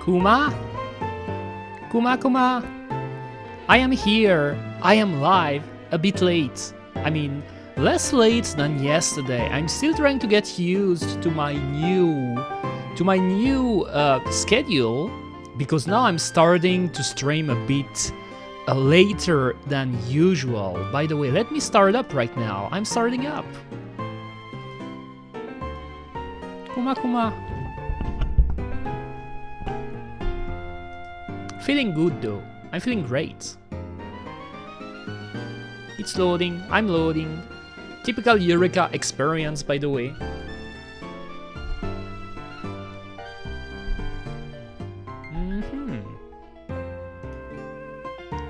Kuma? Kuma? I am here. I am live. A bit late. I mean, less late than yesterday. I'm still trying to get used to my new schedule, because now I'm starting to stream a bit later than usual. By the way, let me start up right now. I'm starting up. Kuma. Feeling good though. I'm feeling great. It's loading. I'm loading. Typical Eureka experience, by the way.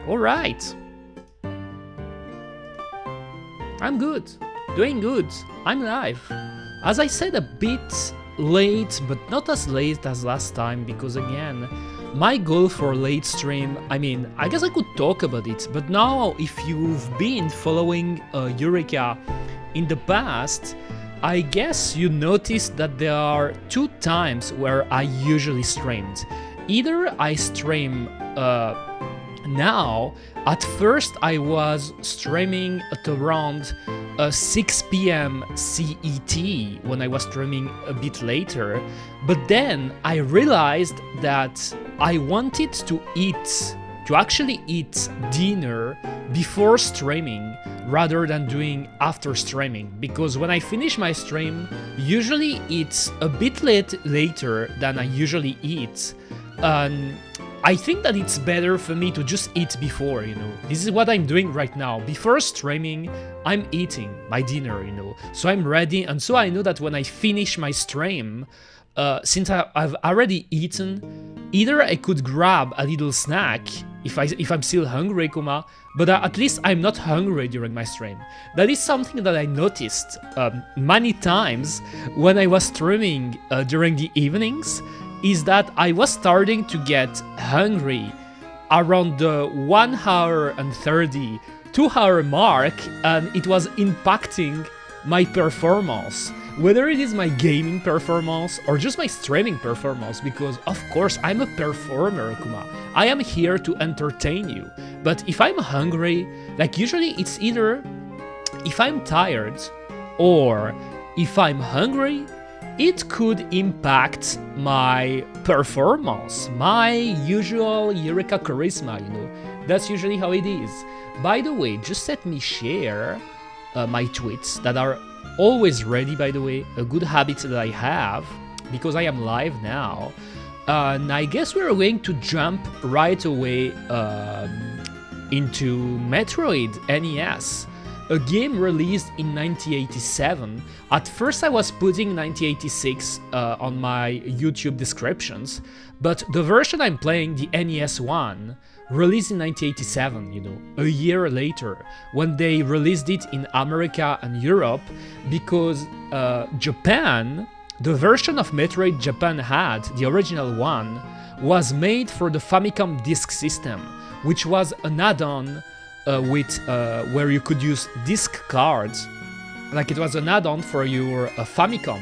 Alright. I'm good. Doing good. I'm live. As I said, a bit late, but not as late as last time, because again, my goal for late stream, I mean, I guess I could talk about it, but now if you've been following Eureka in the past, I guess you noticed that there are two times where I usually streamed. Either I stream now, at first I was streaming at around 6 p.m. CET when I was streaming a bit later, but then I realized that I wanted to actually eat dinner before streaming rather than doing after streaming, because when I finish my stream, usually it's a bit later than I usually eat. I think that it's better for me to just eat before, you know. This is what I'm doing right now. Before streaming, I'm eating my dinner, you know. So I'm ready, and so I know that when I finish my stream, since I've already eaten, either I could grab a little snack if I'm still hungry, Kuma, but at least I'm not hungry during my stream. That is something that I noticed many times when I was streaming during the evenings, is that I was starting to get hungry around the 1 hour and 30, 2 hour mark, and it was impacting my performance, whether it is my gaming performance or just my streaming performance, because of course I'm a performer, Kuma. I am here to entertain you, but if I'm hungry, like usually it's either if I'm tired or if I'm hungry, it could impact my performance, my usual Eureka charisma, you know. That's usually how it is. By the way, just let me share my tweets that are always ready, by the way, a good habit that I have, because I am live now. And I guess we're going to jump right away into Metroid NES. A game released in 1987. At first I was putting 1986 on my YouTube descriptions, but the version I'm playing, the NES one, released in 1987, you know, a year later, when they released it in America and Europe, because Japan, the version of Metroid Japan had, the original one, was made for the Famicom Disk System, which was an add-on where you could use disc cards, like it was an add-on for your Famicom,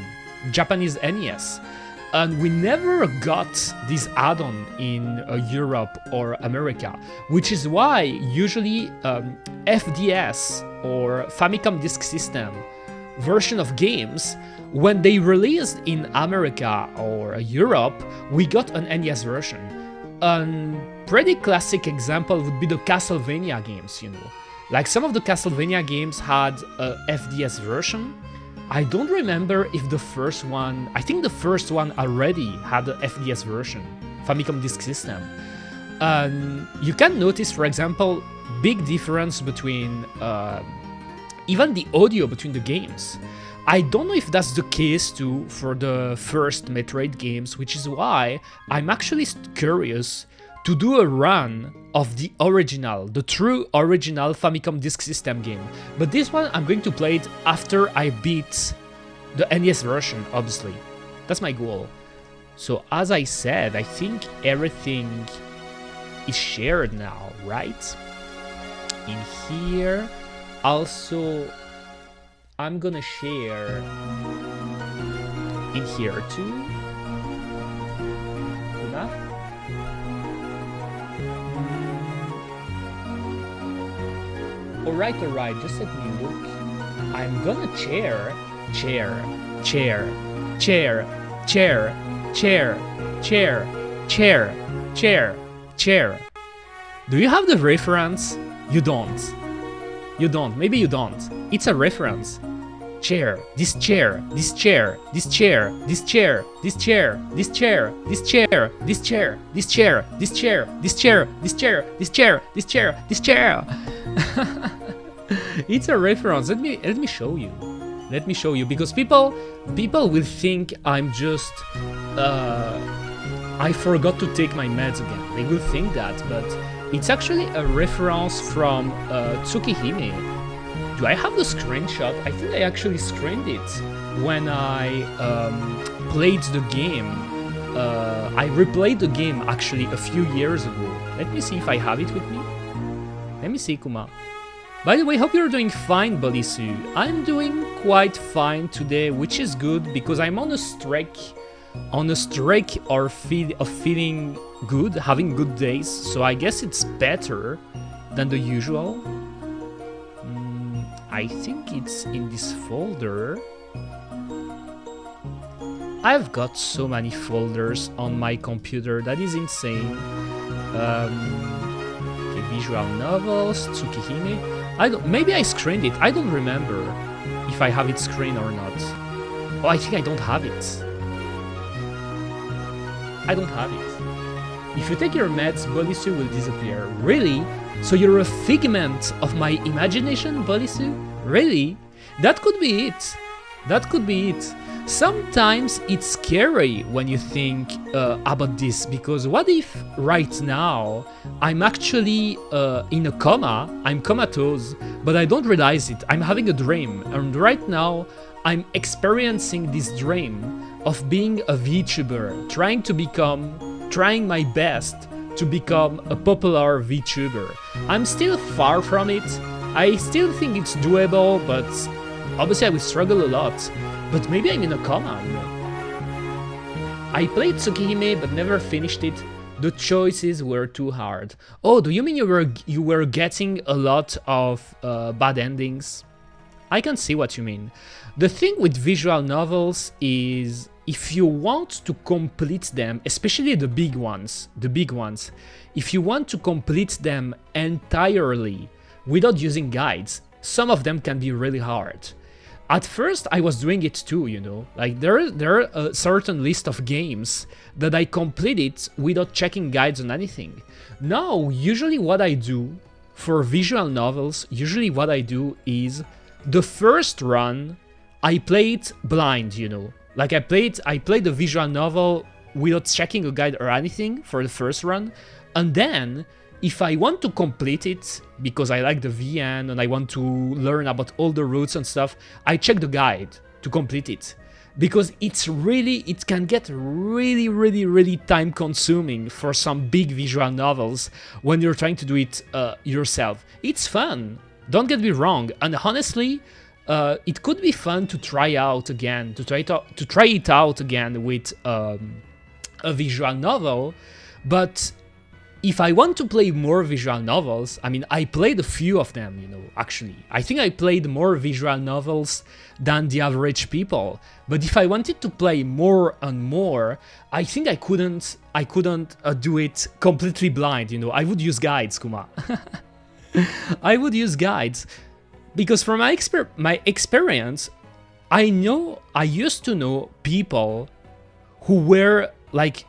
Japanese NES, and we never got this add-on in Europe or America, which is why usually FDS or Famicom Disk System version of games, when they released in America or Europe, we got an NES version. Pretty classic example would be the Castlevania games, you know. Like some of the Castlevania games had a FDS version. I don't remember if the first one, I think the first one already had a FDS version, Famicom Disk System. You can notice, for example, big difference between even the audio between the games. I don't know if that's the case too for the first Metroid games, which is why I'm actually curious to do a run of the original, the true original Famicom Disk System game. But this one I'm going to play it after I beat the NES version, obviously. That's my goal. So as I said, I think everything is shared now, right? In here, also, I'm gonna share in here too. Enough? Alright, just let me look. I'm gonna chair. Do you have the reference? You don't. You don't. Maybe you don't. It's a reference. Chair. This chair. This chair. This chair. This chair. This chair. This chair. This chair. This chair. This chair. This chair. This chair. This chair. This chair. This chair. This chair. It's a reference. Let me show you. Let me show you, because people will think I'm just I forgot to take my meds again. They will think that, but it's actually a reference from Tsukihime. Do I have the screenshot? I think I actually screened it when I played the game. I replayed the game actually a few years ago. Let me see if I have it with me. Let me see, Kuma. By the way, hope you're doing fine, Bolisu. I'm doing quite fine today, which is good because I'm on a streak of feeling good, having good days. So I guess it's better than the usual. I think it's in this folder. I've got so many folders on my computer, that is insane. Okay, visual novels, Tsukihime. Maybe I screened it. I don't remember if I have it screened or not. Oh, I think I don't have it. I don't have it. If you take your meds, Bolisu will disappear. Really? So you're a figment of my imagination, Bolisu? Really? That could be it. That could be it. Sometimes it's scary when you think about this, because what if right now I'm actually in a coma, I'm comatose, but I don't realize it, I'm having a dream, and right now I'm experiencing this dream of being a VTuber, trying my best to become a popular VTuber. I'm still far from it, I still think it's doable, but obviously I will struggle a lot. But maybe I'm in a coma, you know. I played Tsukihime but never finished it. The choices were too hard. Oh, do you mean you were getting a lot of bad endings? I can see what you mean. The thing with visual novels is if you want to complete them, especially the big ones, if you want to complete them entirely without using guides, some of them can be really hard. At first, I was doing it too, you know, like there are a certain list of games that I completed without checking guides on anything. Now, usually what I do for visual novels, is the first run, I play it blind, you know, like I played the visual novel without checking a guide or anything for the first run, and then if I want to complete it, because I like the VN and I want to learn about all the routes and stuff, I check the guide to complete it. Because it can get really time consuming for some big visual novels when you're trying to do it yourself. It's fun, don't get me wrong, and honestly, it could be fun to try it out again with a visual novel, but if I want to play more visual novels, I mean, I played a few of them, you know, actually. I think I played more visual novels than the average people. But if I wanted to play more and more, I think I couldn't do it completely blind, you know. I would use guides, Kuma. I would use guides. Because from my experience, I used to know people who were, like,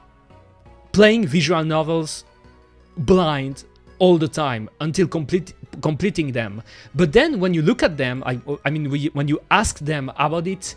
playing visual novels blind all the time until completing them. But then when you look at them, when you ask them about it,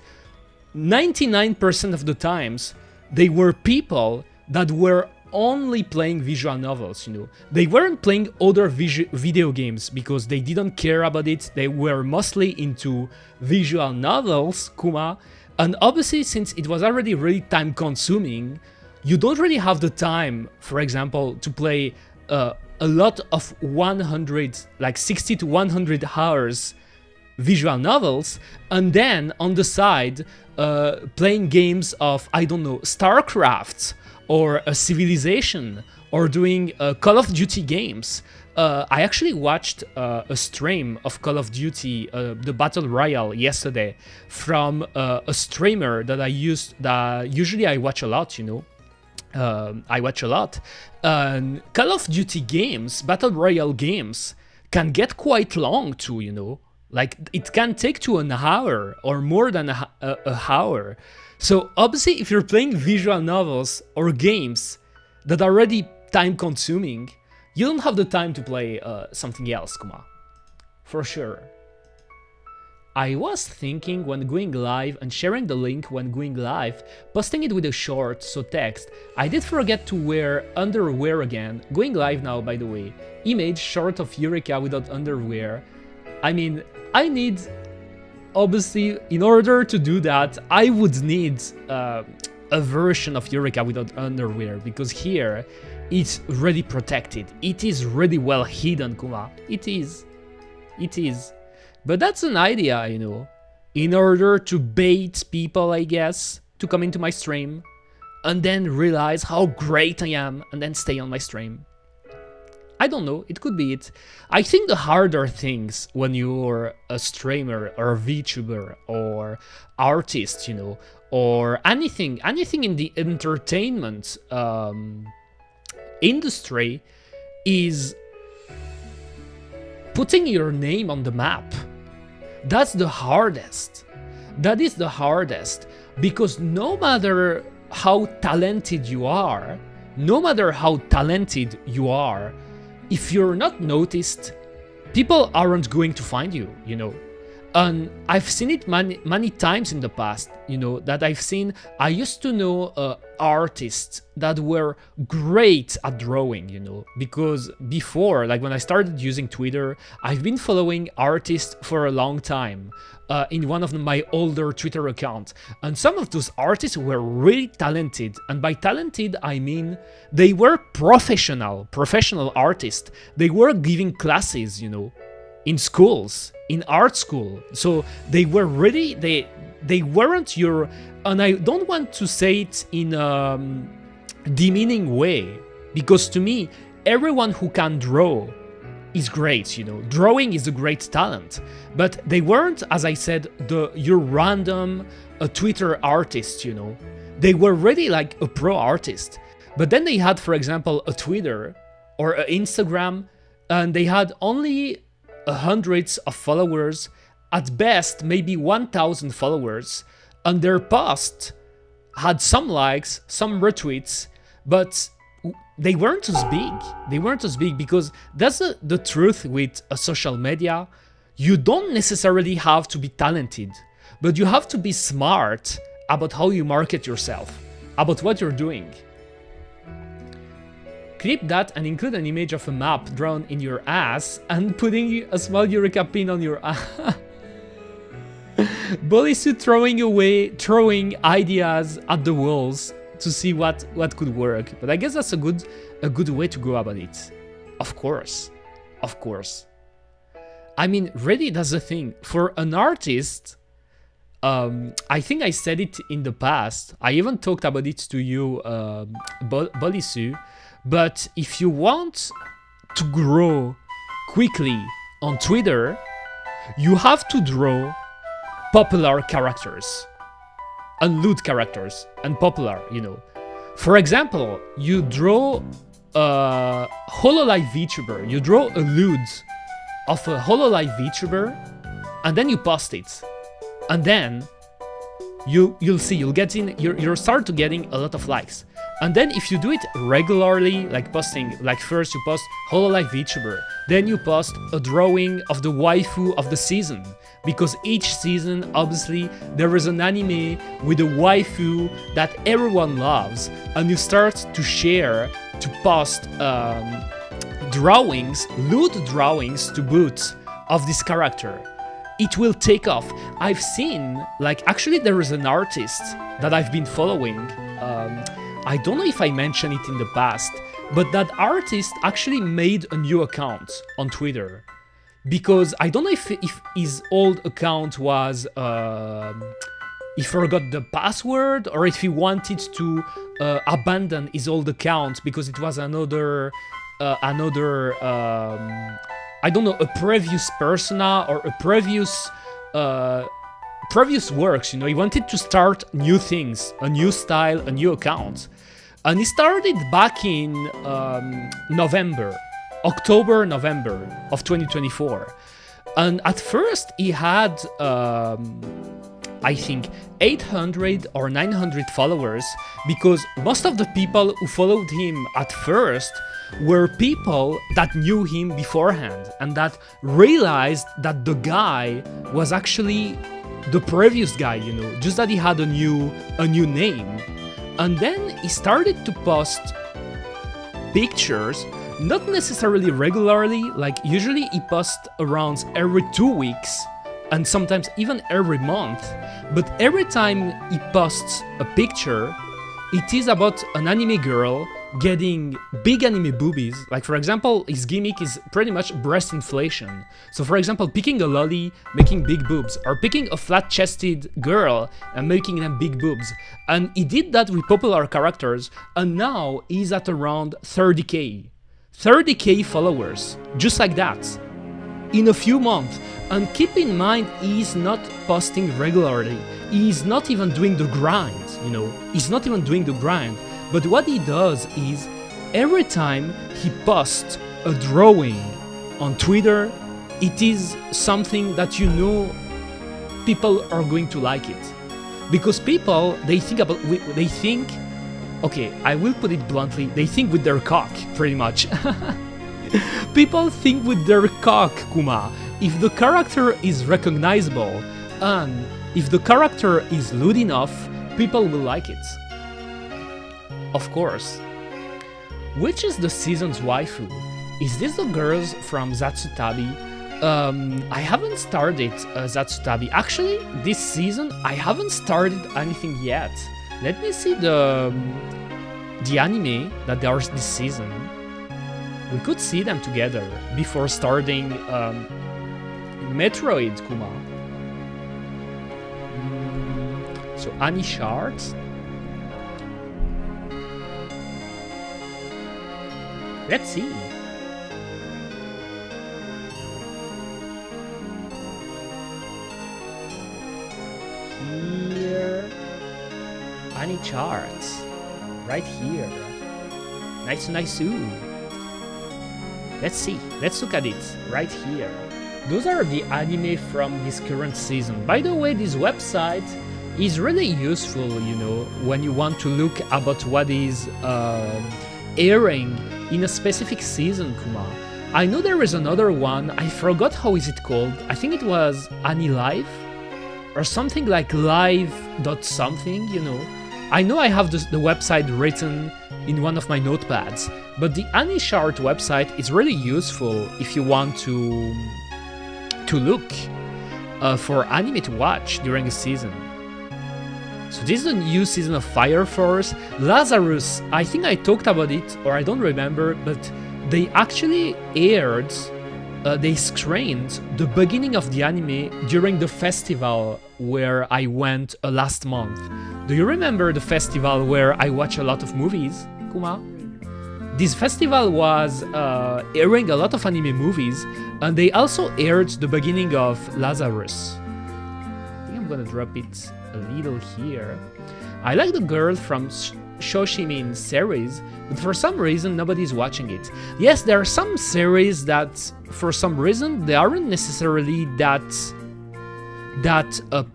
99% of the times they were people that were only playing visual novels, you know. They weren't playing other video games because they didn't care about it. They were mostly into visual novels, Kuma, and obviously since it was already really time consuming, you don't really have the time, for example, to play a lot of 60 to 100 hours visual novels, and then on the side playing games of, I don't know, StarCraft or a Civilization, or doing Call of Duty games. I actually watched a stream of Call of Duty, the Battle Royale, yesterday from a streamer that usually I watch a lot, you know. I watch a lot. Call of Duty games, Battle Royale games, can get quite long too, you know. Like, it can take to an hour or more than a hour. So obviously, if you're playing visual novels or games that are already time-consuming, you don't have the time to play something else, Kuma. For sure. I was thinking when going live and sharing the link when going live, posting it with a short, so text. I did forget to wear underwear again. Going live now, by the way. Image short of Eureka without underwear. I mean, I need, obviously, in order to do that, I would need a version of Eureka without underwear, because here it's really protected. It is really well hidden, Kuma. It is. It is. But that's an idea, you know, in order to bait people, I guess, to come into my stream and then realize how great I am and then stay on my stream. I don't know, it could be it. I think the harder things when you're a streamer or a VTuber or artist, you know, or anything in the entertainment industry is putting your name on the map. That's the hardest. That is the hardest, because no matter how talented you are, if you're not noticed, people aren't going to find you, you know. And I've seen it many times in the past, you know, that I used to know artists that were great at drawing, you know, because before, like when I started using Twitter, I've been following artists for a long time in one of my older Twitter accounts. And some of those artists were really talented. And by talented, I mean they were professional artists. They were giving classes, you know, in schools, in art school. So they were really, they weren't your, and I don't want to say it in a demeaning way, because to me, everyone who can draw is great, you know. Drawing is a great talent, but they weren't, as I said, your random Twitter artist, you know. They were really like a pro artist, but then they had, for example, a Twitter or an Instagram, and they had only hundreds of followers, at best maybe 1,000 followers, and their post had some likes, some retweets, but they weren't as big. They weren't as big because that's the truth with social media. You don't necessarily have to be talented, but you have to be smart about how you market yourself, about what you're doing. Clip that and include an image of a map drawn in your ass and putting a small Eureka pin on your ass. Bolisu throwing ideas at the walls to see what could work. But I guess that's a good way to go about it. Of course. Of course. I mean, really, that's the thing. For an artist, I think I said it in the past. I even talked about it to you, Bolisu. But if you want to grow quickly on Twitter, you have to draw popular characters and lewd characters and popular, you know. For example, you draw a HoloLive VTuber, you draw a lewd of a HoloLive VTuber, and then you post it, and then you'll see you'll start to getting a lot of likes. And then if you do it regularly, like posting, like first you post HoloLive VTuber, then you post a drawing of the waifu of the season, because each season, obviously, there is an anime with a waifu that everyone loves, and you start to share, to post drawings, lewd drawings to boot of this character. It will take off. I've seen, like, actually there is an artist that I've been following. I don't know if I mentioned it in the past, but that artist actually made a new account on Twitter, because I don't know if his old account was, he forgot the password, or if he wanted to abandon his old account because it was another another, I don't know, a previous persona or a previous works, you know. He wanted to start new things, a new style, a new account. And he started back in October, November of 2024. And at first he had, I think, 800 or 900 followers, because most of the people who followed him at first were people that knew him beforehand and that realized that the guy was actually the previous guy, you know, just that he had a new name. And then he started to post pictures, not necessarily regularly, like usually he posts around every 2 weeks and sometimes even every month, but every time he posts a picture, it is about an anime girl getting big anime boobies. Like, for example, his gimmick is pretty much breast inflation. So for example, picking a lolly, making big boobs, or picking a flat-chested girl and making them big boobs. And he did that with popular characters, and now he's at around 30k. 30k followers, just like that, in a few months. And keep in mind, he's not posting regularly. He's not even doing the grind, you know. He's not even doing the grind. But what he does is, every time he posts a drawing on Twitter, it is something that you know people are going to like it. Because people, they think, okay, I will put it bluntly, they think with their cock, pretty much. People think with their cock, Kuma. If the character is recognizable, and if the character is lewd enough, people will like it. Of course. Which is the season's waifu? Is this the girls from Zatsutabi? I haven't started Zatsutabi. Actually, this season, I haven't started anything yet. Let me see the anime that there is this season. We could see them together before starting Metroid, Kuma. So, Annie Charts. Let's see. Here. Annie Charts. Right here. Nice. Let's see. Let's look at it. Right here. Those are the anime from this current season. By the way, this website is really useful, you know, when you want to look about what is airing in a specific season, Kuma. I know there is another one, I forgot how is it called. I think it was AniLive or something like live.something, you know. I know I have the website written in one of my notepads, but the AniChart website is really useful if you want to look for anime to watch during a season. So this is the new season of Fire Force. Lazarus, I think I talked about it, or I don't remember, but they actually aired, they screened the beginning of the anime during the festival where I went last month. Do you remember the festival where I watch a lot of movies, Kuma? This festival was airing a lot of anime movies, and they also aired the beginning of Lazarus. I think I'm gonna drop it a little here. I like the girl from Shoshimin series, but for some reason nobody's watching it. Yes, there are some series that for some reason they aren't necessarily that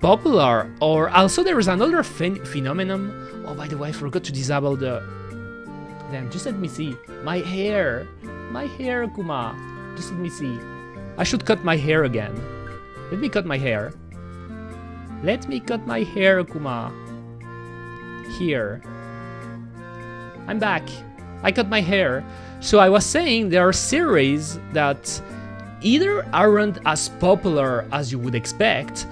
popular. Or also there is another phenomenon. Oh, by the way, I forgot to disable the... Damn, just let me see. My hair, Kuma. Just let me see. I should cut my hair again. Let me cut my hair. Let me cut my hair, Kuma. Here. I'm back. I cut my hair. So I was saying there are series that either aren't as popular as you would expect,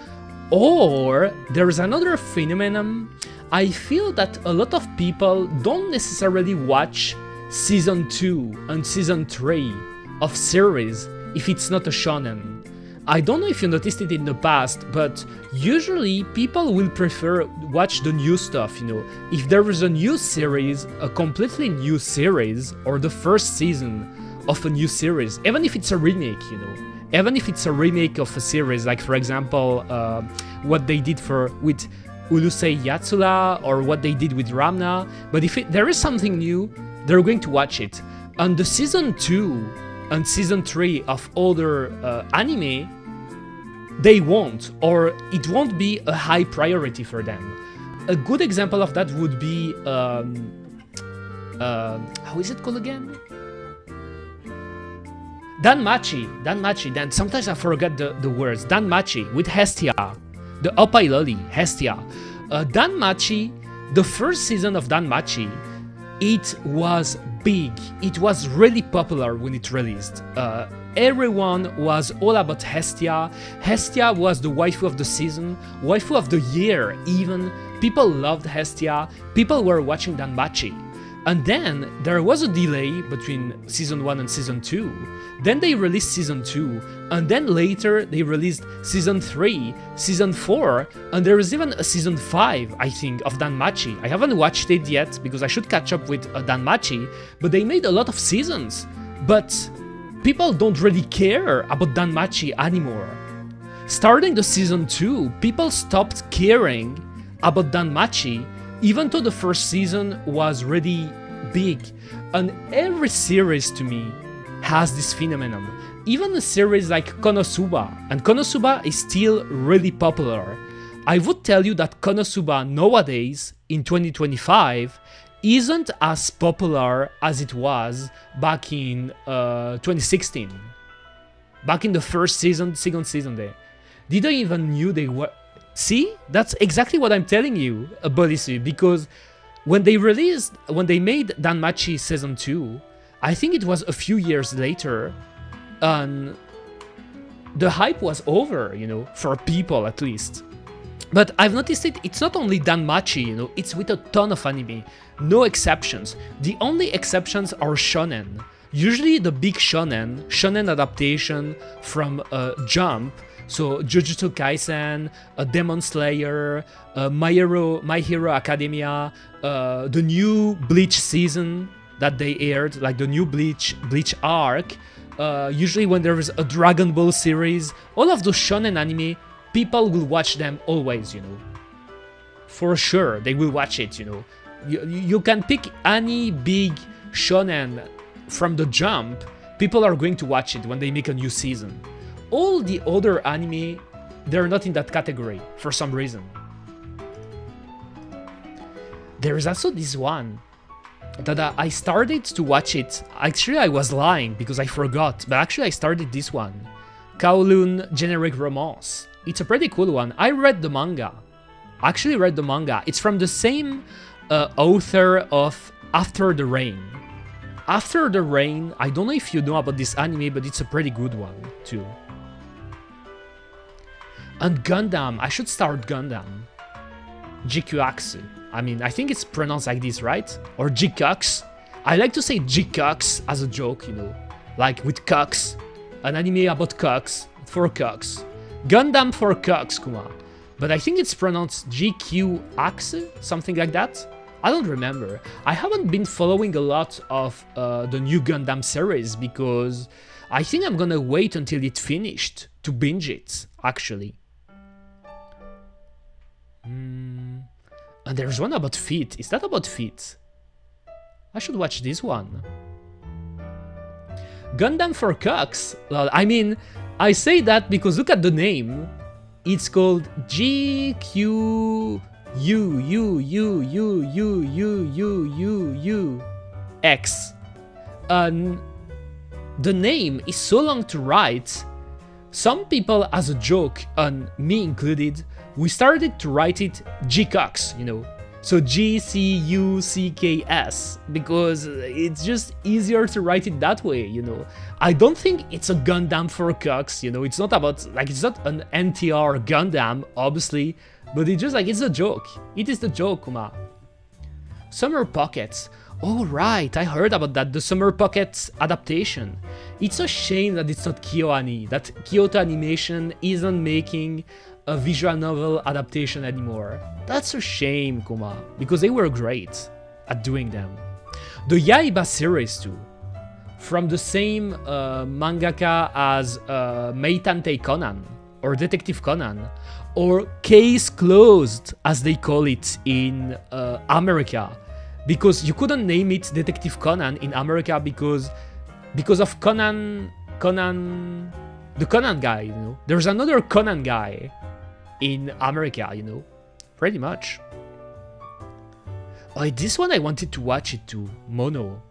or there's another phenomenon. I feel that a lot of people don't necessarily watch season 2 and season 3 of series if it's not a shonen. I don't know if you noticed it in the past, but usually people will prefer watch the new stuff, you know. If there is a new series, a completely new series, or the first season, of a new series, even if it's a remake, you know. Even if it's a remake of a series, like for example, what they did with Urusei Yatsura, or what they did with Ramna. But if there is something new, they're going to watch it. And the season 2 and season 3 of other anime, they won't, or it won't be a high priority for them. A good example of that would be, how is it called again? Danmachi, then sometimes I forget the words. Danmachi with Hestia, the Oppai Loli, Hestia. Danmachi, the first season of Danmachi, it was big. It was really popular when it released. Everyone was all about Hestia. Hestia was the waifu of the season, waifu of the year even. People loved Hestia. People were watching Danmachi. And then there was a delay between season 1 and season 2. Then they released season 2, and then later they released season 3, season 4, and there is even a season 5, I think, of Danmachi. I haven't watched it yet because I should catch up with Danmachi, but they made a lot of seasons. But people don't really care about Danmachi anymore. Starting the season 2, people stopped caring about Danmachi, even though the first season was really big. And every series to me has this phenomenon. Even a series like Konosuba, and Konosuba is still really popular. I would tell you that Konosuba nowadays, in 2025, isn't as popular as it was back in 2016. Back in the first season, second season there. Did I even knew they were... See? That's exactly what I'm telling you, Bolisu, because when they made Danmachi season 2, I think it was a few years later, and the hype was over, you know, for people at least. But I've noticed it's not only Danmachi, you know, it's with a ton of anime, no exceptions. The only exceptions are shonen. Usually the big shonen adaptation from Jump, so Jujutsu Kaisen, Demon Slayer, My Hero Academia, the new Bleach season that they aired, like the new Bleach arc, usually when there is a Dragon Ball series, all of those shonen anime, people will watch them always, you know. For sure, they will watch it, you know. You can pick any big shonen from the Jump, people are going to watch it when they make a new season. All the other anime, they're not in that category for some reason. There is also this one that I started to watch it. Actually, I was lying because I forgot, but actually I started this one. Kowloon Generic Romance. It's a pretty cool one. I read the manga. I actually read the manga. It's from the same author of After the Rain. After the Rain, I don't know if you know about this anime, but it's a pretty good one too. And Gundam, I should start Gundam. Jikuaxu. I mean, I think it's pronounced like this, right? Or Jikux. I like to say Jikux as a joke, you know. Like with Cux. An anime about Cux, for Cux. Gundam for Cux, Kuma. But I think it's pronounced GQaxu, something like that. I don't remember. I haven't been following a lot of the new Gundam series because I think I'm gonna wait until it's finished to binge it, actually. And there's one about feet. Is that about feet? I should watch this one. Gundam for Cux. Well, I mean, I say that because look at the name. It's called GQUUUUUUUUUX. And the name is so long to write. Some people, as a joke, and me included, we started to write it Gcux, you know. So GCUCKS, because it's just easier to write it that way, you know. I don't think it's a Gundam for Cux, you know. It's not about, like, it's not an NTR Gundam, obviously, but it's just like, it's a joke. It is the joke, Kuma. Summer Pockets. Oh, right, I heard about that, the Summer Pockets adaptation. It's a shame that it's not KyoAni, that Kyoto Animation isn't making a visual novel adaptation anymore. That's a shame, Kuma, because they were great at doing them. The Yaiba series too. from the same mangaka as Meitantei Conan or Detective Conan or Case Closed as they call it in America, because you couldn't name it Detective Conan in America because of Conan, the Conan guy, you know. There's another Conan guy in America, you know, pretty much. Oh, this one I wanted to watch it too, Mono.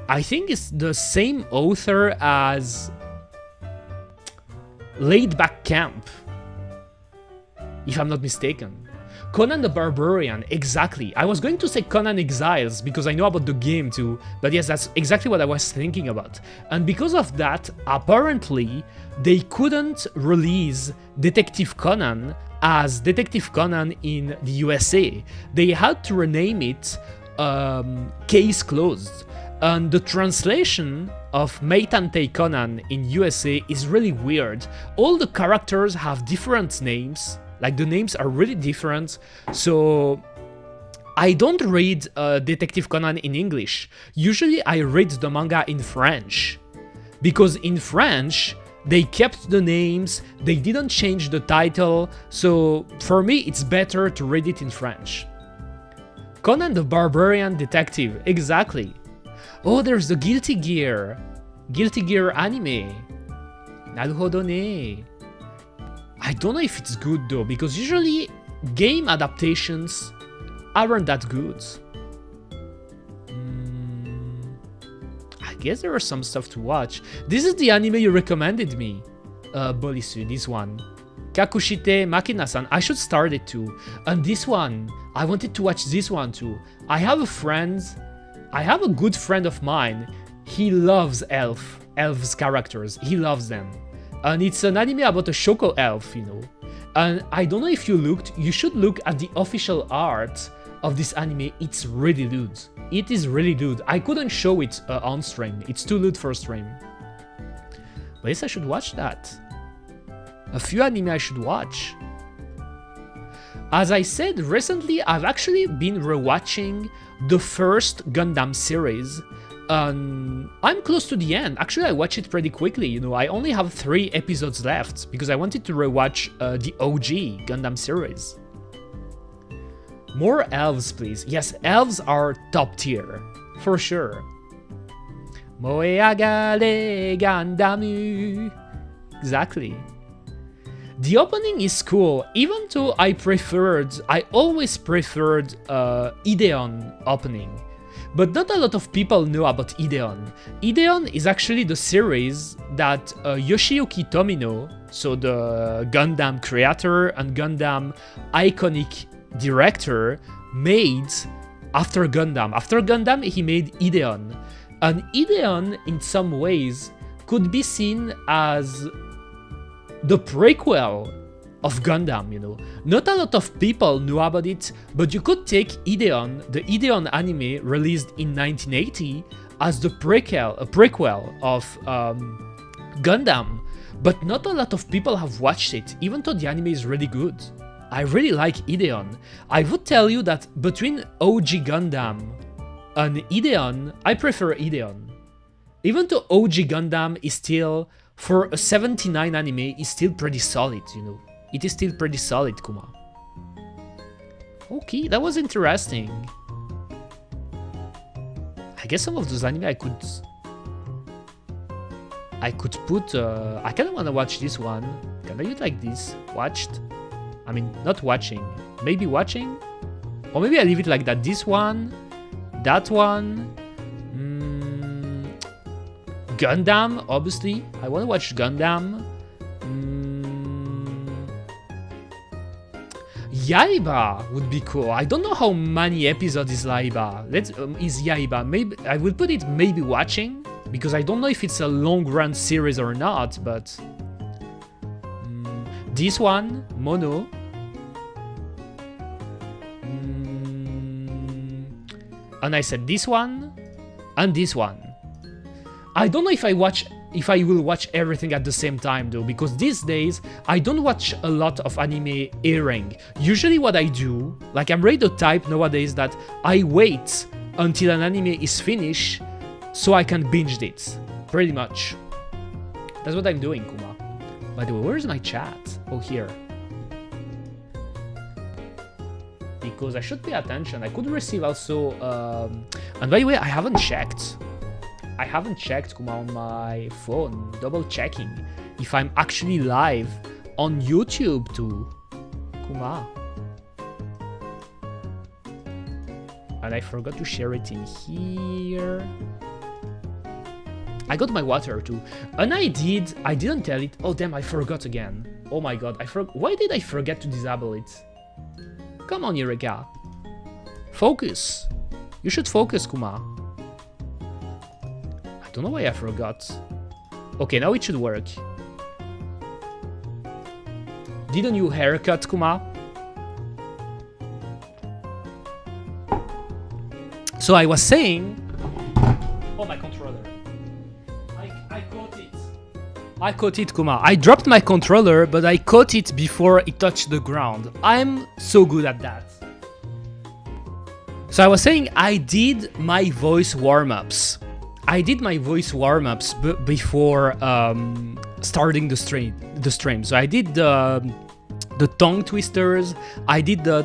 I think it's the same author as Laid Back Camp, if I'm not mistaken. Conan the Barbarian, exactly. I was going to say Conan Exiles because I know about the game too, but yes, that's exactly what I was thinking about. And because of that, apparently, they couldn't release Detective Conan as Detective Conan in the USA. They had to rename it Case Closed. And the translation of Meitantei Conan in USA is really weird. All the characters have different names. Like, the names are really different, so I don't read Detective Conan in English. Usually I read the manga in French, because in French they kept the names, they didn't change the title, so for me it's better to read it in French. Conan the Barbarian Detective, exactly. Oh, there's the Guilty Gear anime. Naruhodo ne. I don't know if it's good though, because usually game adaptations aren't that good. I guess there are some stuff to watch. This is the anime you recommended me, Bolisu, this one. Kakushite Makina-san, I should start it too. And this one, I wanted to watch this one too. I have a good friend of mine, he loves elves characters, he loves them. And it's an anime about a Shoko elf, you know. And I don't know if you looked, you should look at the official art of this anime. It's really lewd. It is really lewd. I couldn't show it on stream. It's too lewd for stream. But yes, I should watch that. A few anime I should watch. As I said, recently I've actually been rewatching the first Gundam series. I'm close to the end. Actually, I watched it pretty quickly, you know. I only have 3 episodes left because I wanted to rewatch the OG Gundam series. More elves, please. Yes, elves are top tier, for sure. Moeagare Gandamu. Exactly. The opening is cool, even though I always preferred Ideon opening. But not a lot of people know about Ideon. Ideon is actually the series that Yoshiyuki Tomino, so the Gundam creator and Gundam iconic director, made after Gundam. After Gundam, he made Ideon. And Ideon, in some ways, could be seen as the prequel of Gundam, you know. Not a lot of people knew about it, but you could take Ideon, the Ideon anime released in 1980, as the prequel of Gundam, but not a lot of people have watched it, even though the anime is really good. I really like Ideon. I would tell you that between OG Gundam and Ideon, I prefer Ideon. Even though OG Gundam is still, for a 79 anime, is still pretty solid, you know. It is still pretty solid, Kuma. Okay, that was interesting. I guess some of those anime I could put, I kinda wanna watch this one. Can I do it like this? Watched? I mean, not watching. Maybe watching? Or maybe I leave it like that. This one, that one. Gundam, obviously. I wanna watch Gundam. Yaiba would be cool. I don't know how many episodes is Yaiba. Is Yaiba. Maybe I will put it maybe watching, because I don't know if it's a long run series or not, but this one, Mono. And I said this one and this one. I don't know if I will watch everything at the same time though, because these days I don't watch a lot of anime airing. Usually what I do, like I'm really the type nowadays that I wait until an anime is finished so I can binge it. Pretty much. That's what I'm doing, Kuma. By the way, where's my chat? Oh, here. Because I should pay attention. I could receive also... and by the way, I haven't checked. Kuma, on my phone. Double checking if I'm actually live on YouTube too. Kuma. And I forgot to share it in here. I got my water too. And I didn't tell it. Oh damn, I forgot again. Oh my god, why did I forget to disable it? Come on, Eureka. Focus. You should focus, Kuma. I don't know why I forgot. Okay, now it should work. Did a new haircut, Kuma. So I was saying... Oh, my controller. I caught it. I caught it, Kuma. I dropped my controller, but I caught it before it touched the ground. I'm so good at that. So I was saying I did my voice warm-ups. Before starting the stream. So I did the tongue twisters. I did the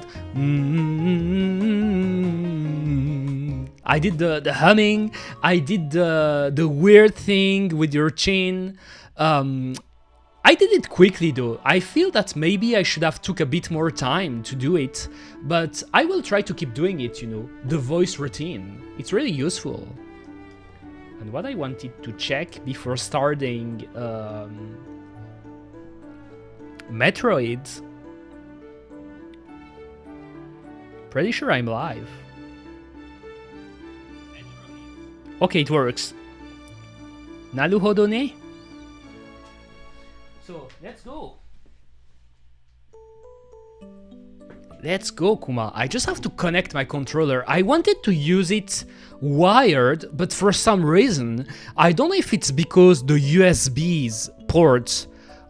I did the humming. I did the weird thing with your chin. I did it quickly though. I feel that maybe I should have took a bit more time to do it, but I will try to keep doing it, you know, the voice routine. It's really useful. And what I wanted to check before starting Metroid, pretty sure I'm live. Okay, it works. Naruhodo ne? So, let's go. Let's go, Kuma. I just have to connect my controller. I wanted to use it wired, but for some reason, I don't know if it's because the USB's ports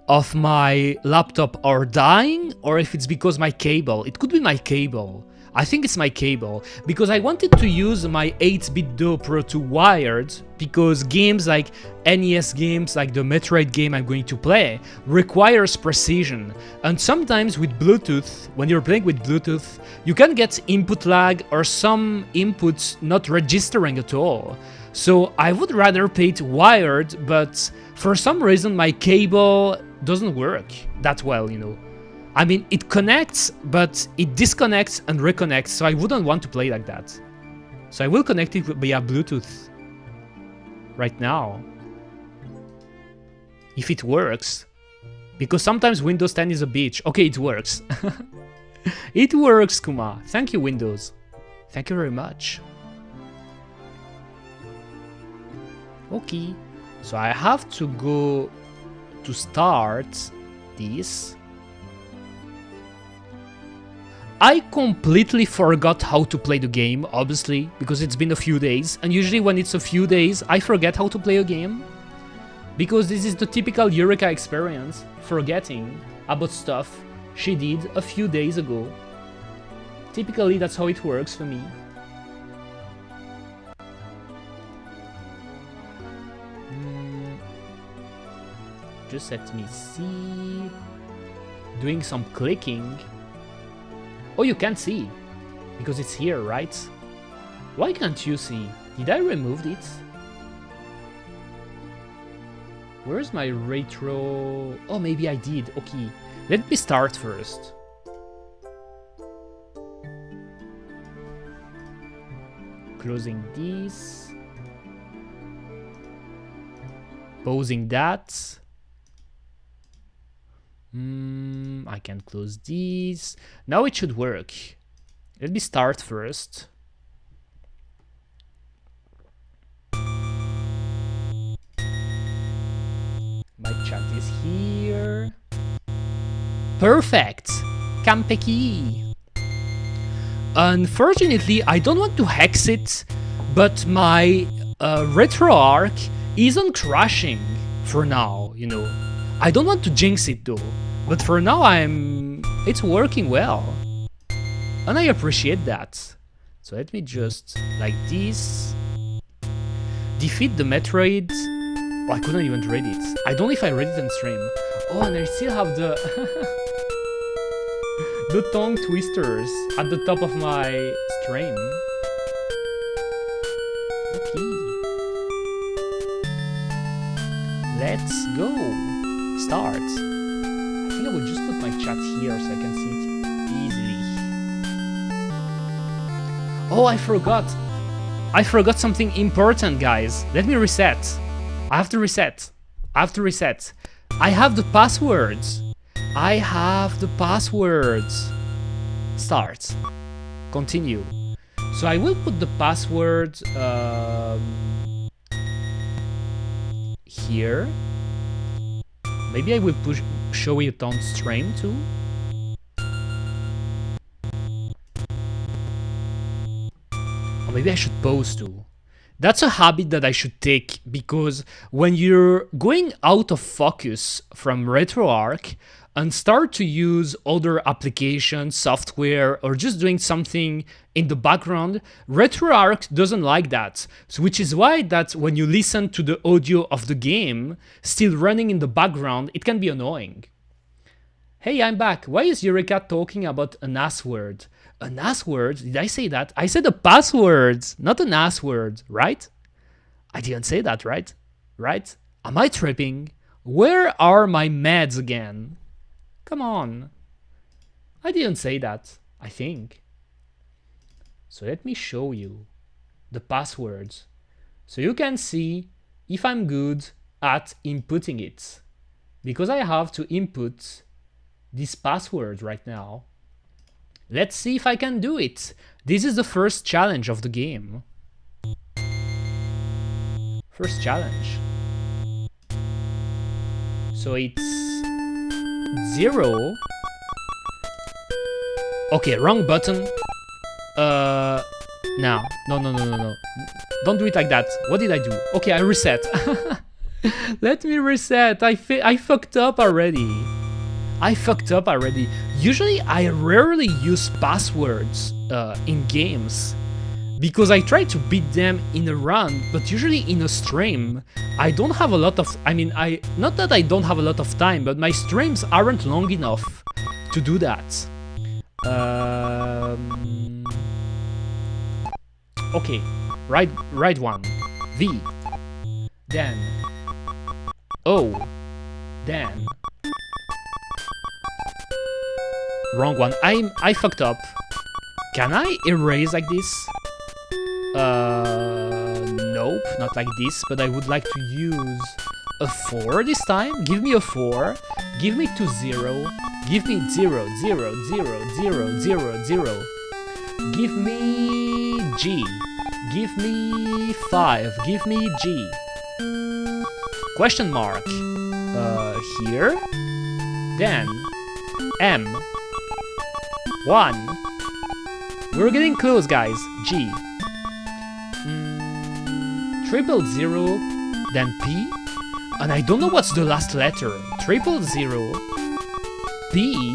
of my laptop are dying, or if it's because my cable. It could be my cable. I think it's my cable, because I wanted to use my 8-bit DO Pro 2 wired, because games like NES games, like the Metroid game I'm going to play, requires precision. And sometimes with Bluetooth, when you're playing with Bluetooth, you can get input lag or some inputs not registering at all. So I would rather play it wired, but for some reason my cable doesn't work that well, you know. I mean, it connects, but it disconnects and reconnects, so I wouldn't want to play like that. So I will connect it via Bluetooth right now, if it works, because sometimes Windows 10 is a bitch. Okay, it works. It works, Kuma. Thank you, Windows. Thank you very much. Okay, so I have to go to start this. I completely forgot how to play the game, obviously, because it's been a few days, and usually when it's a few days, I forget how to play a game. Because this is the typical Eureka experience, forgetting about stuff she did a few days ago. Typically, that's how it works for me. Just let me see. Doing some clicking. Oh, you can't see, because it's here, right? Why can't you see? Did I remove it? Where's my retro? Oh, maybe I did. Okay, let me start first. Closing this. Pausing that. I can close these. Now it should work. Let me start first. My chat is here. Perfect! Kampeki! Unfortunately, I don't want to hex it, but my RetroArch isn't crashing for now, you know. I don't want to jinx it though, but for now it's working well. And I appreciate that. So let me just, like this. Defeat the Metroid. Oh, I couldn't even read it. I don't know if I read it on stream. Oh, and I still have the the tongue twisters at the top of my stream. Okay. Let's go. Start. I think I will just put my chat here so I can see it easily. Oh, I forgot. I forgot something important, guys. Let me reset. I have to reset. I have to reset. I have the passwords. I have the passwords. Start. Continue. So I will put the password here. Maybe I will show it on stream too. Or maybe I should pause too. That's a habit that I should take, because when you're going out of focus from RetroArch and start to use other applications, software, or just doing something in the background, RetroArch doesn't like that. So which is why that when you listen to the audio of the game still running in the background, it can be annoying. Hey, I'm back. Why is Eureka talking about an ass word? An ass word? Did I say that? I said a password, not an ass word, right? I didn't say that, right? Right? Am I tripping? Where are my meds again? Come on. I didn't say that, I think. So let me show you the passwords. So you can see if I'm good at inputting it. Because I have to input this password right now. Let's see if I can do it. This is the first challenge of the game. First challenge. So it's 0. Okay, wrong button. No. Don't do it like that. What did I do? Okay, I reset. Let me reset. I fucked up already. Usually I rarely use passwords in games because I try to beat them in a run, but usually in a stream I don't have a lot of, not that I don't have a lot of time, but my streams aren't long enough to do that. Okay, right one. V. Then O. Then wrong one. I fucked up. Can I erase like this? Nope, not like this, but I would like to use a 4 this time. Give me a 4. Give me 2 0. Give me 0 0 0 0 0 0. Give me G. Give me 5. Give me G. Question mark. Here. Then M. 1. We're getting close, guys. G. 000, then P. And I don't know what's the last letter. 000, P.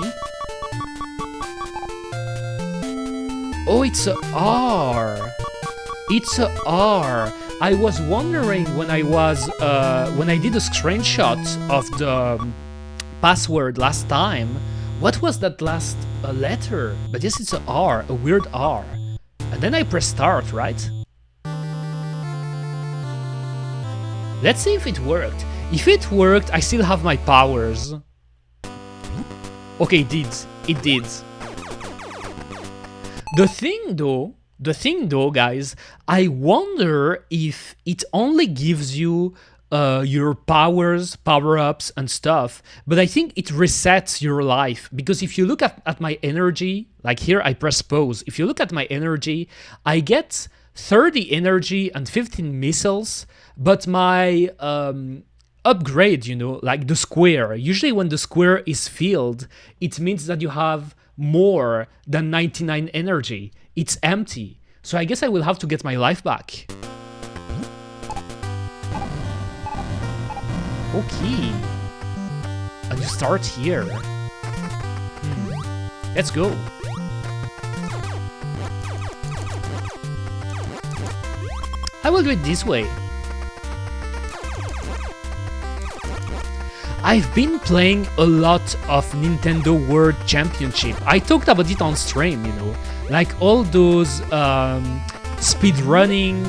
Oh, it's a R. It's a R. I was wondering when I did a screenshot of the password last time, what was that last letter? But yes, it's a R, a weird R. And then I press start, right? Let's see if it worked. If it worked, I still have my powers. Okay, it did. It did. The thing though, guys, I wonder if it only gives you your powers, power-ups and stuff, but I think it resets your life, because if you look at my energy, like here I press pause, if you look at my energy, I get 30 energy and 15 missiles, but my upgrade, like the square, usually when the square is filled, it means that you have more than 99 energy. It's empty. So I guess I will have to get my life back. Okay. And you start here. Let's go. I will do it this way. I've been playing a lot of Nintendo World Championship. I talked about it on stream, you know, like all those speedrunning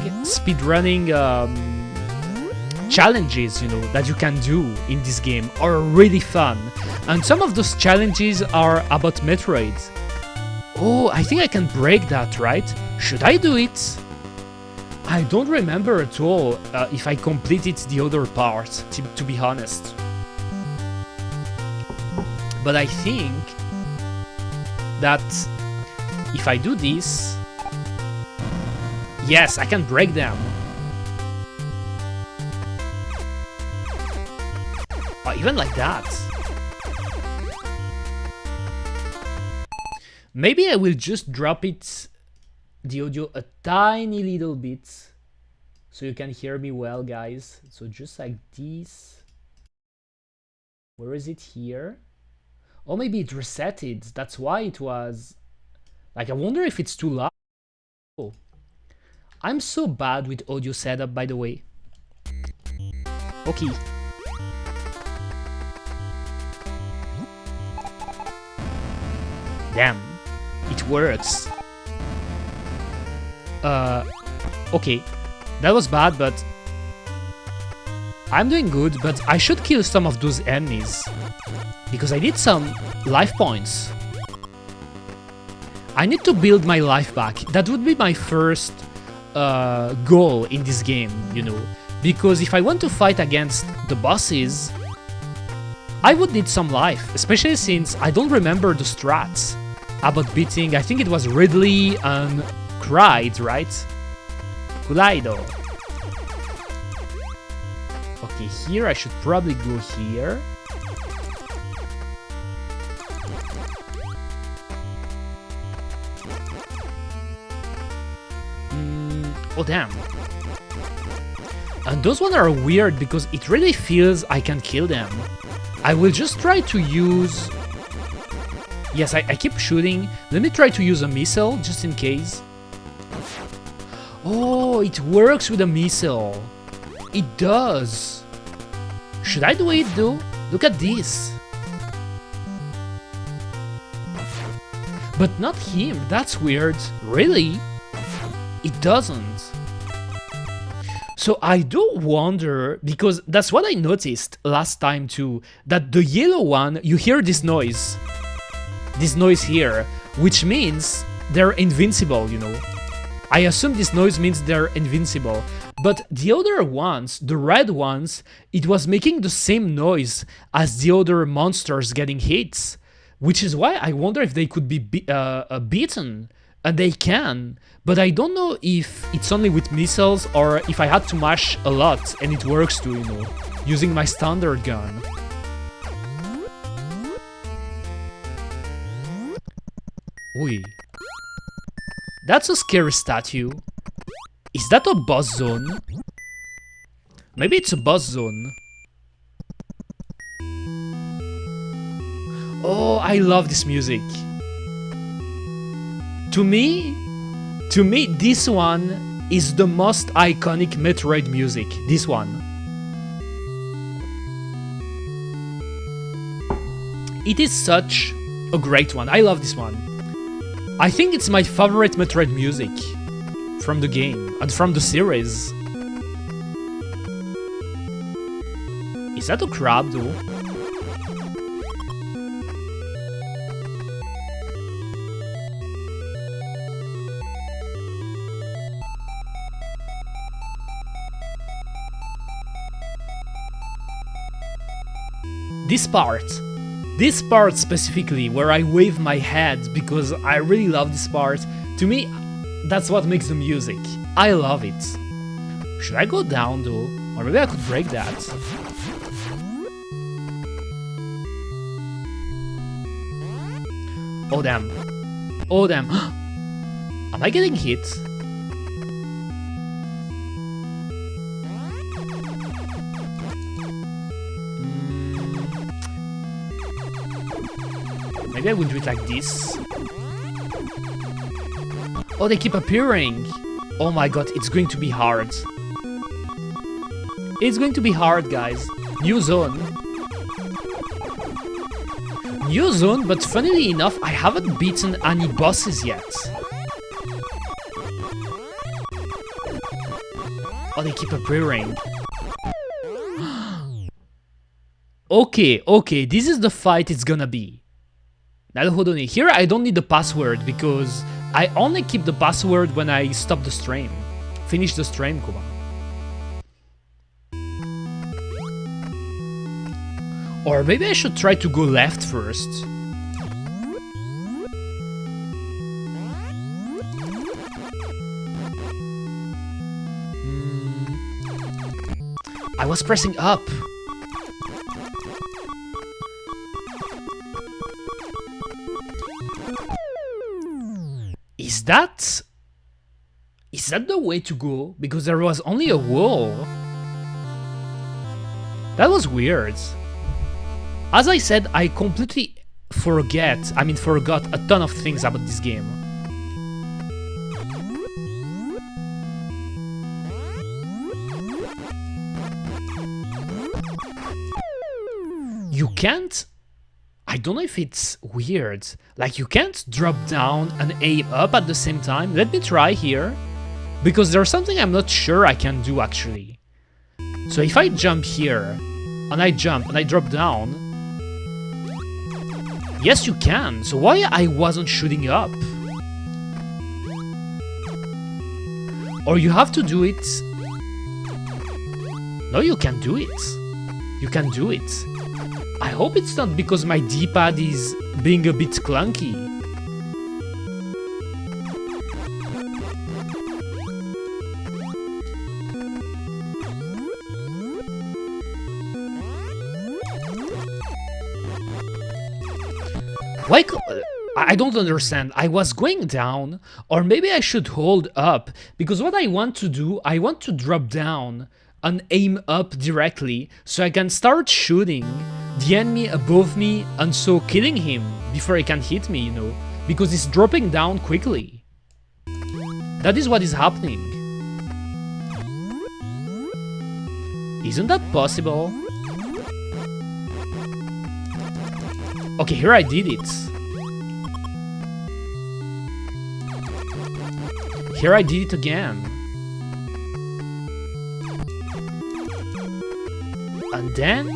challenges, you know, that you can do in this game are really fun. And some of those challenges are about Metroid. Oh, I think I can break that, right? Should I do it? I don't remember at all if I completed the other part, to be honest. But I think that if I do this, yes, I can break them. Oh, even like that. Maybe I will just drop it, the audio, a tiny little bit, so you can hear me well, guys. So just like this. Where is it here? Oh, maybe it resetted. That's why it was... Like, I wonder if it's too loud. Oh. I'm so bad with audio setup, by the way. Okay. Damn. It works. Okay. That was bad, but... I'm doing good, but I should kill some of those enemies. Because I need some life points. I need to build my life back. That would be my first goal in this game, you know. Because if I want to fight against the bosses, I would need some life. Especially since I don't remember the strats about beating. I think it was Ridley and Cried, right? Kulaido. Okay, here I should probably go here. Oh damn. And those ones are weird because it really feels I can kill them. I will just try to use... Yes, I keep shooting. Let me try to use a missile just in case. Oh, it works with a missile. It does. Should I do it though? Look at this. But not him, that's weird. Really? It doesn't. So I do wonder, because that's what I noticed last time too, that the yellow one, you hear this noise here, which means they're invincible, you know. I assume this noise means they're invincible, but the other ones, the red ones, it was making the same noise as the other monsters getting hits, which is why I wonder if they could be beaten. And they can, but I don't know if it's only with missiles or if I had to mash a lot and it works too, you know, using my standard gun. Oi. That's a scary statue. Is that a boss zone? Maybe it's a boss zone. Oh, I love this music. To me, this one is the most iconic Metroid music. This one. It is such a great one. I love this one. I think it's my favorite Metroid music from the game and from the series. Is that a crab though? This part specifically, where I wave my head because I really love this part, to me, that's what makes the music. I love it. Should I go down though? Or maybe I could break that. Oh damn. Oh damn. Am I getting hit? Maybe I will do it like this. Oh, they keep appearing. Oh my god, it's going to be hard. It's going to be hard, guys. New zone. new zone, but funnily enough, I haven't beaten any bosses yet. Oh, they keep appearing. Okay, this is the fight it's gonna be. なるほどね. Here I don't need the password because I only keep the password when I stop the stream. Finish the stream, kuma. Or maybe I should try to go left first. I was pressing up. Is that the way to go? Because there was only a wall. That was weird. As I said, I completely forgot a ton of things about this game. You can't... I don't know if it's weird. Like, you can't drop down and aim up at the same time. Let me try here. Because there's something I'm not sure I can do, actually. So if I jump here, and I jump, and I drop down... Yes, you can. So why I wasn't shooting up? Or you have to do it... No, you can do it. You can do it. I hope it's not because my D-pad is being a bit clunky. Why? I don't understand. I was going down, or maybe I should hold up, because what I want to do, I want to drop down and aim up directly so I can start shooting the enemy above me and so killing him before he can hit me, you know, because he's dropping down quickly. That is what is happening. Isn't that possible? Okay, here I did it. Here I did it again. And then...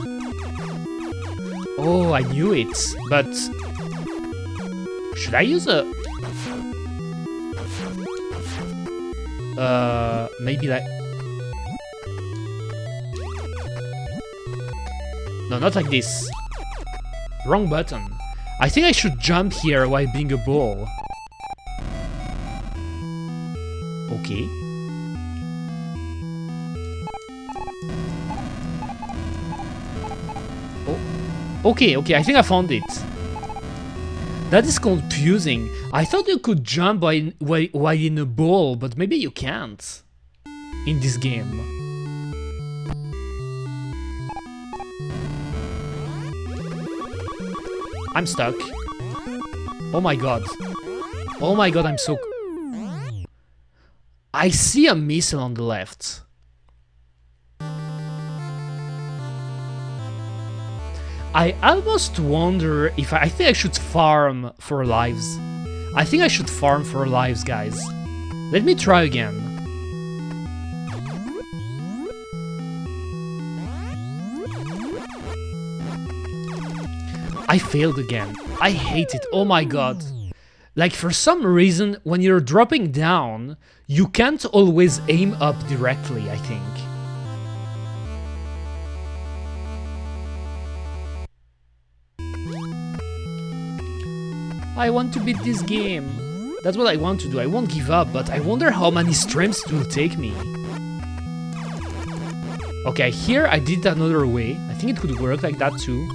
Oh, I knew it, but... Should I use a... Maybe like... No, not like this. Wrong button. I think I should jump here while being a ball. Okay. Okay, I think I found it. That is confusing. I thought you could jump while in a ball, but maybe you can't in this game. I'm stuck. Oh my god. Oh my god, I'm so... I see a missile on the left. I almost wonder if I think I should farm for lives. I think I should farm for lives, guys. Let me try again. I failed again. I hate it. Oh my god. Like, for some reason, when you're dropping down, you can't always aim up directly, I think. I want to beat this game. That's what I want to do. I won't give up, but I wonder how many streams it will take me. Okay, here I did another way. I think it could work like that too.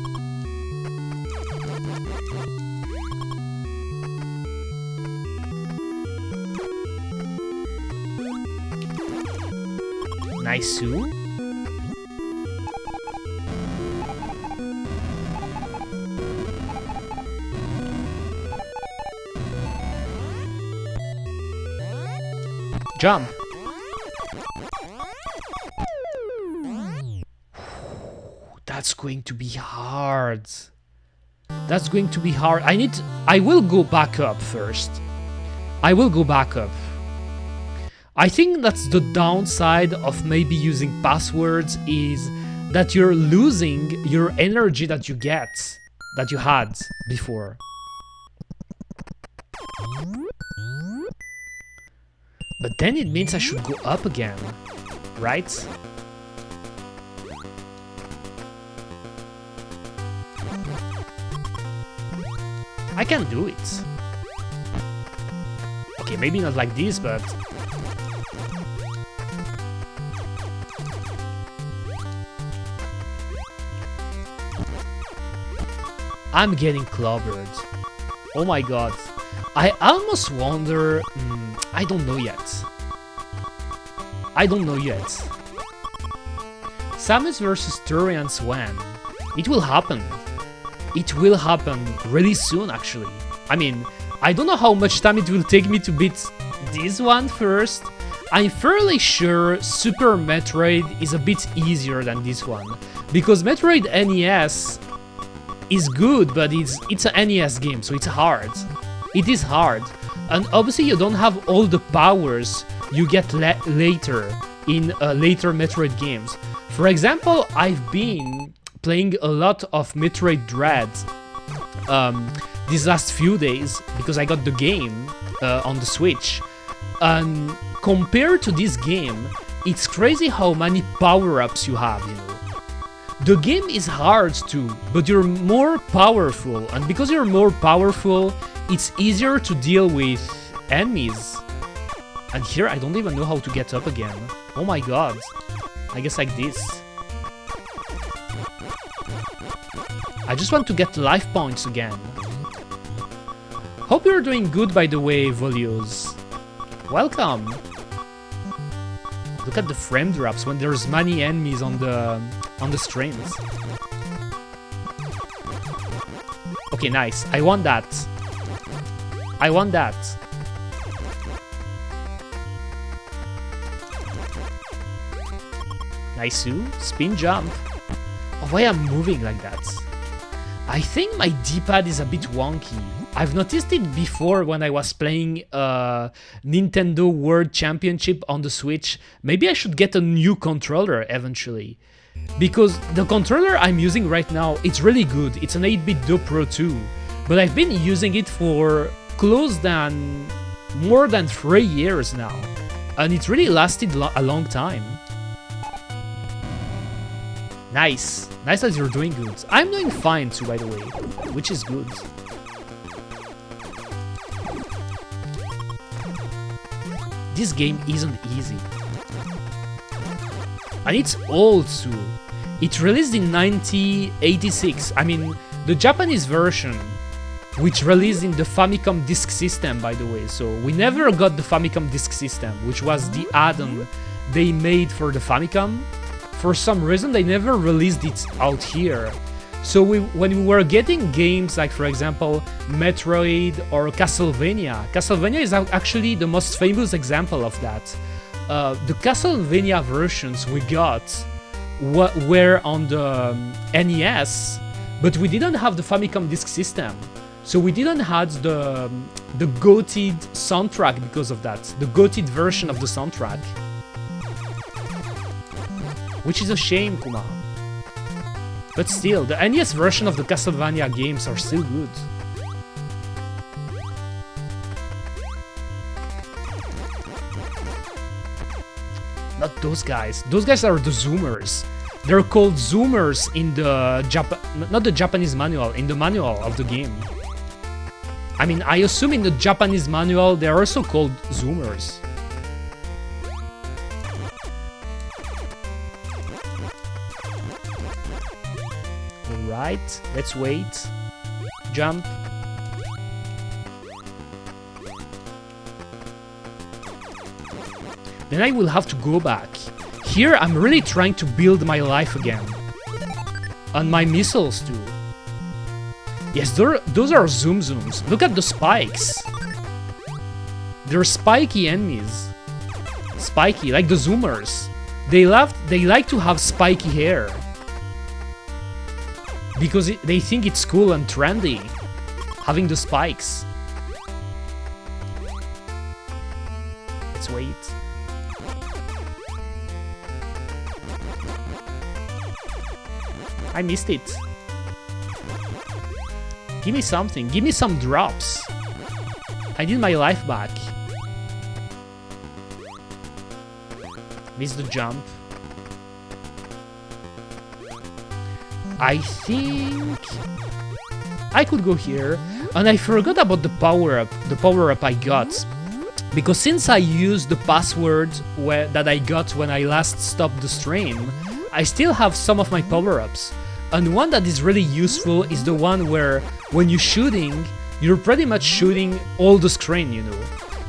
Nice. Jump. That's going to be hard. That's going to be hard. I will go back up first. I will go back up. I think that's the downside of maybe using passwords, is that you're losing your energy that you had before. But then it means I should go up again, right? I can do it. Okay, maybe not like this, but... I'm getting clobbered. Oh my god. I almost wonder... I don't know yet. Samus versus Turian Swan. It will happen. It will happen really soon, actually. I mean, I don't know how much time it will take me to beat this one first. I'm fairly sure Super Metroid is a bit easier than this one, because Metroid NES is good, but it's an NES game, so it's hard. It is hard, and obviously you don't have all the powers you get later in later Metroid games. For example, I've been playing a lot of Metroid Dread these last few days because I got the game on the Switch, and compared to this game, it's crazy how many power-ups you have, you know. The game is hard too, but you're more powerful, and because you're more powerful, it's easier to deal with enemies. And here I don't even know how to get up again. Oh my god. I guess like this. I just want to get life points again. Hope you're doing good, by the way, Volios. Welcome. Look at the frame drops when there's many enemies on the streams. Okay, nice. I want that. I want that. Nice. Spin jump. Oh, why I'm moving like that? I think my D-pad is a bit wonky. I've noticed it before when I was playing Nintendo World Championship on the Switch. Maybe I should get a new controller eventually. Because the controller I'm using right now, it's really good. It's an 8-bit Do Pro 2. But I've been using it for more than 3 years now. And it really lasted a long time. Nice. Nice that you're doing good. I'm doing fine too, by the way, which is good. This game isn't easy. And it's old too. It released in 1986. I mean, the Japanese version, which released in the Famicom Disk System, by the way. So we never got the Famicom Disk System, which was the add-on they made for the Famicom. For some reason, they never released it out here. So when we were getting games like, for example, Metroid or Castlevania. Castlevania is actually the most famous example of that. The Castlevania versions we got were on the NES, but we didn't have the Famicom Disk System. So we didn't have the goated soundtrack because of that. The goated version of the soundtrack. Which is a shame, Kuma. But still, the NES version of the Castlevania games are still good. Not those guys. Those guys are the Zoomers. They're called Zoomers in the not the Japanese manual, in the manual of the game. I mean, I assume in the Japanese manual they're also called Zoomers. Alright, let's wait. Jump. Then I will have to go back. Here I'm really trying to build my life again. And my missiles too. Yes, those are Zoom Zooms. Look at the spikes. They're spiky enemies. Spiky, like the Zoomers. They like to have spiky hair. because they think it's cool and trendy, having the spikes. Let's wait. I missed it. Give me something. Give me some drops. I need my life back. Missed the jump. I think I could go here. And I forgot about the power-up I got. Because since I used the password that I got when I last stopped the stream, I still have some of my power-ups. And one that is really useful is the one where, when you're shooting, you're pretty much shooting all the screen, you know.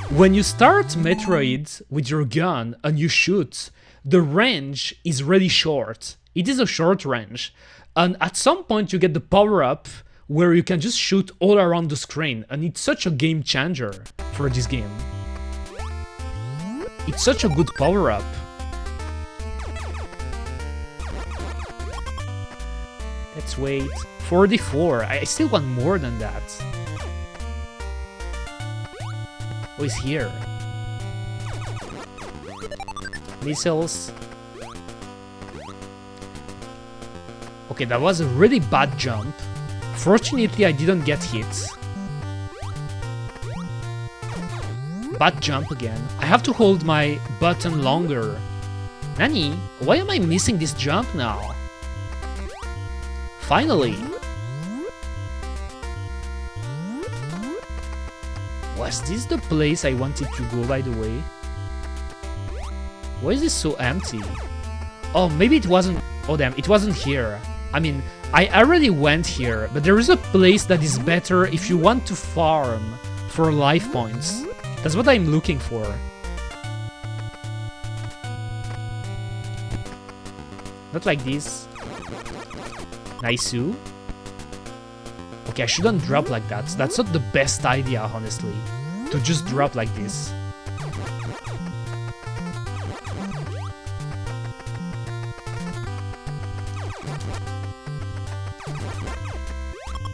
When you start Metroid with your gun and you shoot, the range is really short. It is a short range. And at some point you get the power-up where you can just shoot all around the screen. And it's such a game changer for this game. It's such a good power-up. Let's wait. 44. I still want more than that. Oh, he's here. Missiles. Okay, that was a really bad jump. Fortunately, I didn't get hit. Bad jump again. I have to hold my button longer. Nani, why am I missing this jump now? Finally! Was this the place I wanted to go, by the way? Why is this so empty? Oh, maybe it wasn't... Oh damn, it wasn't here. I mean, I already went here, but there is a place that is better if you want to farm for life points. That's what I'm looking for. Not like this. Nice-oo. Okay, I shouldn't drop like that. That's not the best idea, honestly. To just drop like this.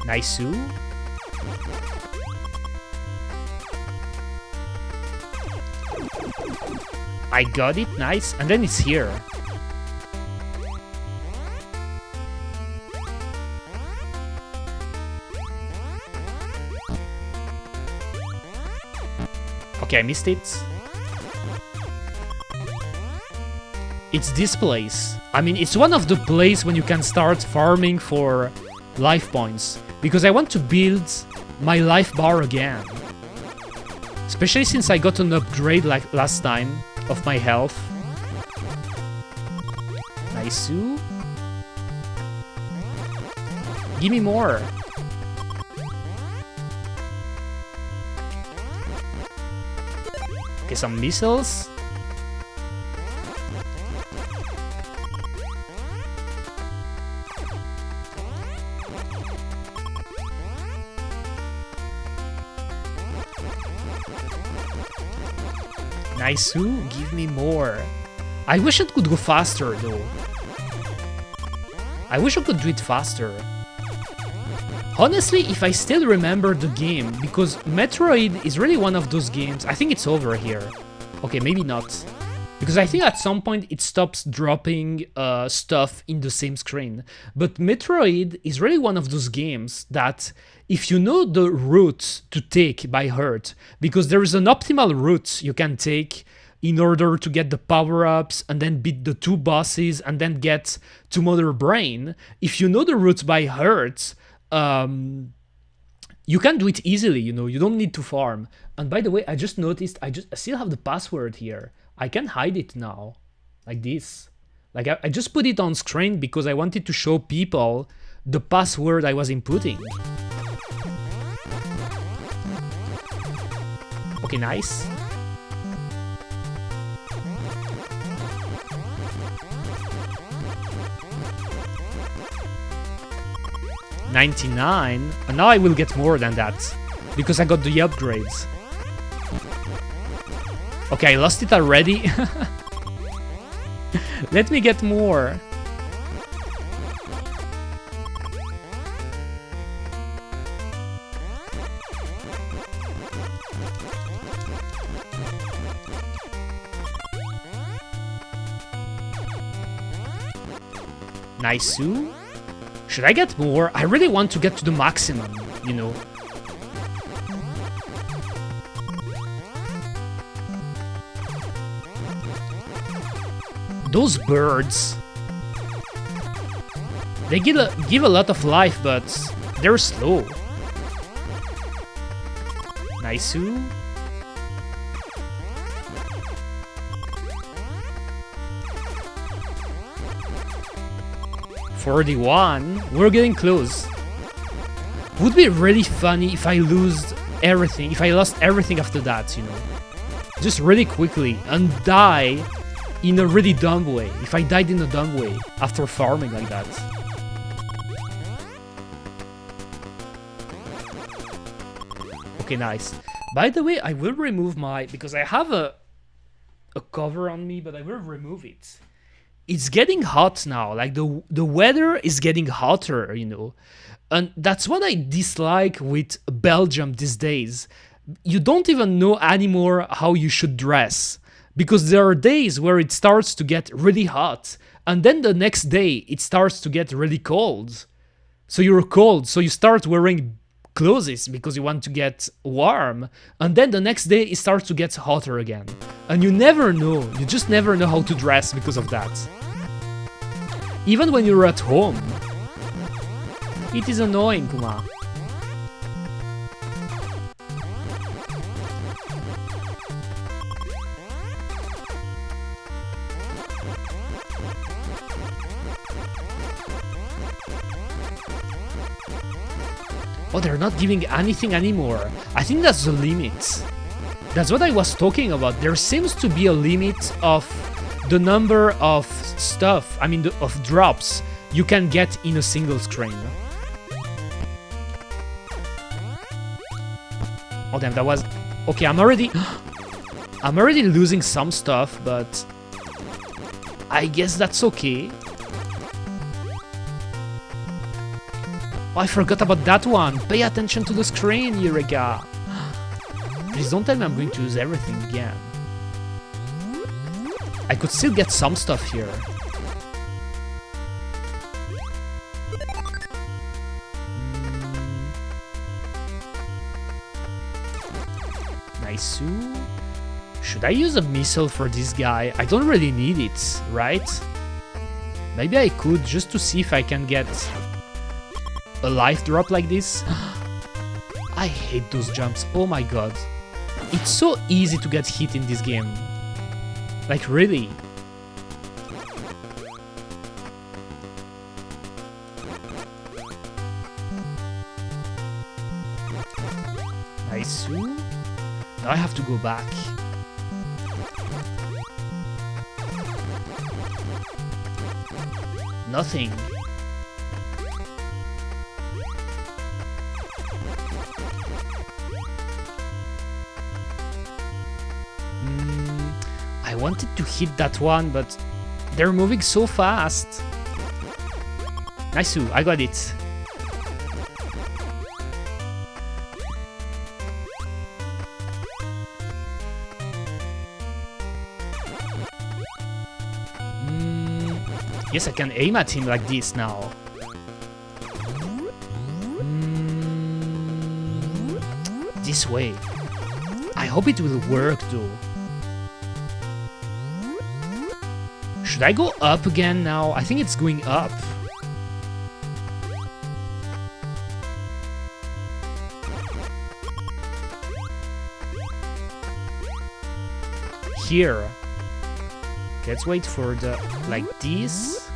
Nice-oo. I got it, nice. And then it's here. Okay, I missed it. It's this place. I mean, it's one of the places when you can start farming for life points. Because I want to build my life bar again. Especially since I got an upgrade like last time of my health. Nice-oo. Give me more. Okay, some missiles. Nice-oo, give me more. I wish it could go faster though. I wish I could do it faster. Honestly, if I still remember the game, because Metroid is really one of those games. I think it's over here. Okay, maybe not. Because I think at some point it stops dropping stuff in the same screen. But Metroid is really one of those games that if you know the route to take by heart, because there is an optimal route you can take in order to get the power-ups and then beat the 2 bosses and then get to Mother Brain, if you know the route by heart, you can do it easily, you know, you don't need to farm. And by the way, I just noticed I still have the password here. I can hide it now, like this. Like I just put it on screen because I wanted to show people the password I was inputting. Okay, nice. $99, and now I will get more than that because I got the upgrades. Okay, I lost it already. Let me get more. Nice. Should I get more? I really want to get to the maximum, you know. Those birds. They give a lot of life, but they're slow. Nice. 41. We're getting close. Would be really funny if I lost everything. If I lost everything after that, you know. Just really quickly and die in a really dumb way. If I died in a dumb way after farming like that. Okay, nice. By the way, I will remove my... because I have a cover on me, but I will remove it. It's getting hot now. Like the weather is getting hotter, you know. And that's what I dislike with Belgium these days. You don't even know anymore how you should dress. Because there are days where it starts to get really hot. And then the next day, it starts to get really cold. So you're cold, so you start wearing clothes because you want to get warm. And then the next day, it starts to get hotter again. And you never know. You just never know how to dress because of that. Even when you're at home. It is annoying, Kuma. Oh, they're not giving anything anymore. I think that's the limit. That's what I was talking about. There seems to be a limit of the number of stuff, I mean, of drops you can get in a single screen. Oh damn, that was... okay, I'm already losing some stuff, but I guess that's okay. Oh, I forgot about that one. Pay attention to the screen, Eureka. Please don't tell me I'm going to use everything again. I could still get some stuff here. Nice. Should I use a missile for this guy? I don't really need it, right? Maybe I could, just to see if I can get a life drop like this. I hate those jumps, oh my god. It's so easy to get hit in this game. Like, really. Nice. Now I have to go back. Nothing. I wanted to hit that one, but they're moving so fast. Nice, I got it. Yes, I can aim at him like this now. This way. I hope it will work though. Should I go up again now? I think it's going up. Here. Let's wait for the... like this.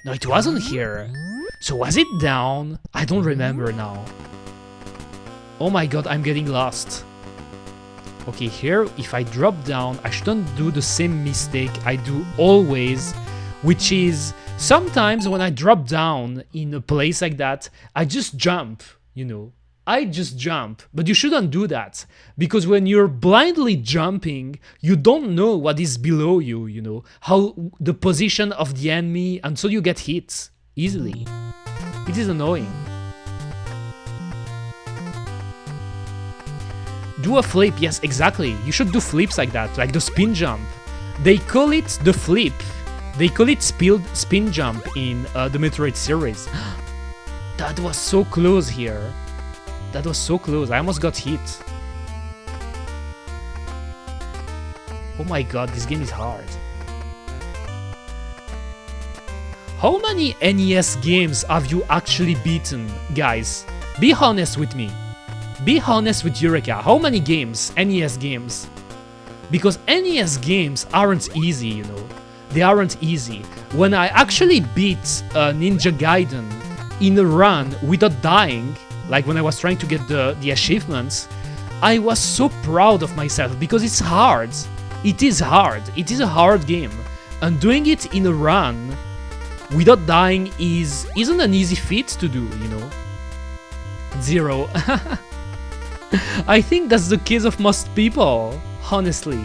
No, it wasn't here. So was it down? I don't remember now. Oh my god, I'm getting lost. Okay, here, if I drop down, I shouldn't do the same mistake I do always, which is sometimes when I drop down in a place like that, I just jump, you know. I just jump, but you shouldn't do that, because when you're blindly jumping, you don't know what is below you, you know, how the position of the enemy, and so you get hit easily. It is annoying. Do a flip, yes, exactly. You should do flips like that, like the spin jump. They call it the flip They call it spin jump in the Metroid series. That was so close here. That was so close. I almost got hit. Oh my god, this game is hard. How many NES games have you actually beaten, guys? Be honest with me. Be honest with Eureka. How many games? NES games? Because NES games aren't easy, you know. They aren't easy. When I actually beat Ninja Gaiden in a run without dying, like when I was trying to get the achievements, I was so proud of myself because it's hard. It is hard. It is a hard game. And doing it in a run without dying isn't an easy feat to do, you know. 0. I think that's the case of most people, honestly.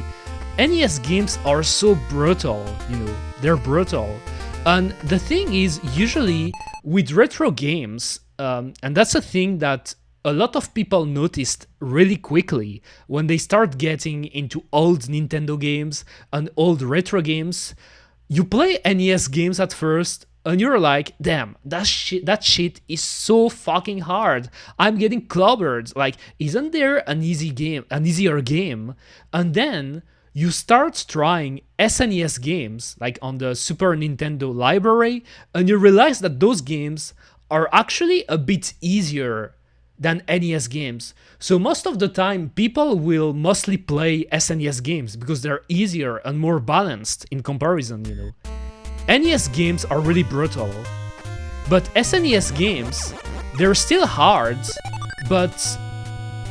NES games are so brutal, you know, they're brutal. And the thing is, usually with retro games, and that's a thing that a lot of people noticed really quickly when they start getting into old Nintendo games and old retro games, you play NES games at first, and you're like, damn, that shit is so fucking hard. I'm getting clobbered. Like, isn't there an easier game? And then you start trying SNES games, like on the Super Nintendo library, and you realize that those games are actually a bit easier than NES games. So most of the time, people will mostly play SNES games because they're easier and more balanced in comparison, you know. NES games are really brutal, but SNES games, they're still hard, but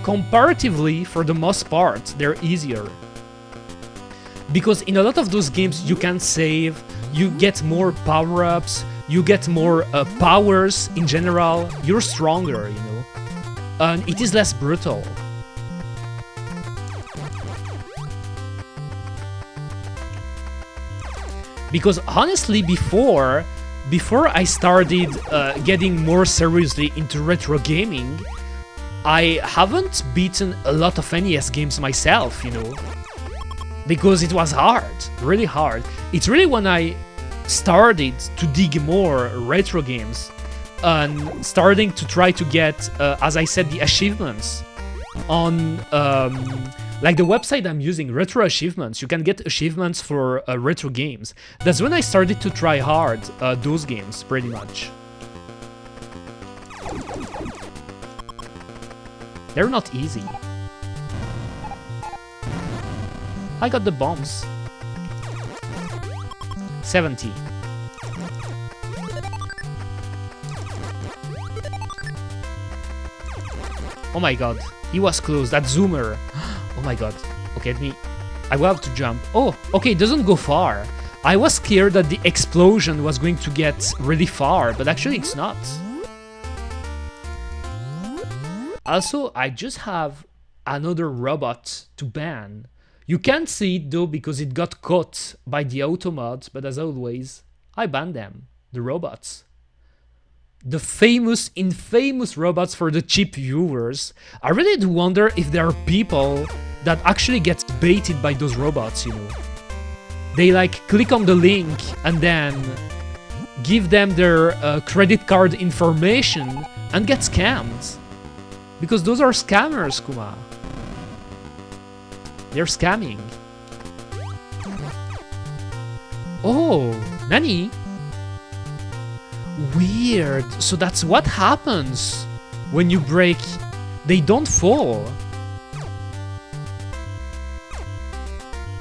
comparatively, for the most part, they're easier. Because in a lot of those games, you can save, you get more power-ups, you get more powers in general, you're stronger, you know, and it is less brutal. Because honestly, before I started getting more seriously into retro gaming, I haven't beaten a lot of NES games myself, you know, because it was hard, really hard. It's really when I started to dig more retro games and starting to try to get, as I said, the achievements on like the website I'm using, Retro Achievements. You can get achievements for retro games. That's when I started to try hard those games, pretty much. They're not easy. I got the bombs. 70. Oh my god, he was close, that zoomer. Oh my god. Okay, I will have to jump. Oh, okay, it doesn't go far. I was scared that the explosion was going to get really far, but actually it's not. Also, I just have another robot to ban. You can't see it though because it got caught by the automod, but as always, I banned them, the robots. The famous, infamous robots for the cheap viewers. I really do wonder if there are people that actually get baited by those robots, you know. They like click on the link and then give them their credit card information and get scammed. Because those are scammers, Kuma. They're scamming. Oh, Nani? Weird. So that's what happens when you break. They don't fall.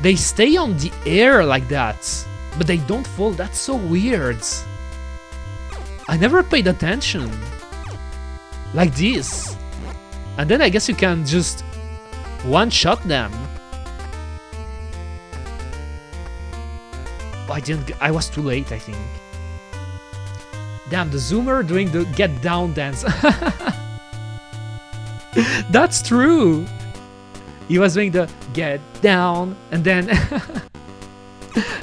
They stay on the air like that, but they don't fall. That's so weird. I never paid attention. Like this. And then I guess you can just one-shot them. Oh, I was too late, I think. Damn, the zoomer doing the get down dance. That's true. He was doing the get down and then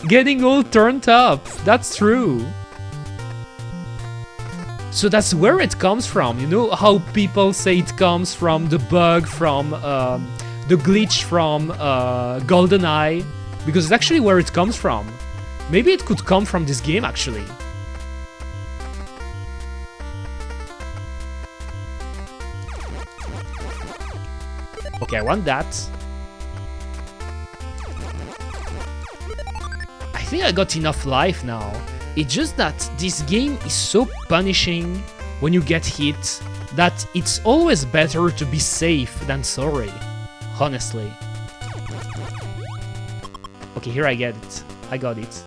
getting all turned up. That's true. So that's where it comes from. You know how people say it comes from the bug, from the glitch from GoldenEye? Because it's actually where it comes from. Maybe it could come from this game, actually. Okay, I want that. I think I got enough life now. It's just that this game is so punishing when you get hit that it's always better to be safe than sorry, honestly. Okay, here I get it. I got it.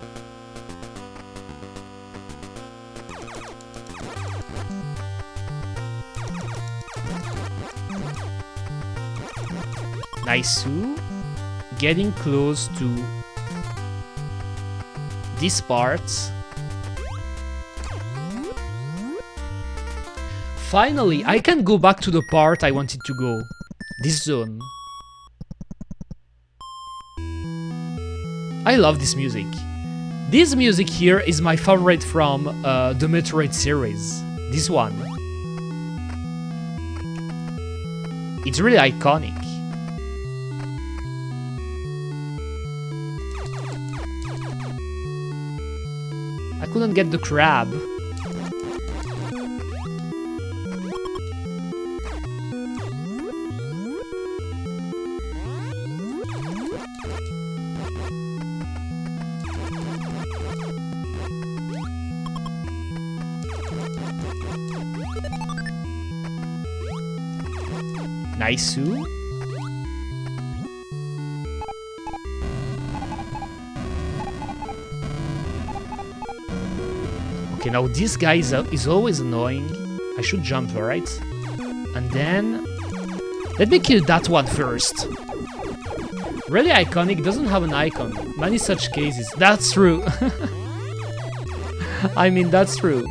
Nice. Getting close to this part. Finally, I can go back to the part I wanted to go. This zone. I love this music. This music here is my favorite from the Metroid series. This one. It's really iconic. I couldn't get the crab. Nice. Okay, now this guy is always annoying. I should jump, right? And then... let me kill that one first. Really iconic, doesn't have an icon. Many such cases. That's true. I mean, that's true.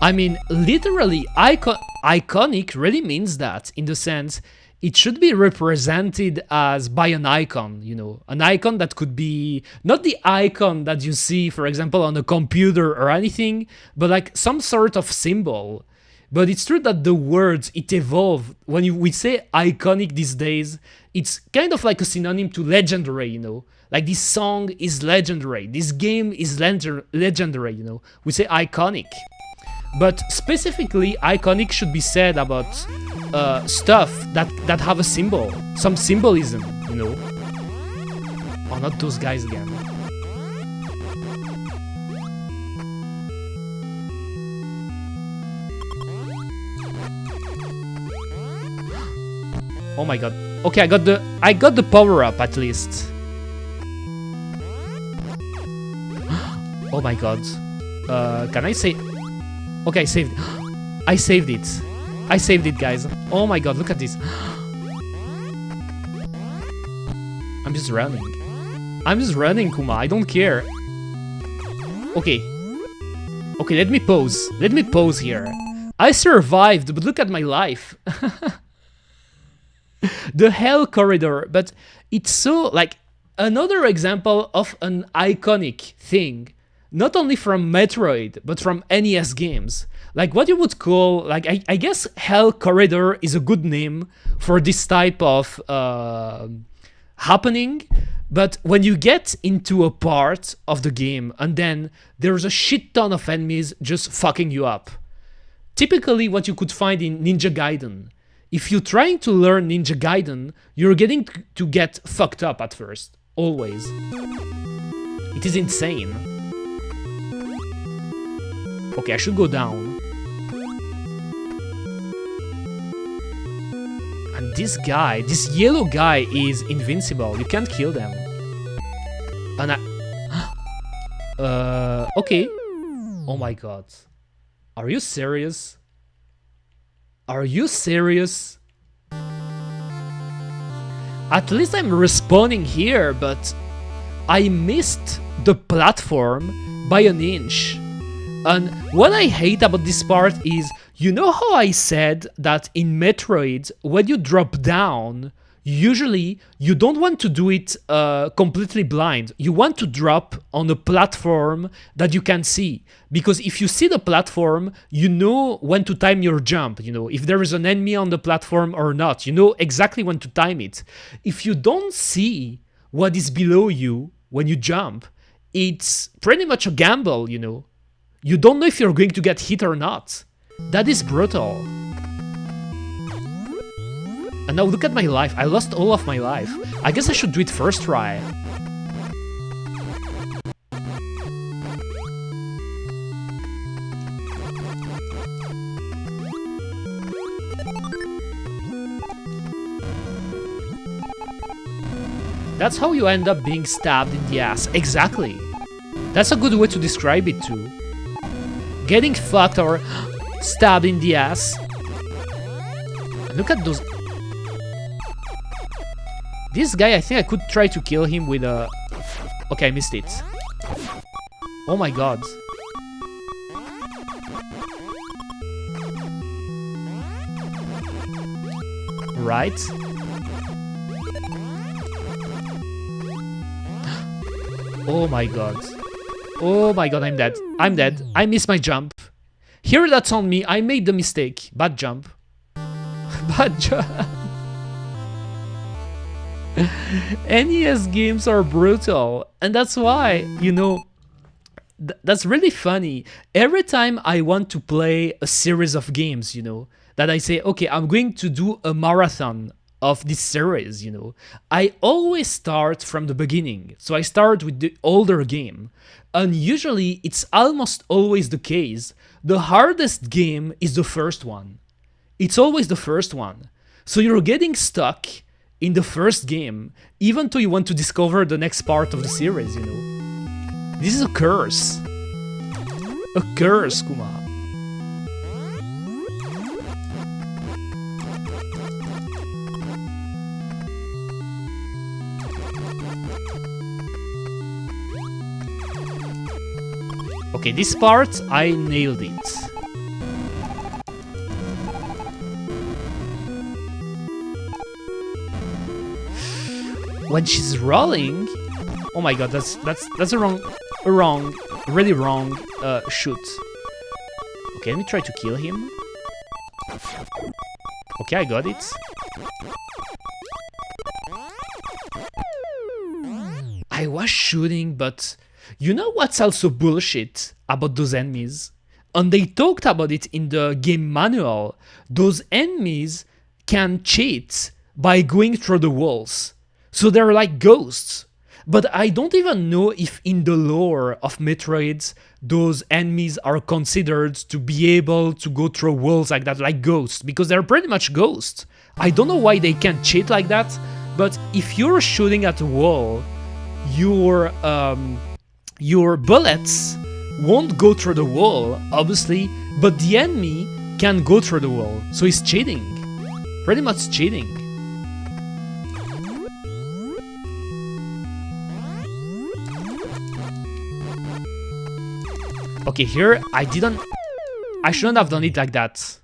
I mean, literally, iconic really means that, in the sense, it should be represented as by an icon, you know, an icon that could be not the icon that you see, for example, on a computer or anything, but like some sort of symbol. But it's true that the words, it evolved. When we say iconic these days, it's kind of like a synonym to legendary, you know. Like this song is legendary, this game is legendary, you know. We say iconic. But specifically, iconic should be said about stuff that have a symbol, some symbolism, you know. Oh, not those guys again. Oh my god. Okay, I got the power up at least. Oh my god. Can I say? Okay, I saved it. I saved it. I saved it, guys. Oh my god, look at this. I'm just running. I'm just running, Kuma. I don't care. Okay. Okay, let me pause. Let me pause here. I survived, but look at my life. The hell corridor. But it's so, like, another example of an iconic thing. Not only from Metroid, but from NES games. Like what you would call, like I guess Hell Corridor is a good name for this type of happening. But when you get into a part of the game and then there's a shit ton of enemies just fucking you up. Typically what you could find in Ninja Gaiden. If you're trying to learn Ninja Gaiden, you're getting to get fucked up at first. Always. It is insane. Okay, I should go down. And this guy, this yellow guy is invincible. You can't kill them. And okay. Oh my god. Are you serious? Are you serious? At least I'm respawning here, but I missed the platform by an inch. And what I hate about this part is, you know how I said that in Metroid, when you drop down, usually you don't want to do it completely blind. You want to drop on a platform that you can see. Because if you see the platform, you know when to time your jump. You know, if there is an enemy on the platform or not, you know exactly when to time it. If you don't see what is below you, when you jump, it's pretty much a gamble, you know. You don't know if you're going to get hit or not. That is brutal. And now look at my life. I lost all of my life. I guess I should do it first try. That's how you end up being stabbed in the ass. Exactly. That's a good way to describe it too. Getting fucked or stabbed in the ass. And look at those. This guy, I think I could try to kill him with a... Okay, I missed it. Oh my god. Right. Oh my god. Oh my god, I'm dead. I'm dead. I missed my jump. Here, that's on me. I made the mistake. Bad jump. Bad jump. NES games are brutal. And that's why, you know, that's really funny. Every time I want to play a series of games, you know, that I say, okay, I'm going to do a marathon of this series, you know, I always start from the beginning. So I start with the older game. And usually it's almost always the case. The hardest game is the first one. It's always the first one. So you're getting stuck in the first game, even though you want to discover the next part of the series, you know. This is a curse. A curse, Kuma. Okay, this part, I nailed it. When she's rolling, oh my god, that's a really wrong shoot. Okay, let me try to kill him. Okay, I got it. I was shooting, but you know what's also bullshit about those enemies? And they talked about it in the game manual. Those enemies can cheat by going through the walls. So they're like ghosts. But I don't even know if in the lore of Metroid, those enemies are considered to be able to go through walls like that, like ghosts, because they're pretty much ghosts. I don't know why they can't cheat like that, but if you're shooting at a wall, your bullets won't go through the wall, obviously, but the enemy can go through the wall. So he's cheating. Pretty much cheating. Okay, here, I shouldn't have done it like that.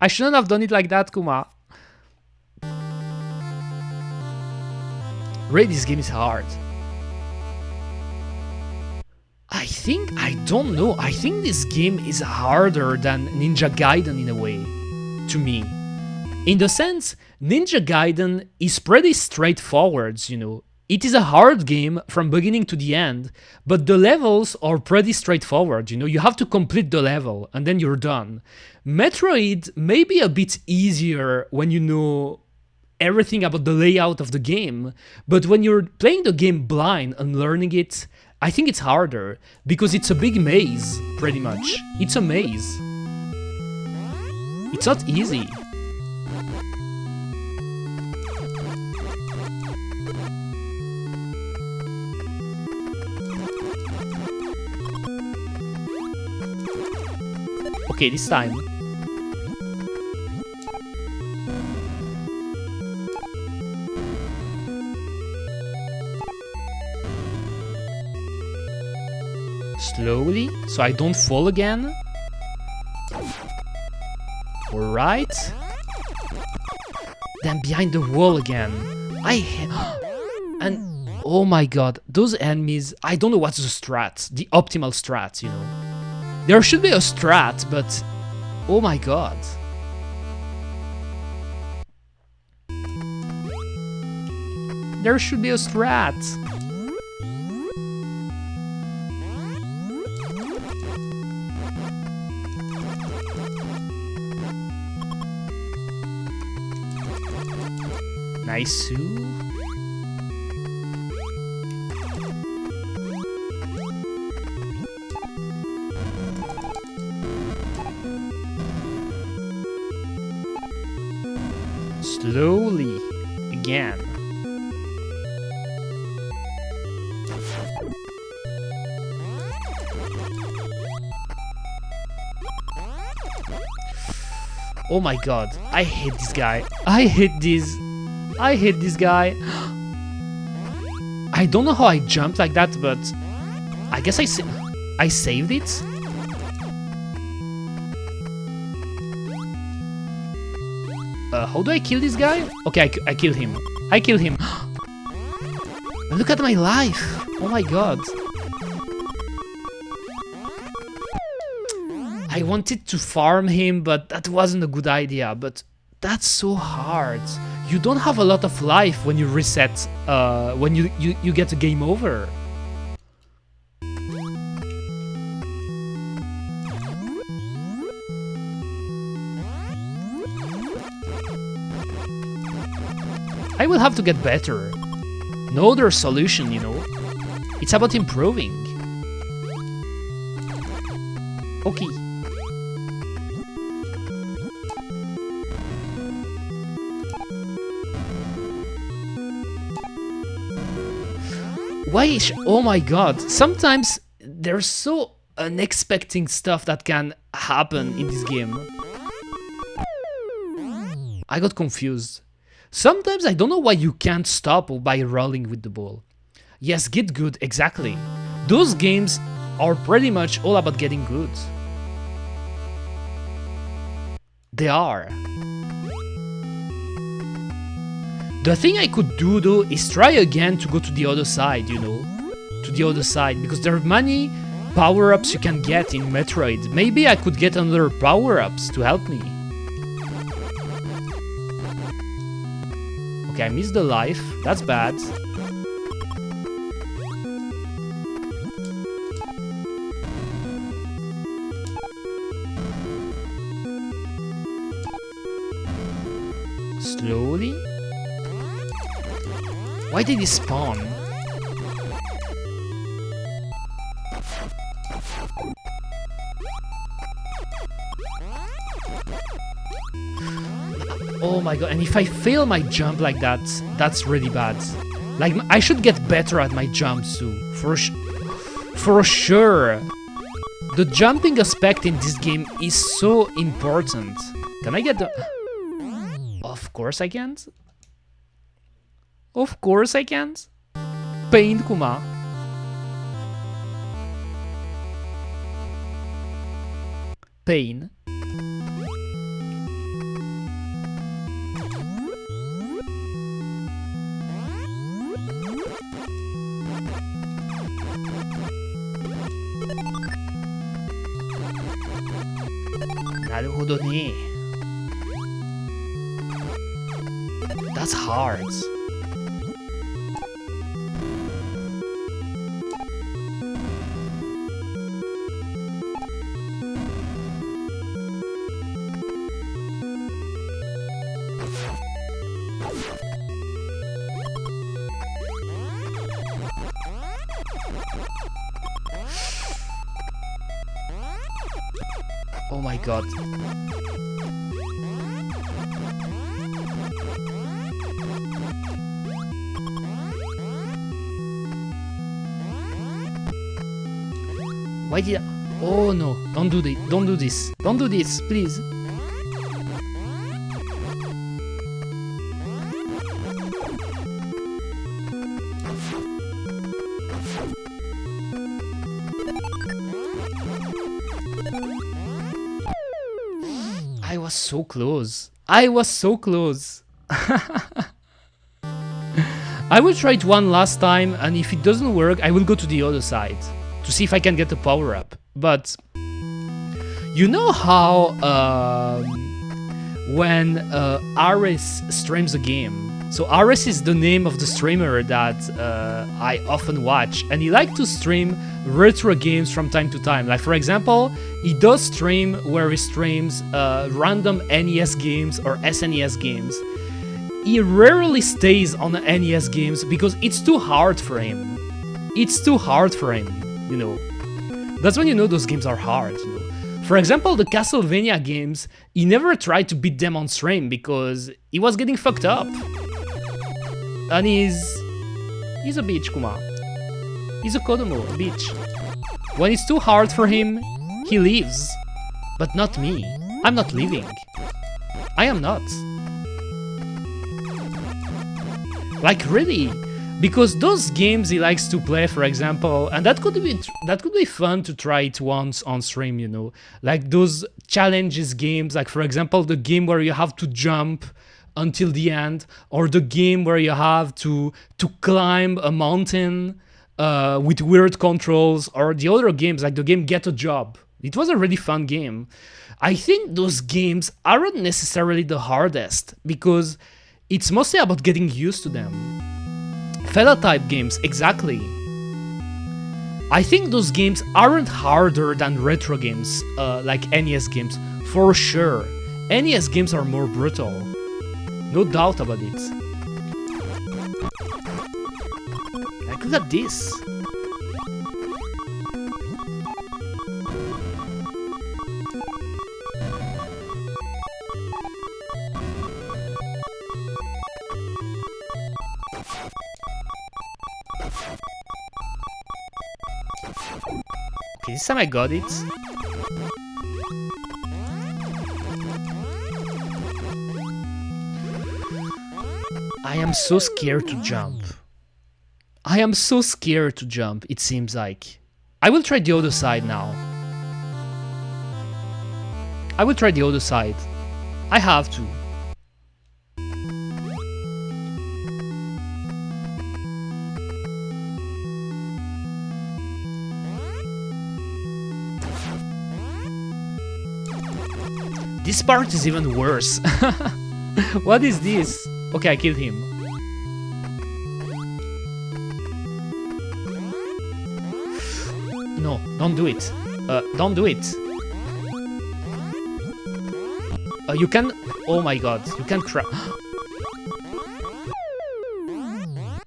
I shouldn't have done it like that, Kuma. Really, this game is hard. I don't know, I think this game is harder than Ninja Gaiden in a way, to me. In the sense, Ninja Gaiden is pretty straightforward, you know. It is a hard game from beginning to the end, but the levels are pretty straightforward, you know. You have to complete the level, and then you're done. Metroid may be a bit easier when you know everything about the layout of the game, but when you're playing the game blind and learning it, I think it's harder, because it's a big maze, pretty much. It's a maze. It's not easy. Okay, this time. Slowly, so I don't fall again. Alright. Then behind the wall again. And oh my god, those enemies, I don't know what's the strat, the optimal strat, you know. There should be a strat, but oh my god. There should be a strat. Nice. Slowly again. Oh my god, I hate this guy. I hate this guy. I don't know how I jumped like that, but I guess I saved it. How do I kill this guy? Okay, I killed him. I killed him. Look at my life. Oh my god. I wanted to farm him, but that wasn't a good idea. But that's so hard. You don't have a lot of life when you reset, when you get a game over. I will have to get better. No other solution, you know. It's about improving. Okay. Why? Oh my god. Sometimes there's so unexpected stuff that can happen in this game. I got confused. Sometimes I don't know why you can't stop by rolling with the ball. Yes, get good, exactly. Those games are pretty much all about getting good. They are. The thing I could do though is try again to go to the other side, you know? To the other side, because there are many power-ups you can get in Metroid. Maybe I could get another power-ups to help me. Okay, I missed the life. That's bad. Slowly? Why did he spawn? Oh my god, and if I fail my jump like that, that's really bad. Like, I should get better at my jumps too, for sure. The jumping aspect in this game is so important. Can I get the... Of course I can't. Of course I can't. Pain, kuma. Pain. That's hard. Oh my god. Why did I... Oh no, don't do this, don't do this, don't do this, please. I was so close. I was so close. I will try it one last time, and if it doesn't work, I will go to the other side to see if I can get a power-up. But you know how when Ares streams a game, so Ares is the name of the streamer that I often watch, and he likes to stream retro games from time to time. Like, for example, he does stream where he streams random NES games or SNES games. he rarely stays on the NES games because it's too hard for him. It's too hard for him, you know. That's when you know those games are hard, you know. For example, the Castlevania games, he never tried to beat them on stream because he was getting fucked up. And he's a bitch, Kuma. He's a Kodomo, a bitch. When it's too hard for him, he leaves. But not me. I'm not leaving. I am not. Like really, because those games he likes to play, for example, and that could be fun to try it once on stream, you know, like those challenges games, like for example the game where you have to jump until the end, or the game where you have to climb a mountain with weird controls, or the other games like the game Get a Job. It was a really fun game. I think those games aren't necessarily the hardest because it's mostly about getting used to them. Fella type games, exactly. I think those games aren't harder than retro games, like NES games, for sure. NES games are more brutal. No doubt about it. Like, look at this. Okay, this time I got it. I am so scared to jump. I am so scared to jump, it seems like. I will try the other side now. I will try the other side. I have to. This part is even worse. What is this? Okay, I killed him. No, don't do it. Don't do it. You can... Oh my god, you can crash.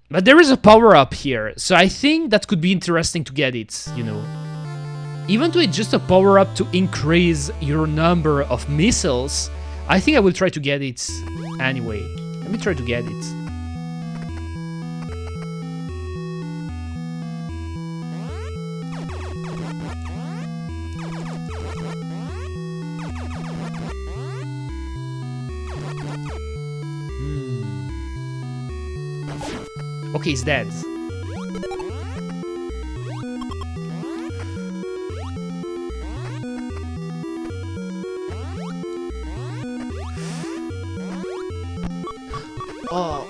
But there is a power-up here, so I think that could be interesting to get it, you know. Even though it's just a power-up to increase your number of missiles, I think I will try to get it anyway. Let me try to get it. Okay, he's dead. Oh,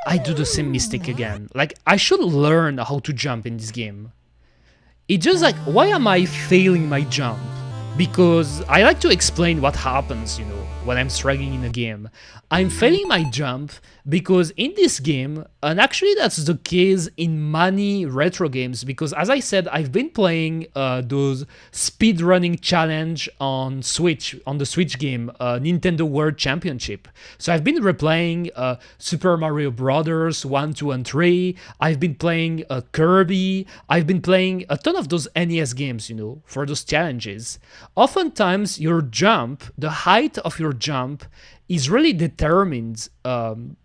I do the same mistake again. Like, I should learn how to jump in this game. It's just like, why am I failing my jump? Because I like to explain what happens, you know, when I'm struggling in a game. I'm failing my jump because in this game, and actually that's the case in many retro games, because as I said, I've been playing those speedrunning challenge on Switch, on the Switch game, Nintendo World Championship. So I've been replaying Super Mario Brothers 1, 2, and 3. I've been playing Kirby. I've been playing a ton of those NES games, you know, for those challenges. Oftentimes, your jump, the height of your jump, is really determined on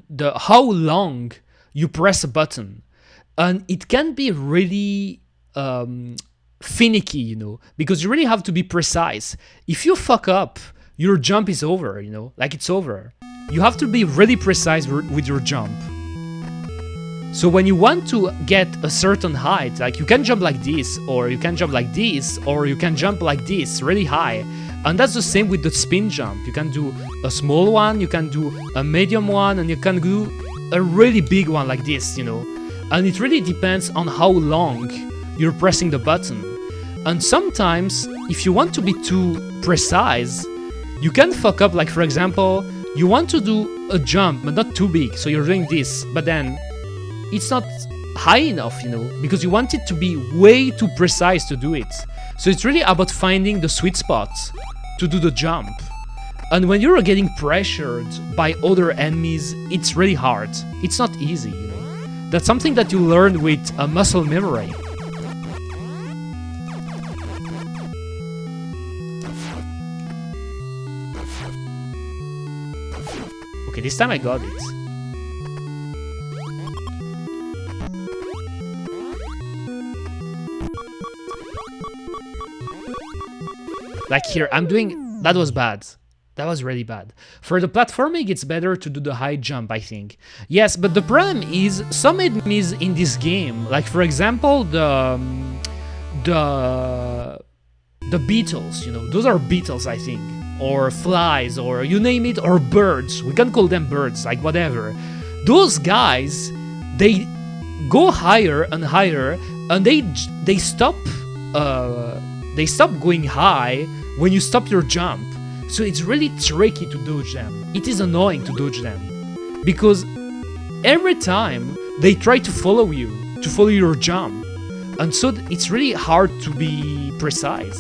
the how long you press a button, and it can be really finicky, you know, because you really have to be precise. If you fuck up, your jump is over, you know, like it's over. You have to be really precise with your jump. So when you want to get a certain height, like you can jump like this, or you can jump like this, or you can jump like this, really high. And that's the same with the spin jump. You can do a small one, you can do a medium one, and you can do a really big one like this, you know. And it really depends on how long you're pressing the button. And sometimes, if you want to be too precise, you can fuck up. Like, for example, you want to do a jump, but not too big, so you're doing this, but then it's not high enough, you know, because you want it to be way too precise to do it. So it's really about finding the sweet spots to do the jump. And when you're getting pressured by other enemies, it's really hard. It's not easy, you know. That's something that you learn with muscle memory. Okay, this time I got it. Like here, I'm doing... That was bad. That was really bad. For the platforming, it's better to do the high jump, I think. Yes, but the problem is, some enemies in this game, like for example, the beetles, you know, those are beetles, I think. Or flies, or you name it, or birds. We can call them birds, like whatever. Those guys, they go higher and higher, and they stop going high when you stop your jump. So it's really tricky to dodge them. It is annoying to dodge them, because every time they try to follow you, to follow your jump, and so it's really hard to be precise.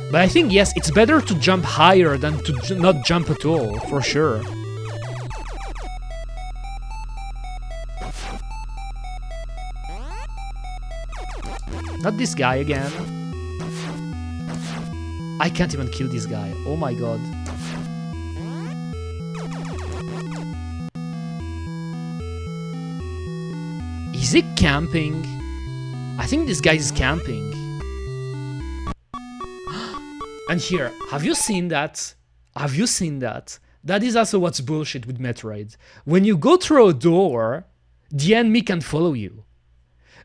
But I think, yes, it's better to jump higher than to not jump at all, for sure. Not this guy again. I can't even kill this guy. Oh my god. Is he camping? I think this guy is camping. And here, have you seen that? Have you seen that? That is also what's bullshit with Metroid. When you go through a door, the enemy can follow you.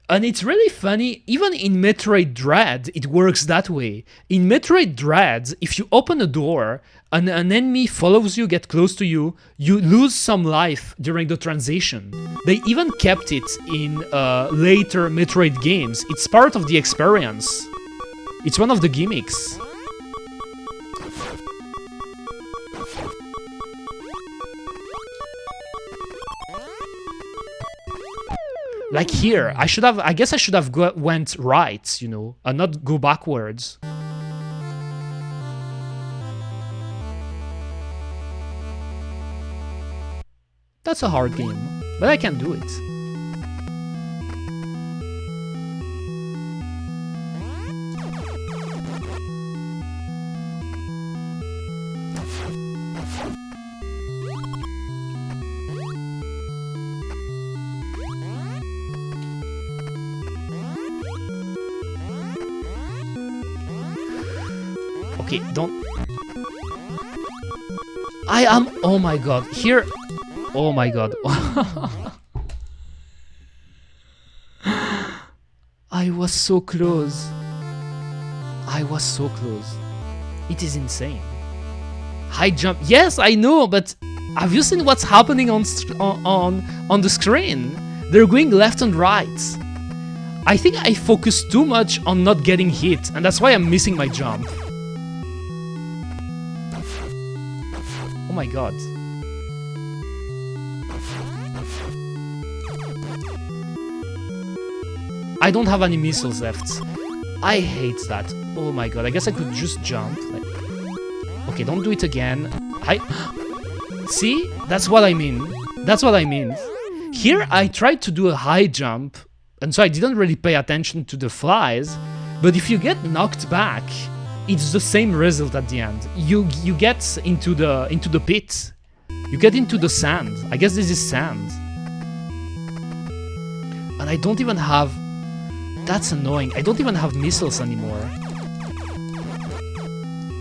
And it's really funny, even in Metroid Dread, it works that way. In Metroid Dread, if you open a door and an enemy follows you, get close to you, you lose some life during the transition. They even kept it in later Metroid games. It's part of the experience. It's one of the gimmicks. Like here, I guess I should have went right, you know, and not go backwards. That's a hard game, but I can do it. Okay, don't... I am... Oh my god, here... Oh my god. I was so close. I was so close. It is insane. High jump... Yes, I know, but... Have you seen what's happening on the screen? They're going left and right. I think I focus too much on not getting hit, and that's why I'm missing my jump. Oh my god. I don't have any missiles left. I hate that. Oh my god, I guess I could just jump. Like... Okay, don't do it again. See? That's what I mean. That's what I mean. Here I tried to do a high jump, and so I didn't really pay attention to the flies, but if you get knocked back, it's the same result at the end. You get into the pit. You get into the sand. I guess this is sand. And I don't even have... That's annoying. I don't even have missiles anymore.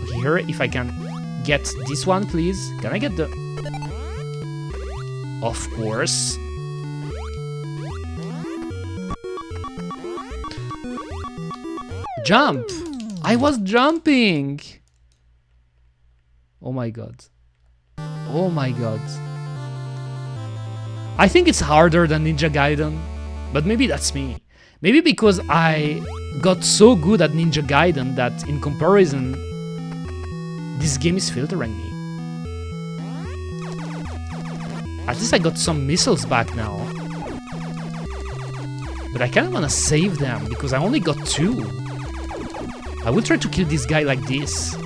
Okay, here, if I can get this one, please. Can I get the... Of course. Jump! I was jumping! Oh my god. Oh my god. I think it's harder than Ninja Gaiden, but maybe that's me. Maybe because I got so good at Ninja Gaiden that in comparison, this game is filtering me. At least I got some missiles back now. But I kinda wanna save them, because I only got 2. I will try to kill this guy like this.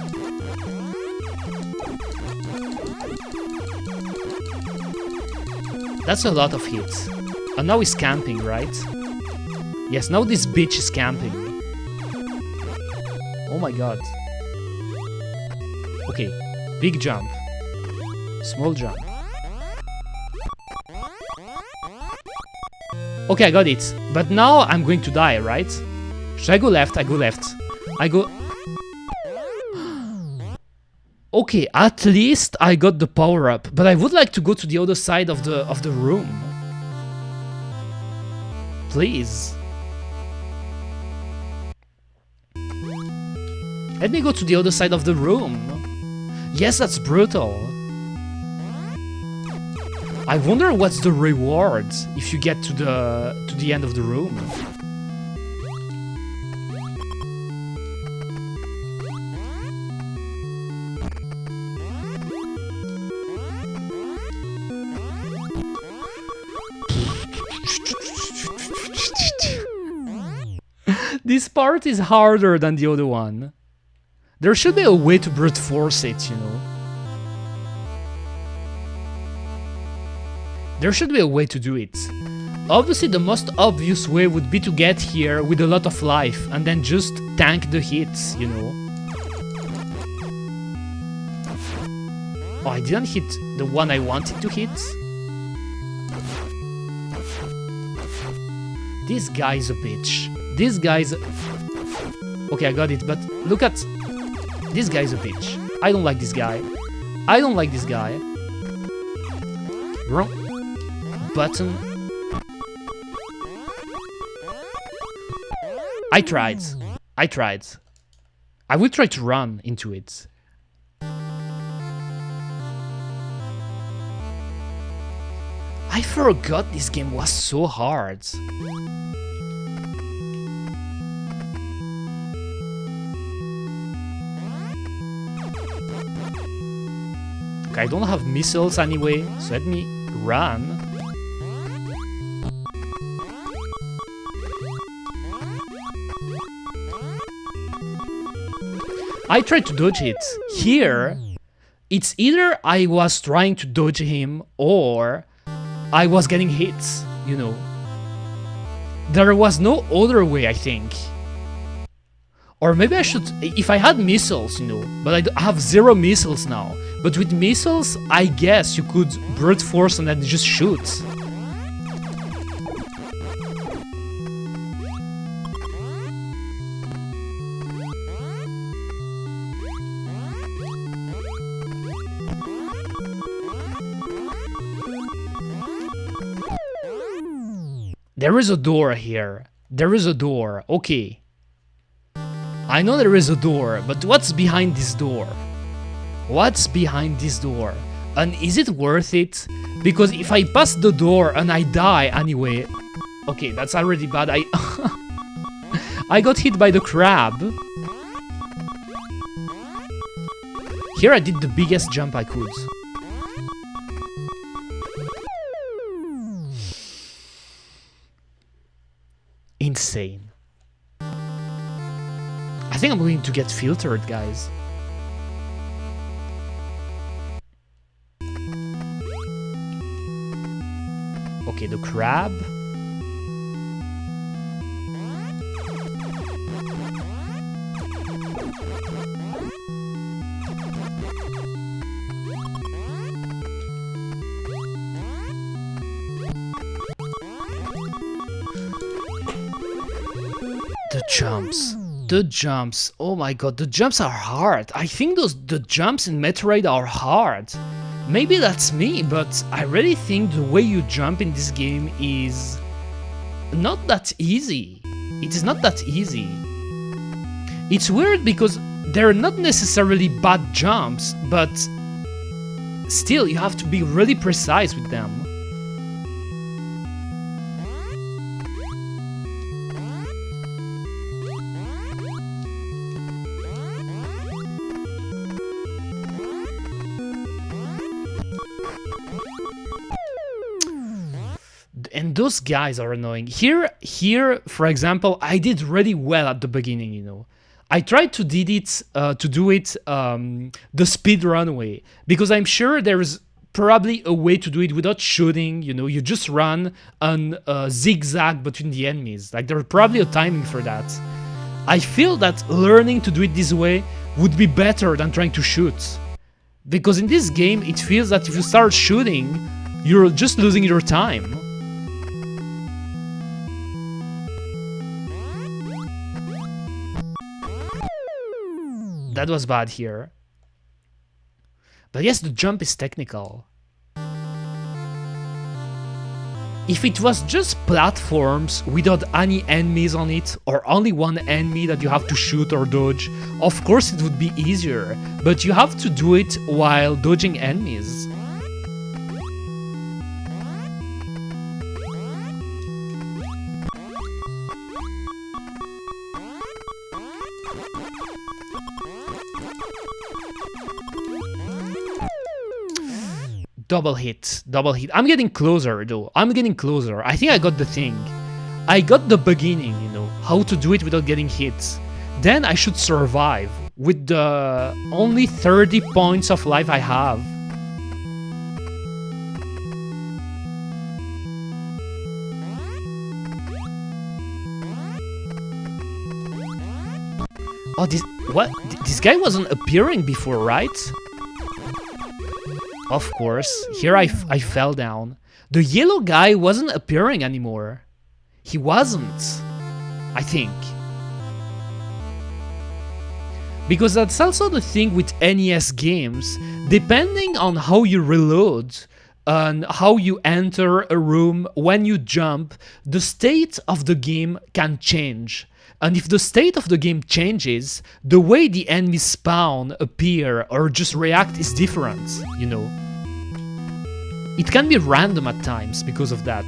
That's a lot of hits. And now he's camping, right? Yes, now this bitch is camping. Oh my god. Okay, big jump. Small jump. Okay, I got it. But now I'm going to die, right? Should I go left? I go left. I go... Okay, at least I got the power up. But I would like to go to the other side of the room. Please. Let me go to the other side of the room. Yes, that's brutal. I wonder what's the reward if you get to the end of the room. This part is harder than the other one. There should be a way to brute force it, you know. There should be a way to do it. Obviously, the most obvious way would be to get here with a lot of life and then just tank the hits, you know. Oh, I didn't hit the one I wanted to hit. This guy's a bitch. This guy's... Okay, I got it, but look at... This guy's a bitch. I don't like this guy. I don't like this guy. Wrong button. I tried. I will try to run into it. I forgot this game was so hard. Okay, I don't have missiles anyway, so let me run. I tried to dodge it. Here, it's either I was trying to dodge him or I was getting hits, you know. There was no other way, I think. Or maybe I should, if I had missiles, you know, but I have 0 missiles now. But with missiles, I guess you could brute force and then just shoot. There is a door here. There is a door. Okay. I know there is a door, but what's behind this door? What's behind this door? And is it worth it? Because if I pass the door and I die anyway... Okay, that's already bad. I got hit by the crab. Here I did the biggest jump I could. Insane. I think I'm going to get filtered, guys. Okay, the crab. The jumps, oh my god, the jumps are hard. I think the jumps in Metroid are hard. Maybe that's me, but I really think the way you jump in this game is not that easy. It is not that easy. It's weird because they're not necessarily bad jumps, but still you have to be really precise with them. And those guys are annoying. Here, for example, I did really well at the beginning, you know. I tried to do it the speed run way, because I'm sure there's probably a way to do it without shooting. You just run and zigzag between the enemies. Like, there's probably a timing for that. I feel that learning to do it this way would be better than trying to shoot, because in this game it feels that if you start shooting, you're just losing your time. That was bad here. But yes, the jump is technical. If it was just platforms without any enemies on it, or only one enemy that you have to shoot or dodge, of course it would be easier, but you have to do it while dodging enemies. Double hit. I'm getting closer though. I think I got the thing. I got the beginning, how to do it without getting hit. Then I should survive with the only 30 points of life I have. Oh, this guy wasn't appearing before, right? Of course, here I fell down. The yellow guy wasn't appearing anymore. He wasn't, I think. Because that's also the thing with NES games. Depending on how you reload and how you enter a room, when you jump, the state of the game can change. And if the state of the game changes, the way the enemies spawn, appear, or just react is different, It can be random at times because of that.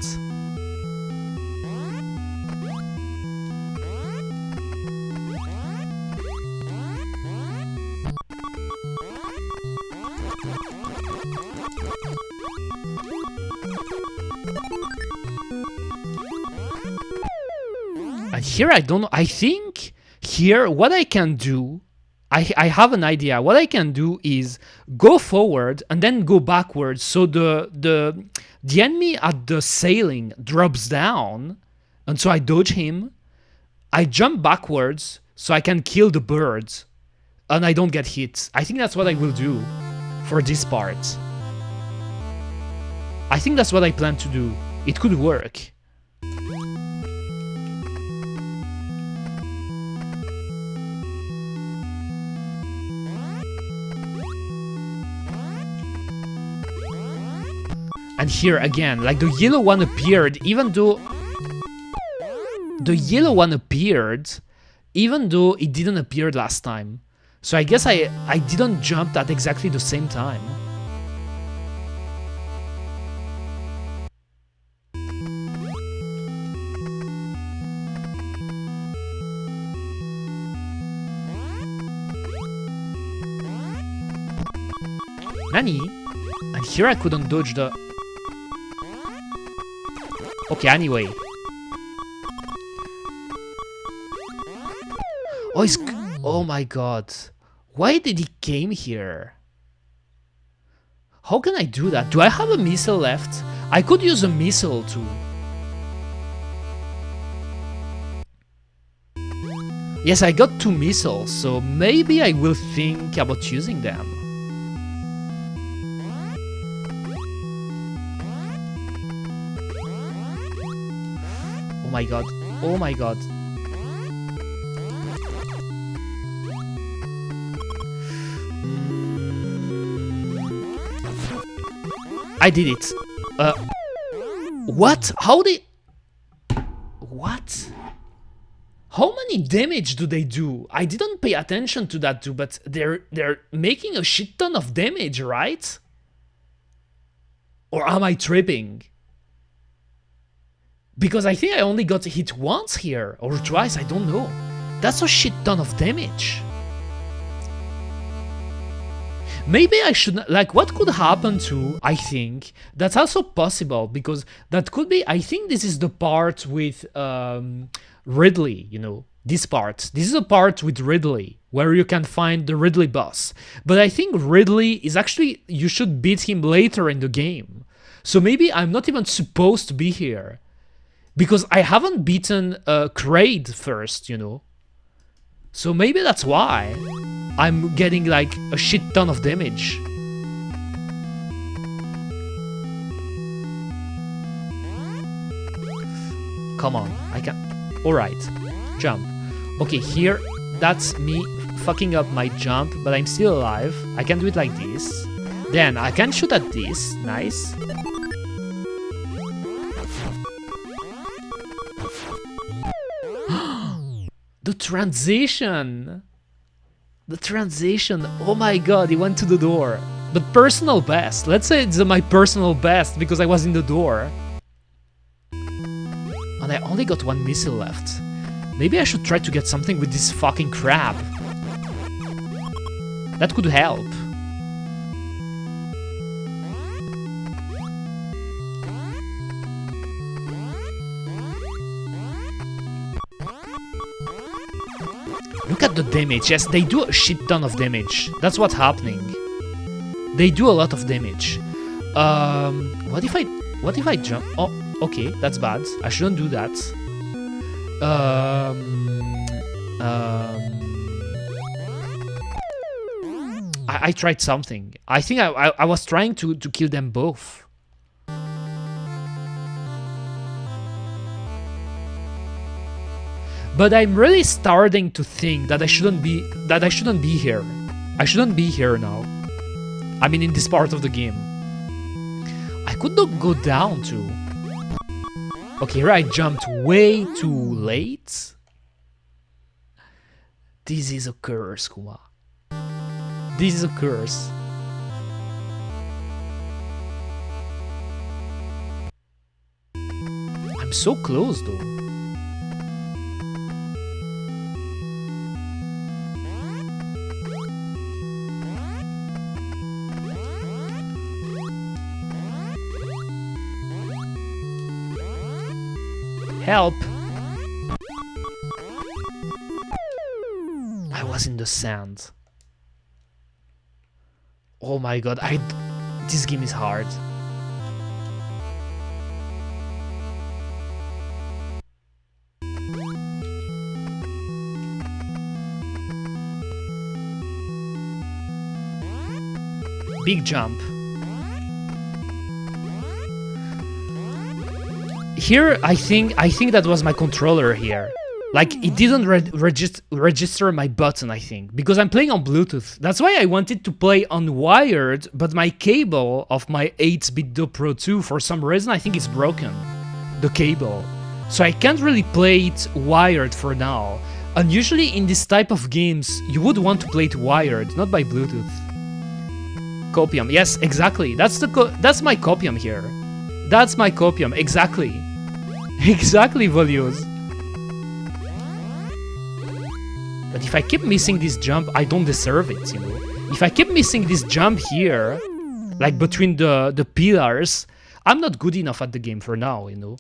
And here I don't know, I think here what I can do, I have an idea. What I can do is go forward and then go backwards, so the enemy at the ceiling drops down, and so I dodge him. I jump backwards so I can kill the birds, and I don't get hit. I think that's what I will do for this part. I think that's what I plan to do. It could work. And here again, like the yellow one appeared, even though it didn't appear last time. So I guess I didn't jump at exactly the same time. Nani? And here I couldn't dodge the... Okay, anyway. Oh my god. Why did he came here? How can I do that? Do I have a missile left? I could use a missile too. Yes, I got 2 missiles, so maybe I will think about using them. Oh my god. Oh my god. I did it. What? How did... What? How many damage do they do? I didn't pay attention to that too, but they're making a shit ton of damage, right? Or am I tripping? Because I think I only got hit once here, or twice, I don't know. That's a shit ton of damage. Maybe I should, like, what could happen to, I think, that's also possible, because that could be, I think this is the part with Ridley, This part. This is a part with Ridley, where you can find the Ridley boss. But I think Ridley is actually, you should beat him later in the game. So maybe I'm not even supposed to be here. Because I haven't beaten Kraid first, you know. So maybe that's why I'm getting like a shit ton of damage. Come on, I can... Alright, jump. Okay, here, that's me fucking up my jump, but I'm still alive. I can do it like this. Then I can shoot at this. Nice. The transition! The transition! Oh my god, he went to the door. The personal best. Let's say it's my personal best because I was in the door. And I only got one missile left. Maybe I should try to get something with this fucking crab. That could help. Look at the damage. Yes, they do a shit ton of damage. That's what's happening. They do a lot of damage. What if I jump? Oh, okay, that's bad. I shouldn't do that. I tried something. I think I was trying to kill them both. But I'm really starting to think that I shouldn't be here. I shouldn't be here now. I mean, in this part of the game. I could not go down too. Okay, here I jumped way too late. This is a curse, Kuma. This is a curse. I'm so close though. Help! I was in the sand. Oh my god, this game is hard. Big jump. Here, I think that was my controller here. Like, it didn't register my button, I think, because I'm playing on Bluetooth. That's why I wanted to play on wired, but my cable of my 8-bit Do Pro 2, for some reason, I think it's broken. The cable. So I can't really play it wired for now. And usually in this type of games, you would want to play it wired, not by Bluetooth. Copium, yes, exactly. That's my copium here. That's my copium, exactly. Exactly, Volios. But if I keep missing this jump, I don't deserve it, you know. If I keep missing this jump here, like between the pillars, I'm not good enough at the game for now, you know.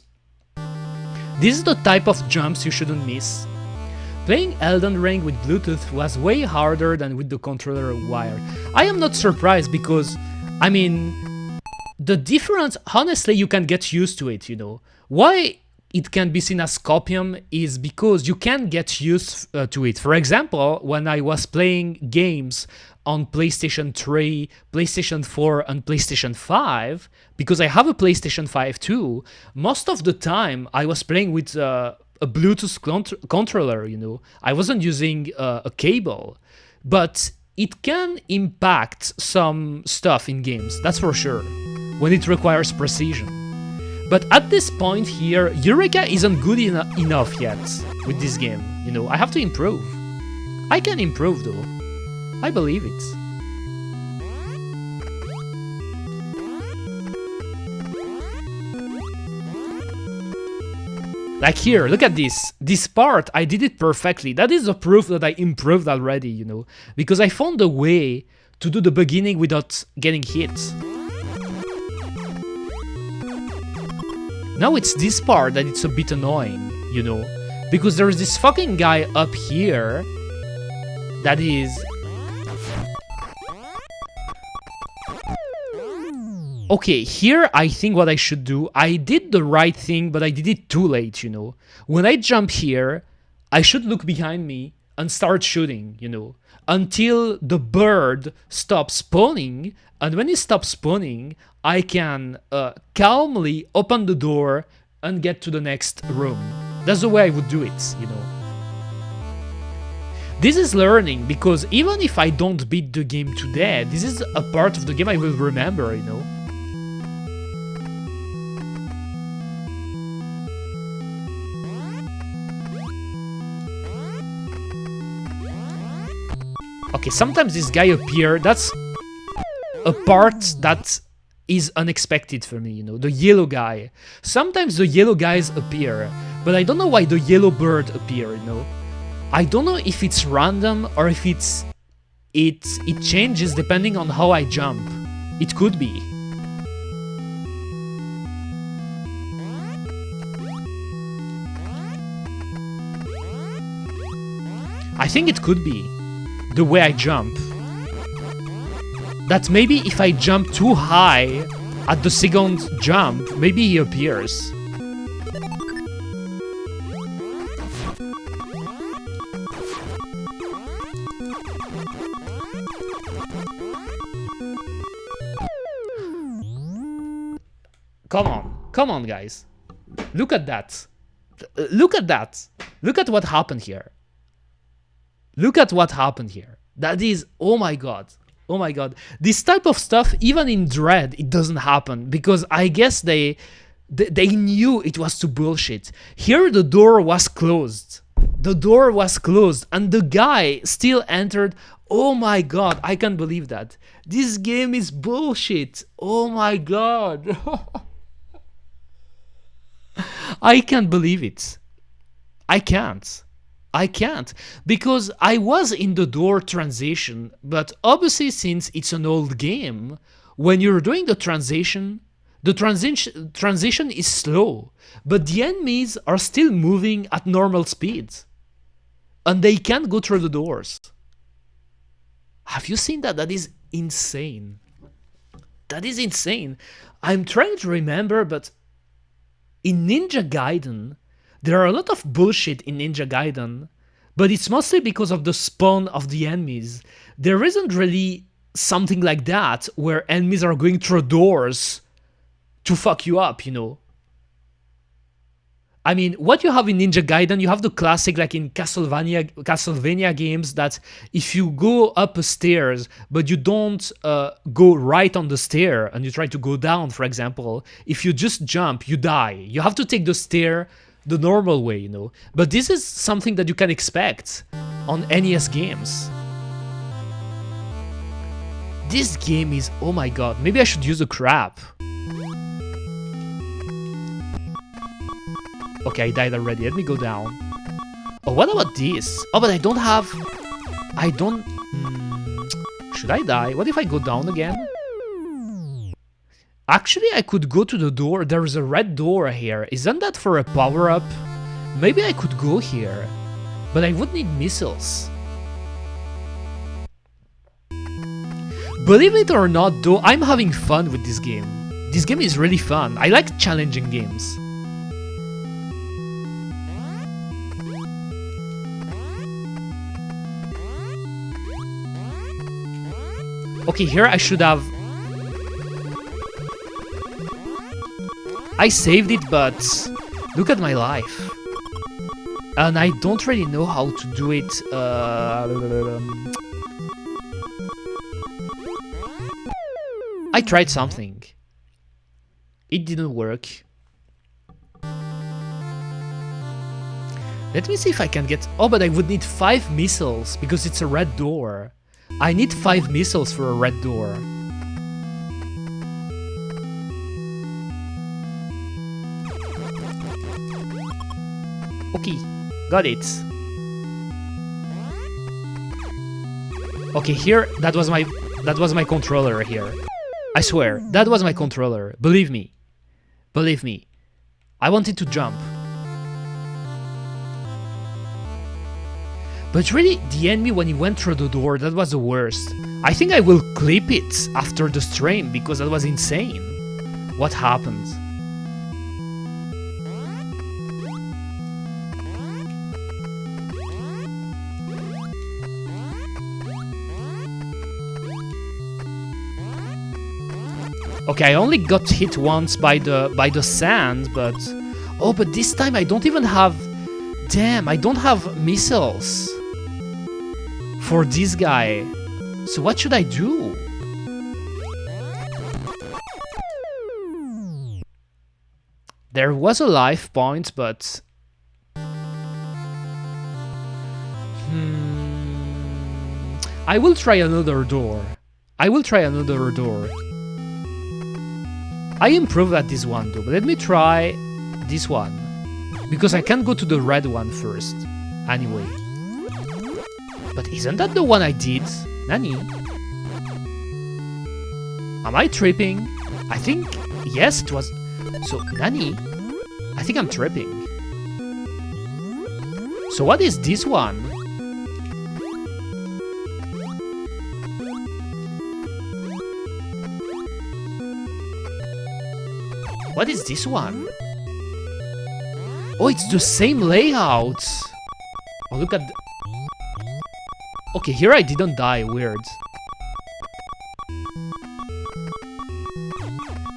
This is the type of jumps you shouldn't miss. Playing Elden Ring with Bluetooth was way harder than with the controller wired. I am not surprised because, I mean, the difference, honestly, you can get used to it, you know. Why it can be seen as copium is because you can get used to it. For example, when I was playing games on PlayStation 3, PlayStation 4, and PlayStation 5, because I have a PlayStation 5 too, most of the time I was playing with a Bluetooth controller, you know. I wasn't using a cable, but it can impact some stuff in games, that's for sure, when it requires precision. But at this point here, Eureka isn't good enough yet with this game, you know. I have to improve. I can improve though. I believe it. Like here, look at this. This part, I did it perfectly. That is a proof that I improved already, you know. Because I found a way to do the beginning without getting hit. Now it's this part that it's a bit annoying, you know. Because there is this fucking guy up here that is... Okay, here I think what I should do, I did the right thing, but I did it too late, you know. When I jump here, I should look behind me and start shooting, you know, until the bird stops spawning. And when it stops spawning, I can calmly open the door and get to the next room. That's the way I would do it, you know. This is learning, because even if I don't beat the game today, this is a part of the game I will remember, you know. Okay, sometimes this guy appears. That's a part that is unexpected for me, you know, the yellow guy. Sometimes the yellow guys appear, but I don't know why the yellow bird appear, you know. I don't know if it's random or if it changes depending on how I jump. It could be. I think it could be the way I jump. That maybe if I jump too high at the second jump, maybe he appears. Come on, guys. Look at that. Look at that. Look at what happened here. Look at what happened here. That is, oh my god. Oh my god. This type of stuff, even in Dread, it doesn't happen. Because I guess they knew it was too bullshit. Here the door was closed. The door was closed. And the guy still entered. Oh my god. I can't believe that. This game is bullshit. Oh my god. I can't believe it. I can't. Because I was in the door transition, but obviously since it's an old game, when you're doing the transition is slow, but the enemies are still moving at normal speed, and they can't go through the doors. Have you seen that? That is insane. That is insane. I'm trying to remember, but in Ninja Gaiden, there are a lot of bullshit in Ninja Gaiden, but it's mostly because of the spawn of the enemies. There isn't really something like that where enemies are going through doors to fuck you up, you know. I mean, what you have in Ninja Gaiden, you have the classic, like in Castlevania games, that if you go up a stairs, but you don't go right on the stair and you try to go down, for example, if you just jump, you die. You have to take the stair the normal way, you know. But this is something that you can expect on NES games. This game is, oh my god, maybe I should use a crab. Okay, I died already, let me go down. Oh, what about this? Oh, but I don't have... Should I die? What if I go down again? Actually, I could go to the door. There is a red door here. Isn't that for a power-up? Maybe I could go here. But I would need missiles. Believe it or not, though, I'm having fun with this game. This game is really fun. I like challenging games. Okay, here I should have... I saved it, but look at my life. And I don't really know how to do it. I tried something. It didn't work. Let me see if I can get... Oh, but I would need 5 missiles because it's a red door. I need 5 missiles for a red door. Okay, got it. Okay, here, that was my controller here. I swear, that was my controller. Believe me. Believe me. I wanted to jump. But really, the enemy when he went through the door, that was the worst. I think I will clip it after the stream because that was insane. What happened? Okay, I only got hit once by the sand, but oh, but this time I don't even have. Damn, I don't have missiles for this guy. So what should I do? There was a life point, but I will try another door. I will try another door. I improved at this one though, but let me try this one. Because I can't go to the red one first. Anyway. But isn't that the one I did? Nani? Am I tripping? I think... Yes, it was... So, Nani? I think I'm tripping. So what is this one? What is this one? Oh, it's the same layout! Oh, look at... Okay, here I didn't die, weird.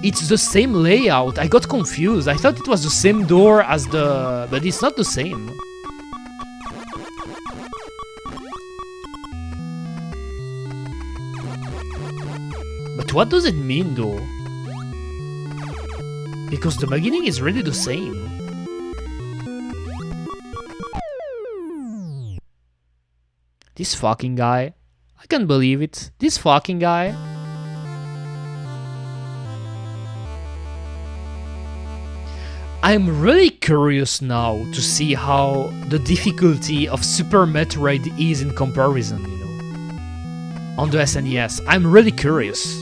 It's the same layout, I got confused. I thought it was the same door as the... But it's not the same. But what does it mean though? Because the beginning is really the same. This fucking guy. I can't believe it. This fucking guy. I'm really curious now to see how the difficulty of Super Metroid is in comparison, you know, on the SNES. I'm really curious.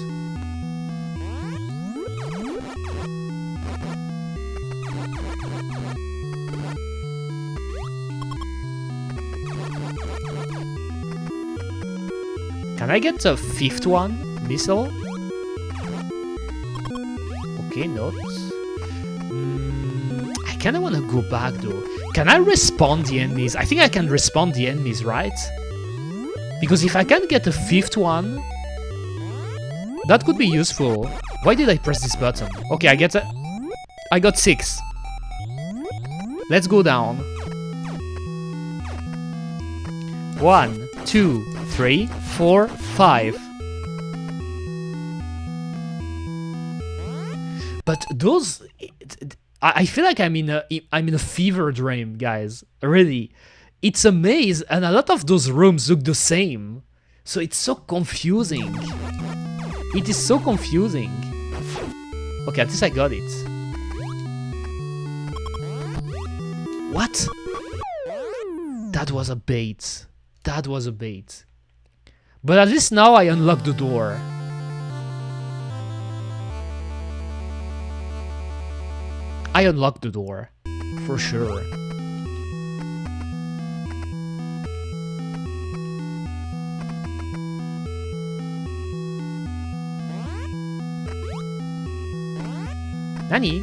Can I get a fifth one? Missile? Okay, not. I kinda wanna go back though. Can I respawn the enemies? I think I can respawn the enemies, right? Because if I can get a fifth one, that could be useful. Why did I press this button? Okay, I got 6. Let's go down. 1, 2, 3, 4, 5. But those, I feel like I'm in a fever dream, guys. Really, it's a maze, and a lot of those rooms look the same. So it's so confusing. It is so confusing. Okay, at least I got it. What? That was a bait. That was a bait. But at least now I unlock the door. I unlocked the door. For sure. Nani?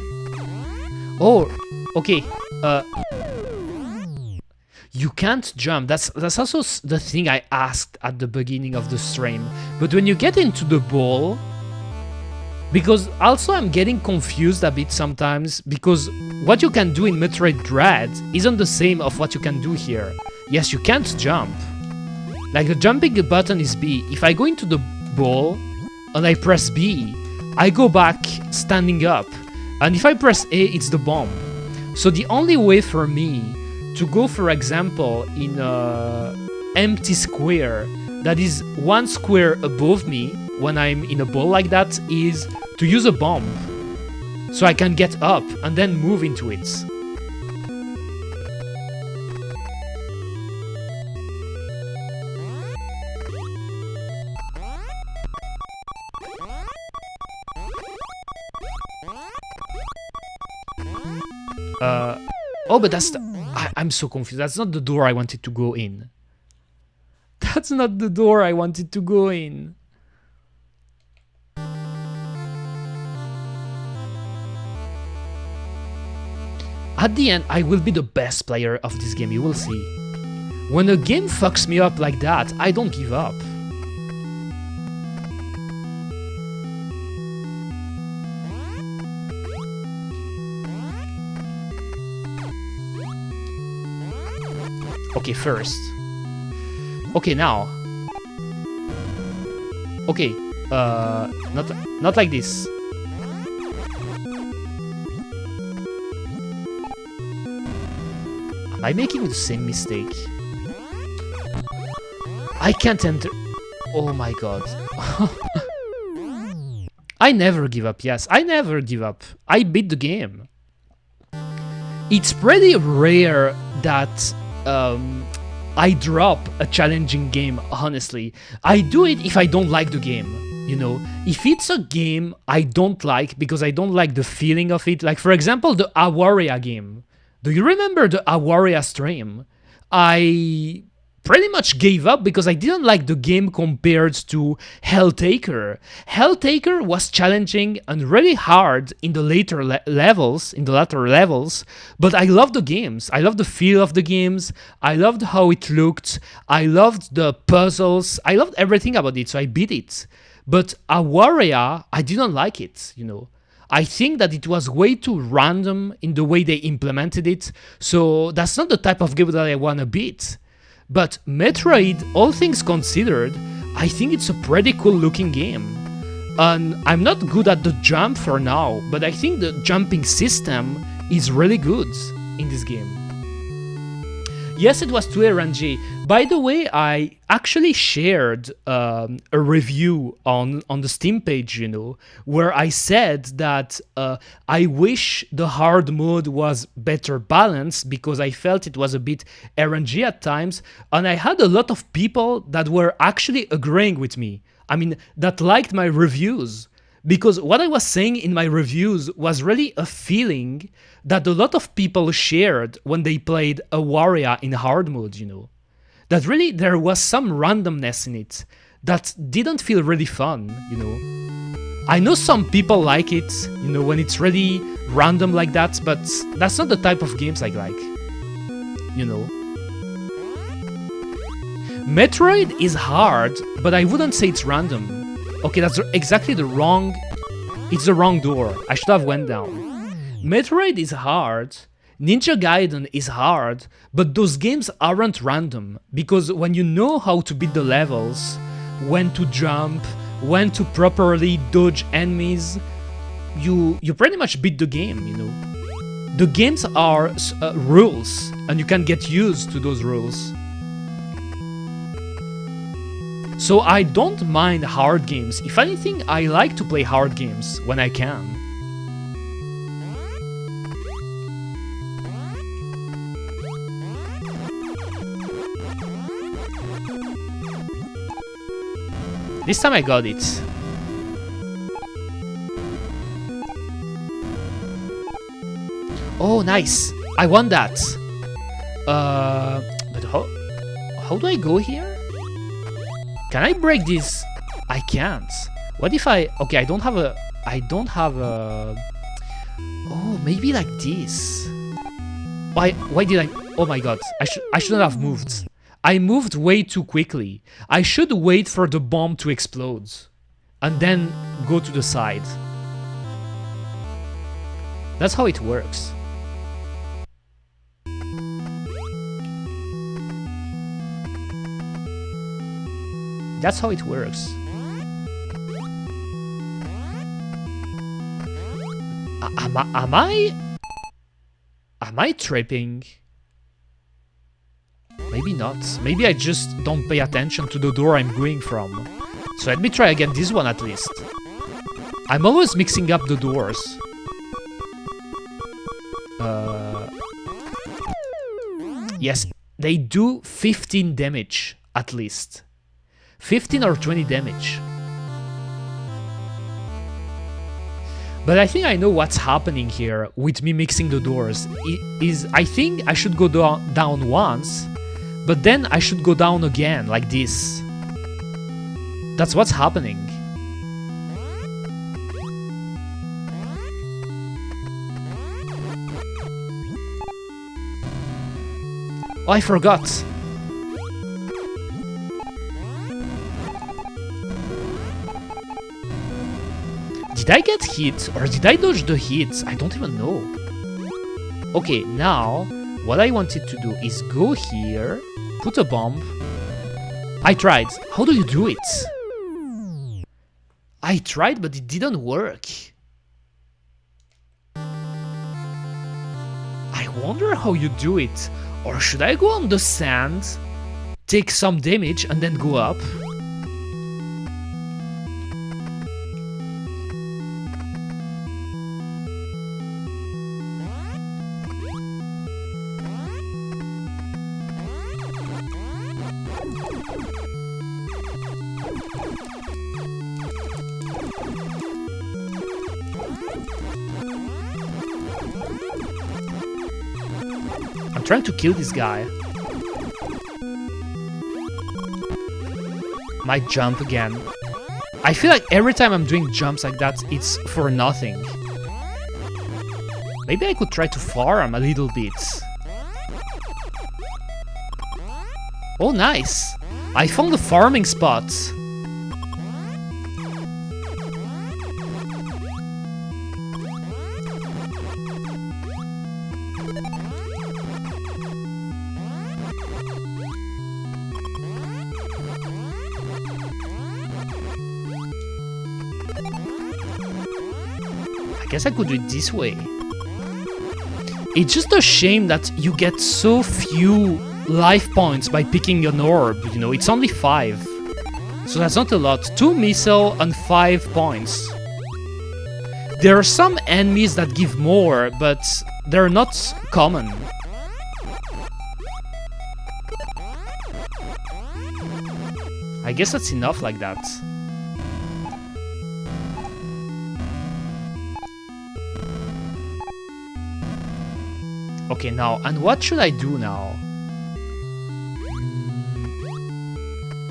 Oh, okay. You can't jump. That's also the thing I asked at the beginning of the stream. But when you get into the ball, because also I'm getting confused a bit sometimes, because what you can do in Metroid Dread isn't the same of what you can do here. Yes, you can't jump. Like the jumping button is B. If I go into the ball and I press B, I go back standing up. And if I press A, it's the bomb. So the only way for me to go, for example, in an empty square that is one square above me when I'm in a ball like that is to use a bomb. So I can get up and then move into it. Oh, but that's the... I'm so confused. That's not the door I wanted to go in. That's not the door I wanted to go in. At the end, I will be the best player of this game, you will see. When a game fucks me up like that, I don't give up. Okay, first. Okay, now. Okay, not like this. Am I making the same mistake? I can't enter. Oh my god. I never give up, yes. I never give up. I beat the game. It's pretty rare that I drop a challenging game, honestly. I do it if I don't like the game, you know. If it's a game I don't like because I don't like the feeling of it, like for example the Awaria game. Do you remember the Awaria stream? I pretty much gave up because I didn't like the game compared to Helltaker. Helltaker was challenging and really hard in the later levels, but I loved the games. I loved the feel of the games. I loved how it looked. I loved the puzzles. I loved everything about it, so I beat it. But Awaria, I didn't like it, you know. I think that it was way too random in the way they implemented it, so that's not the type of game that I want to beat. But Metroid, all things considered, I think it's a pretty cool looking game. And I'm not good at the jump for now, but I think the jumping system is really good in this game. Yes, it was 2RNG. By the way, I actually shared a review on the Steam page, you know, where I said that I wish the hard mode was better balanced because I felt it was a bit RNG at times, and I had a lot of people that were actually agreeing with me. I mean, that liked my reviews. Because what I was saying in my reviews was really a feeling that a lot of people shared when they played Awaria in hard mode, you know. That really there was some randomness in it that didn't feel really fun, you know. I know some people like it, you know, when it's really random like that, but that's not the type of games I like, you know. Metroid is hard, but I wouldn't say it's random. Okay, that's exactly the wrong... It's the wrong door. I should have went down. Metroid is hard, Ninja Gaiden is hard, but those games aren't random, because when you know how to beat the levels, when to jump, when to properly dodge enemies, you pretty much beat the game, you know. The games are rules, and you can get used to those rules. So I don't mind hard games. If anything, I like to play hard games when I can. This time I got it. Oh, nice. I won that. But how do I go here? Can I break this? I can't. What if I... Okay, I don't have a... Oh, maybe like this. Why did I... Oh my god, I shouldn't have moved. I moved way too quickly. I should wait for the bomb to explode. And then go to the side. That's how it works. That's how it works. Am I tripping? Maybe not. Maybe I just don't pay attention to the door I'm going from. So let me try again this one at least. I'm always mixing up the doors. Yes, they do 15 damage at least. 15 or 20 damage. But I think I know what's happening here with me mixing the doors. I think I should go down once, But then I should go down again, like this. That's what's happening. Oh, I forgot. Did I get hit or did I dodge the hits? I don't even know. Okay, now what I wanted to do is go here, put a bomb. I tried. How do you do it? I tried, but it didn't work. I wonder how you do it. Or should I go on the sand, take some damage, and then go up? I'm trying to kill this guy. Might jump again. I feel like every time I'm doing jumps like that, it's for nothing. Maybe I could try to farm a little bit. Oh, nice! I found a farming spot. I guess I could do it this way. It's just a shame that you get so few life points by picking an orb, you know, it's only 5. So that's not a lot. 2 missile and 5 points. There are some enemies that give more, but they're not common. I guess that's enough like that. Okay, now, and what should I do now?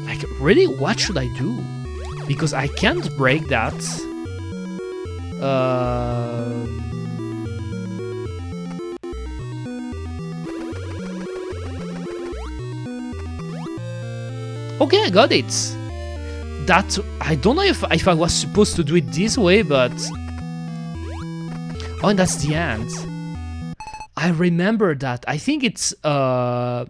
Like, really, what should I do? Because I can't break that. Okay, I got it. That, I don't know if I was supposed to do it this way, but... Oh, and that's the end. I remember that. I think it's Velza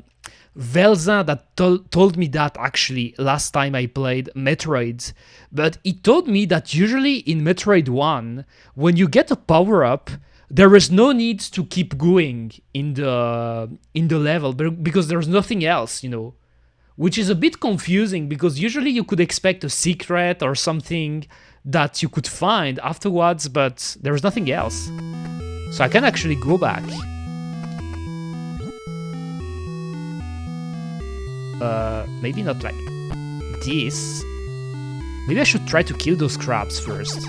that told me that actually last time I played Metroid. But he told me that usually in Metroid 1, when you get a power-up, there is no need to keep going in the level because there's nothing else, you know. Which is a bit confusing because usually you could expect a secret or something that you could find afterwards, but there's nothing else. So I can actually go back. Maybe not like this. Maybe I should try to kill those crabs first.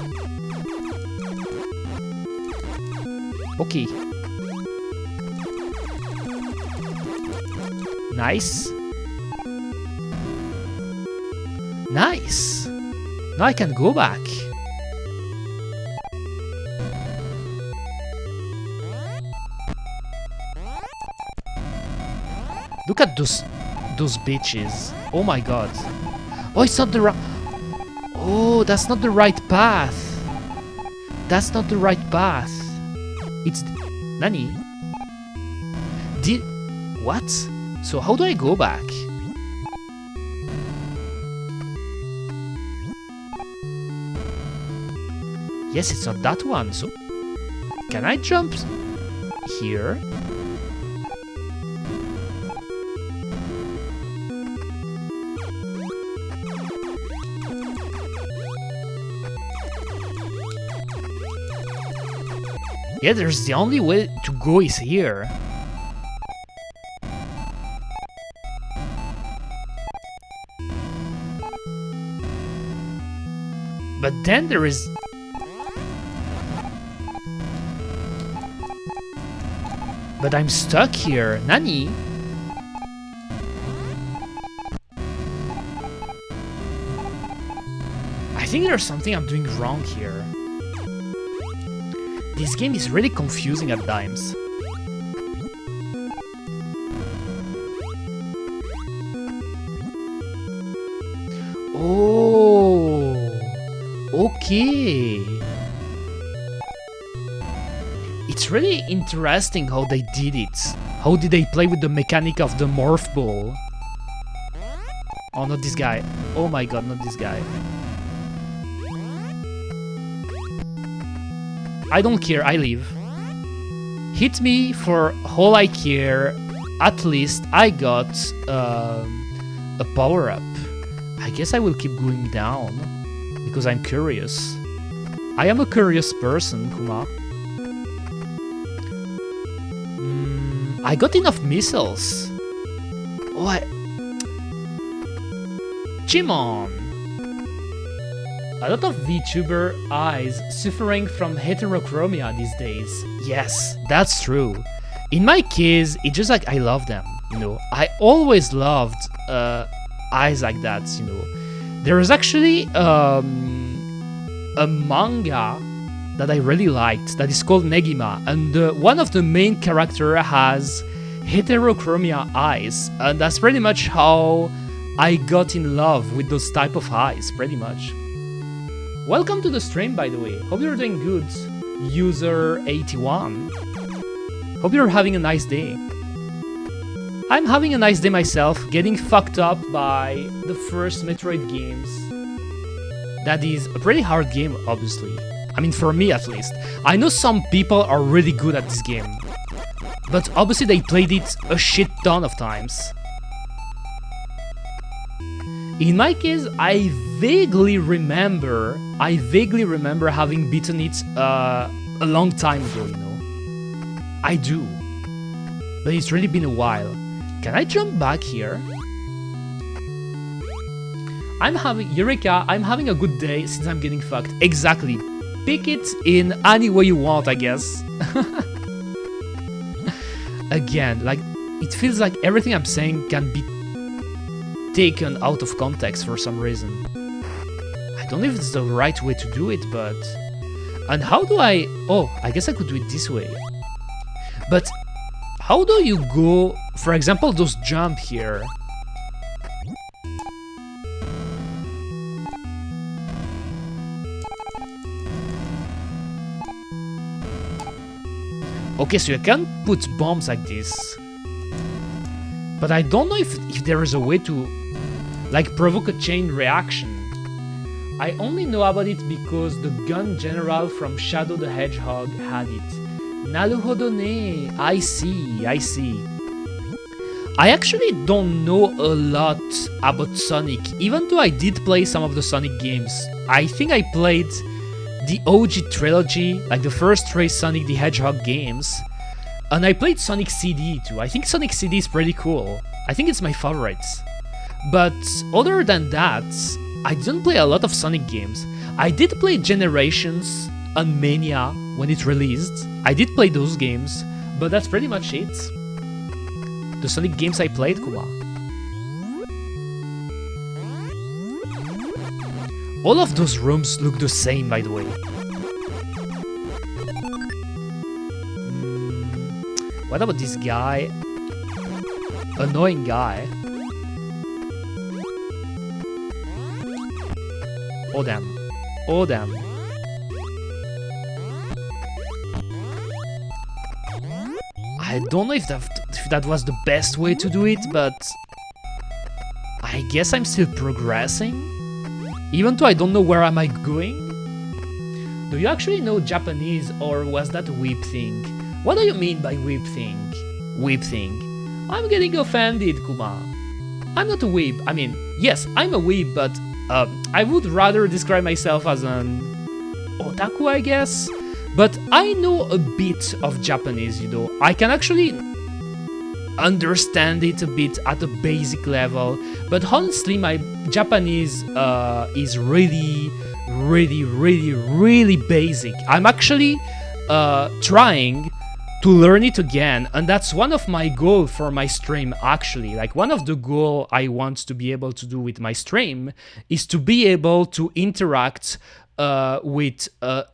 Okay. Nice. Nice! Now I can go back. Look at those bitches. Oh my god. Oh, it's not the right... Oh, that's not the right path. That's not the right path. It's... Nani? What? So how do I go back? Yes, it's not that one, so... Can I jump here? Yeah, there's the only way to go is here. But then there is... But I'm stuck here. Nani? think there's something I'm doing wrong here. This game is really confusing at times. Oh, okay. It's really interesting how they did it. How did they play with the mechanic of the morph ball? Oh, not this guy. Oh my god, not this guy. I don't care, I leave. Hit me for all I care. At least I got a power-up. I guess I will keep going down, because I'm curious. I am a curious person, Kuma. I got enough missiles. What? Jimon! A lot of VTuber eyes suffering from heterochromia these days. Yes, that's true. In my case, it's just like I love them, you know. I always loved eyes like that, you know. There is actually a manga that I really liked that is called Negima, and one of the main characters has heterochromia eyes, and that's pretty much how I got in love with those type of eyes, pretty much. Welcome to the stream, by the way. Hope you're doing good, user 81. Hope you're having a nice day. I'm having a nice day myself, getting fucked up by the first Metroid games. That is a pretty hard game, obviously. I mean, for me at least. I know some people are really good at this game, but obviously they played it a shit ton of times. In my case, I vaguely remember having beaten it a long time ago, you know. I do. But it's really been a while. Can I jump back here? Eureka, I'm having a good day since I'm getting fucked. Exactly. Pick it in any way you want, I guess. Again, like, it feels like everything I'm saying can be taken out of context for some reason. I don't know if it's the right way to do it, but... And how do I... Oh, I guess I could do it this way. But how do you go... For example, those jump here. Okay, so you can put bombs like this. But I don't know if there is a way to, like, provoke a chain reaction. I only know about it because the gun general from Shadow the Hedgehog had it. Naruhodo ne. I see. I actually don't know a lot about Sonic, even though I did play some of the Sonic games. I think I played the OG trilogy, like the first 3 Sonic the Hedgehog games. And I played Sonic CD too. I think Sonic CD is pretty cool. I think it's my favorite. But other than that, I didn't play a lot of Sonic games. I did play Generations and Mania when it released. I did play those games, but that's pretty much it. The Sonic games I played, Kuma. All of those rooms look the same, by the way. What about this guy? Annoying guy. Oh damn. Oh damn. I don't know if that was the best way to do it, but I guess I'm still progressing. Even though I don't know where am I going. Do you actually know Japanese, or was that a weeb thing? What do you mean by weeb thing? Weeb thing. I'm getting offended, Kuma. I'm not a weeb. I mean, yes, I'm a weeb, but I would rather describe myself as an otaku, I guess. But I know a bit of Japanese, you know. I can actually understand it a bit at a basic level. But honestly, my Japanese is really basic. I'm actually trying to learn it again. And that's one of my goals for my stream, actually. Like, one of the goals I want to be able to do with my stream is to be able to interact with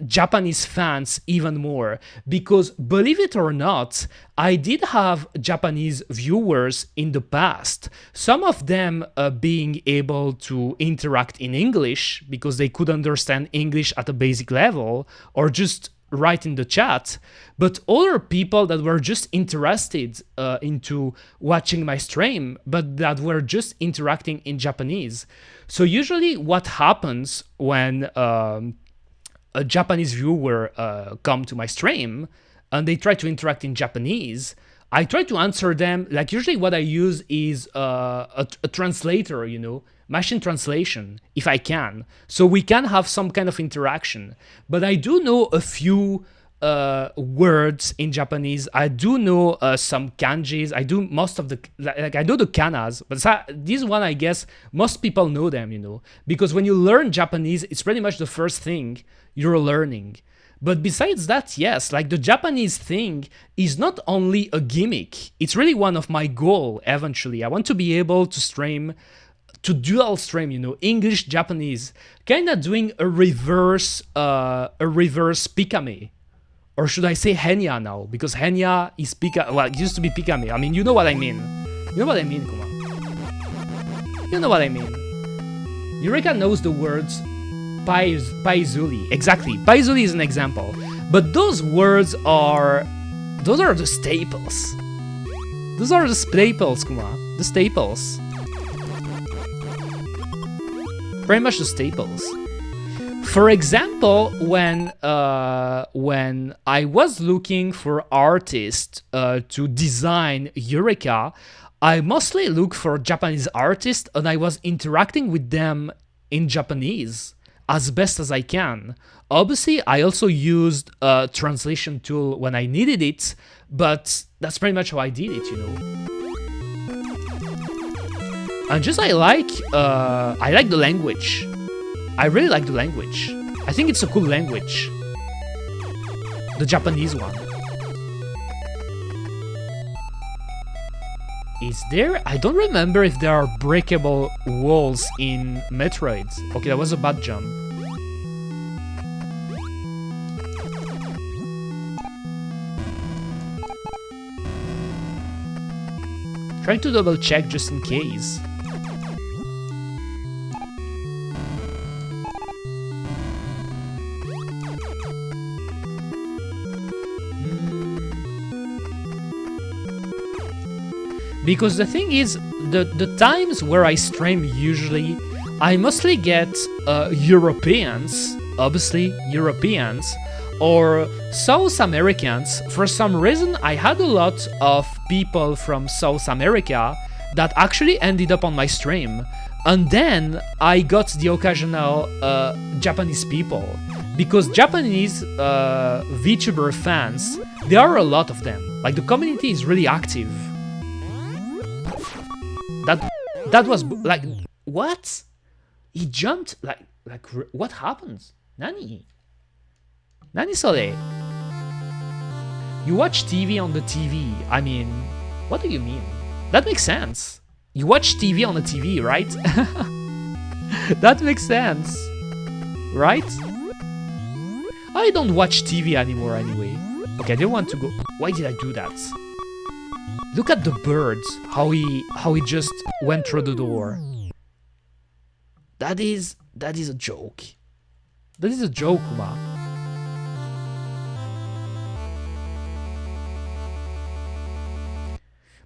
Japanese fans even more, because believe it or not, I did have Japanese viewers in the past, some of them being able to interact in English because they could understand English at a basic level or just write in the chat, but other people that were just interested into watching my stream, but that were just interacting in Japanese. So usually what happens when a Japanese viewer come to my stream and they try to interact in Japanese, I try to answer them. Like, usually what I use is a translator, you know, machine translation, if I can, so we can have some kind of interaction. But I do know a few words in Japanese. I do know some kanjis. I do most of the, like, I know the kanas, but this one, I guess most people know them, you know, because when you learn Japanese, it's pretty much the first thing you're learning. But besides that, yes, like, the Japanese thing is not only a gimmick, it's really one of my goals eventually. I want to be able to stream, to dual stream, you know, English, Japanese, kind of doing a reverse Pikame. Or should I say Henya now? Because Henya is well, it used to be Pikame. I mean, you know what I mean. You know what I mean, Kuma. You know what I mean. Eureka knows the words Paizuli. Exactly. Paizuli is an example. But those words are... those are the staples. Those are the staples, Kuma. The staples. Very much the staples. For example, when I was looking for artists to design Eureka, I mostly look for Japanese artists, and I was interacting with them in Japanese as best as I can. Obviously, I also used a translation tool when I needed it, but that's pretty much how I did it, you know. And just I like the language. I really like the language. I think it's a cool language. The Japanese one. Is there? I don't remember if there are breakable walls in Metroid. Okay, that was a bad jump. Trying to double check just in case. Because the thing is, the times where I stream usually, I mostly get Europeans, obviously Europeans, or South Americans. For some reason, I had a lot of people from South America that actually ended up on my stream. And then I got the occasional Japanese people. Because Japanese VTuber fans, there are a lot of them. Like, the community is really active. That was like, what? He jumped like what happened? Nani sore? You watch TV on the TV. I mean, what do you mean? That makes sense. You watch TV on the TV, right? That makes sense, right? I don't watch TV anymore anyway. Okay, I didn't want to go. Why did I do that? Look at the birds, how he just went through the door. That is a joke. That is a joke, Kuma.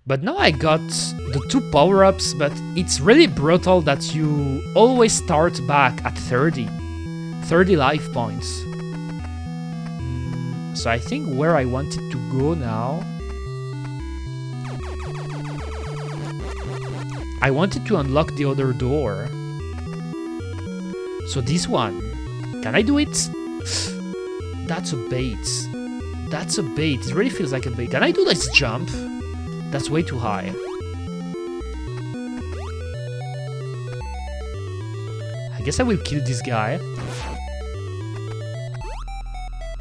But now I got the 2 power-ups, but it's really brutal that you always start back at 30 life points. So I think where I wanted to go now, I wanted to unlock the other door. So this one, can I do it? That's a bait. That's a bait. It really feels like a bait. Can I do this jump? That's way too high. I guess I will kill this guy.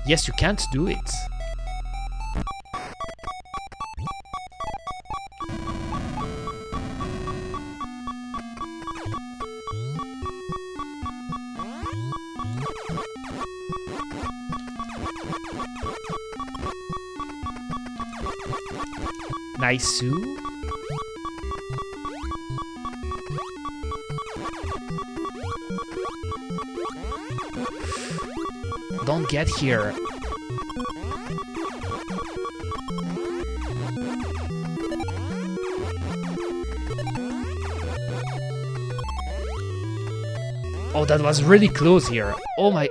Yes, you can't do it. Nice. Don't get here. Oh, that was really close here. Oh my...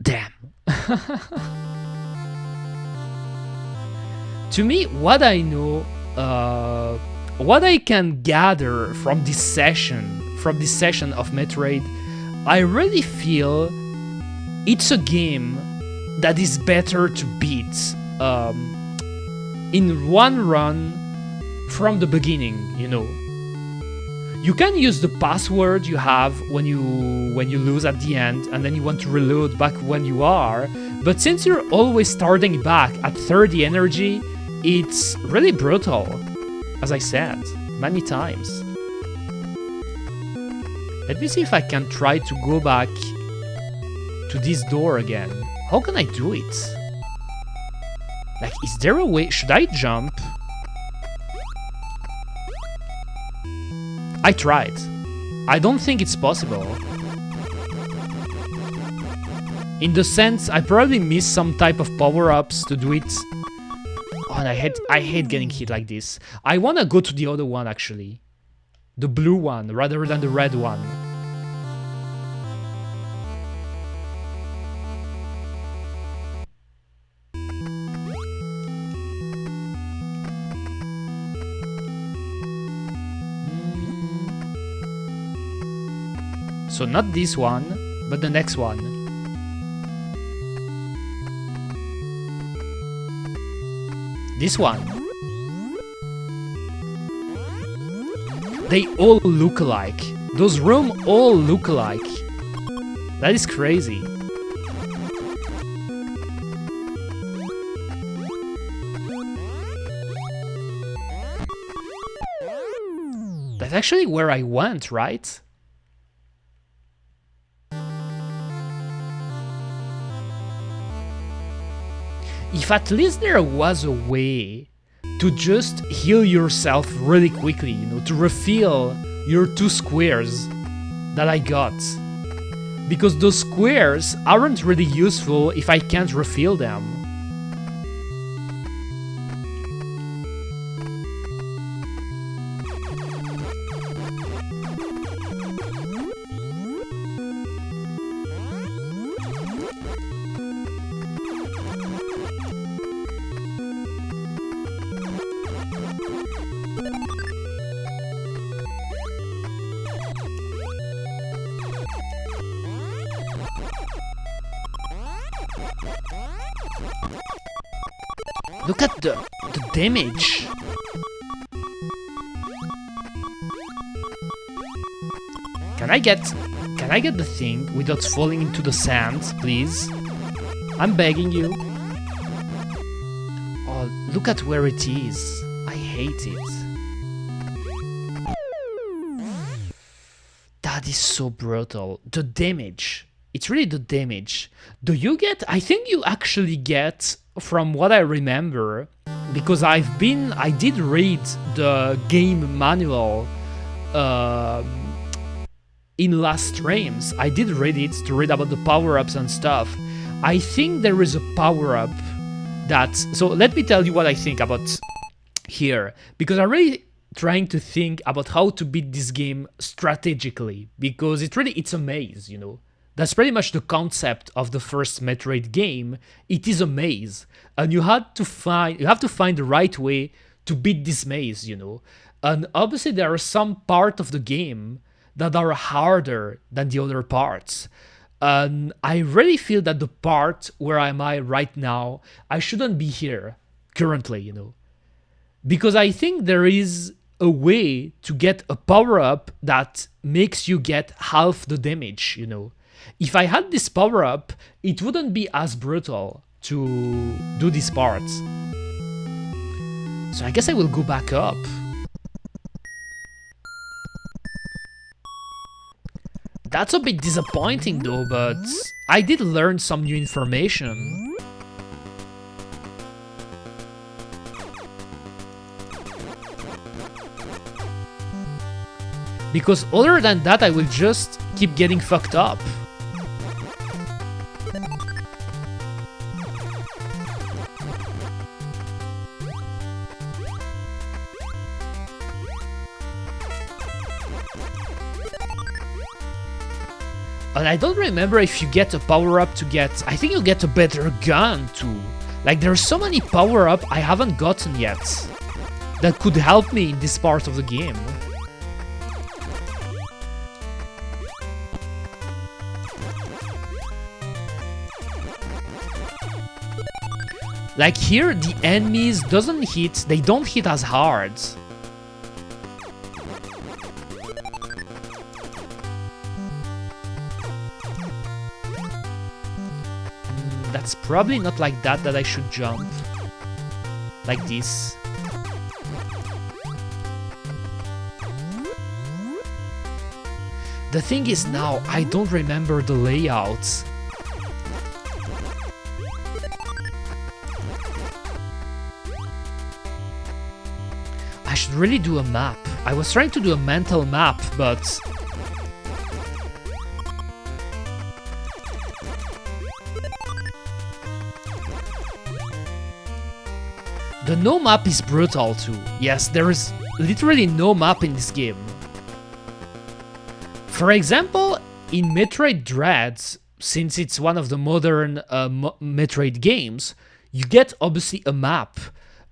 Damn. To me, what I know, what I can gather from this session of Metroid, I really feel it's a game that is better to beat in one run from the beginning, you know. You can use the password you have when you lose at the end, and then you want to reload back when you are, but since you're always starting back at 30 energy, it's really brutal, as I said many times. Let me see if I can try to go back to this door again. How can I do it? Like, is there a way? Should I jump? I tried. I don't think it's possible. In the sense, I probably missed some type of power-ups to do it. Oh, and I hate getting hit like this. I wanna go to the other one, actually. The blue one, rather than the red one. So not this one, but the next one. This one. They all look alike. Those rooms all look alike. That is crazy. That's actually where I went, right? If at least there was a way to just heal yourself really quickly, you know, to refill your 2 squares that I got. Because those squares aren't really useful if I can't refill them. Look at the damage. Can I get the thing without falling into the sand, please? I'm begging you. Oh, look at where it is. I hate it. That is so brutal. The damage. It's really the damage. Do you get? I think you actually get, from what I remember, because I did read the game manual in last streams. I did read it to read about the power-ups and stuff. I think there is a power-up that... So let me tell you what I think about here, because I'm really trying to think about how to beat this game strategically, because it's a maze, you know. That's pretty much the concept of the first Metroid game. It is a maze, and you have to find the right way to beat this maze, you know. And obviously there are some parts of the game that are harder than the other parts. And I really feel that the part where am I right now, I shouldn't be here currently, you know. Because I think there is a way to get a power-up that makes you get half the damage, you know. If I had this power-up, it wouldn't be as brutal to do these parts. So I guess I will go back up. That's a bit disappointing though, but I did learn some new information. Because other than that, I will just keep getting fucked up. And I don't remember if you get a power-up to get... I think you get a better gun too. Like, there's so many power-up I haven't gotten yet that could help me in this part of the game. Like here, the enemies they don't hit as hard. That's probably not like that I should jump. Like this. The thing is now, I don't remember the layouts. I should really do a map. I was trying to do a mental map, but... The no map is brutal too. Yes, there is literally no map in this game. For example, in Metroid Dread, since it's one of the modern Metroid games, you get obviously a map.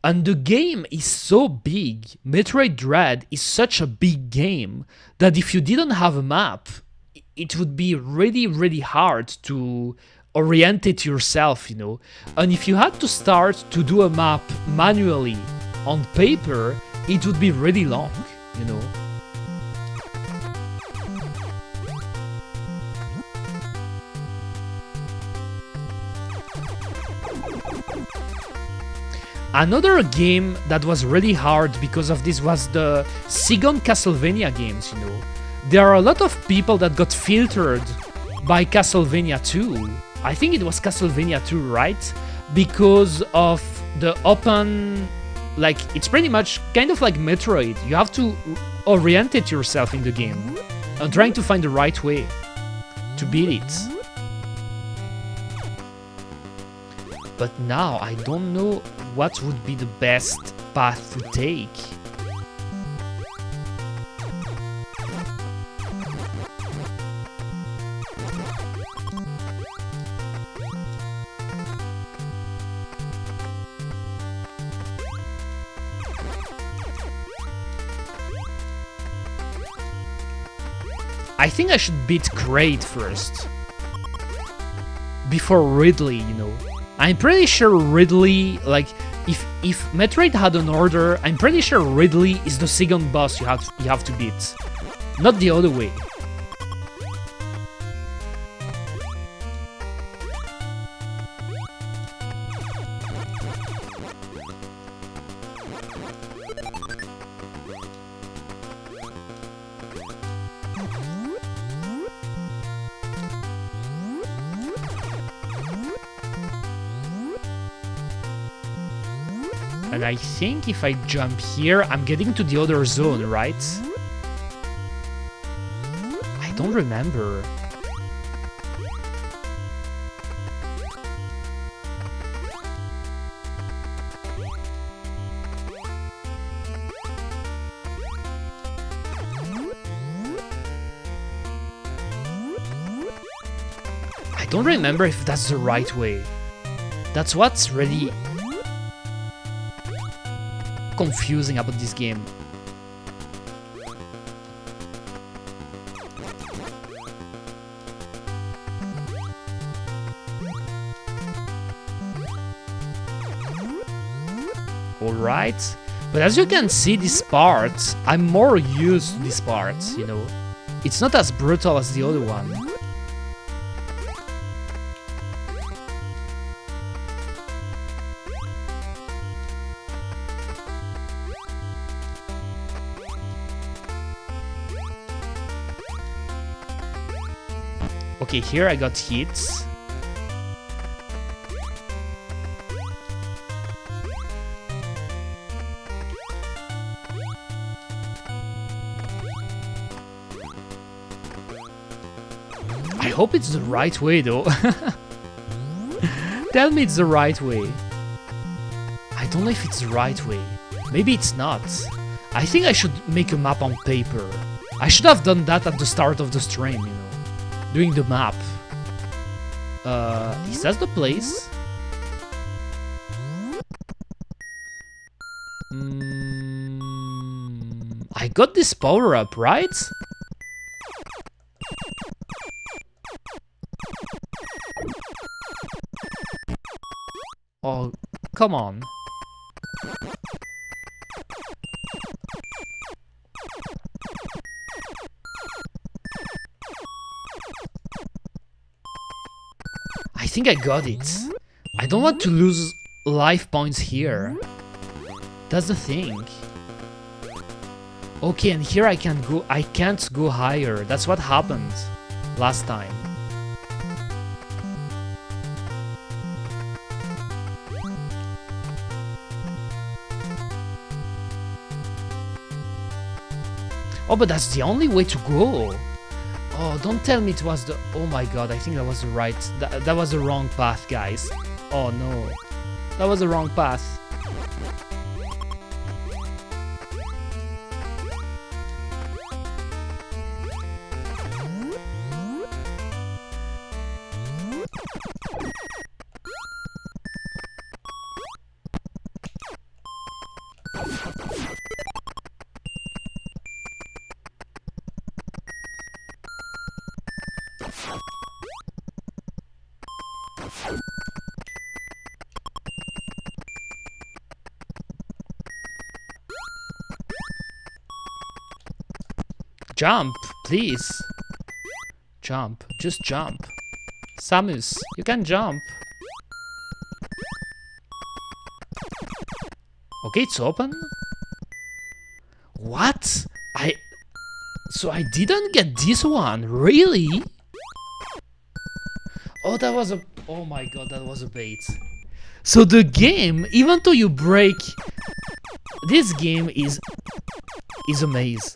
And the game is so big, Metroid Dread is such a big game, that if you didn't have a map, it would be really, really hard to orientate yourself, you know. And if you had to start to do a map manually on paper, it would be really long, you know. Another game that was really hard because of this was the second Castlevania games, you know. There are a lot of people that got filtered by Castlevania 2. I think it was Castlevania 2, right? Because of the open... Like, it's pretty much kind of like Metroid. You have to orientate yourself in the game and trying to find the right way to beat it. But now I don't know what would be the best path to take. I think I should beat Kraid first. Before Ridley, you know. I'm pretty sure Ridley, like, if Metroid had an order, I'm pretty sure Ridley is the second boss you have to beat. Not the other way. And I think if I jump here, I'm getting to the other zone, right? I don't remember. I don't remember if that's the right way. That's what's really confusing about this game. Alright, but as you can see, this part, I'm more used to this part, you know. It's not as brutal as the other one. Okay, here I got hits. hope it's the right way though. Tell me it's the right way. I don't know if it's the right way. Maybe it's not. I think I should make a map on paper. I should have done that at the start of the stream, you know. Doing the map. Is that the place? I got this power up, right? Oh, come on. I think I got it. I don't want to lose life points here. That's the thing. Okay, and here I can't go higher. That's what happened last time. Oh, but that's the only way to go. Oh, don't tell me it was the... Oh my god, I think that was the right... That was the wrong path, guys. Oh no. That was the wrong path. Jump, please. Jump, just jump. Samus, you can jump. Okay, it's open. What? So I didn't get this one, really? Oh, that was a... Oh my god, that was a bait. So the game, even though you break... This game is a maze.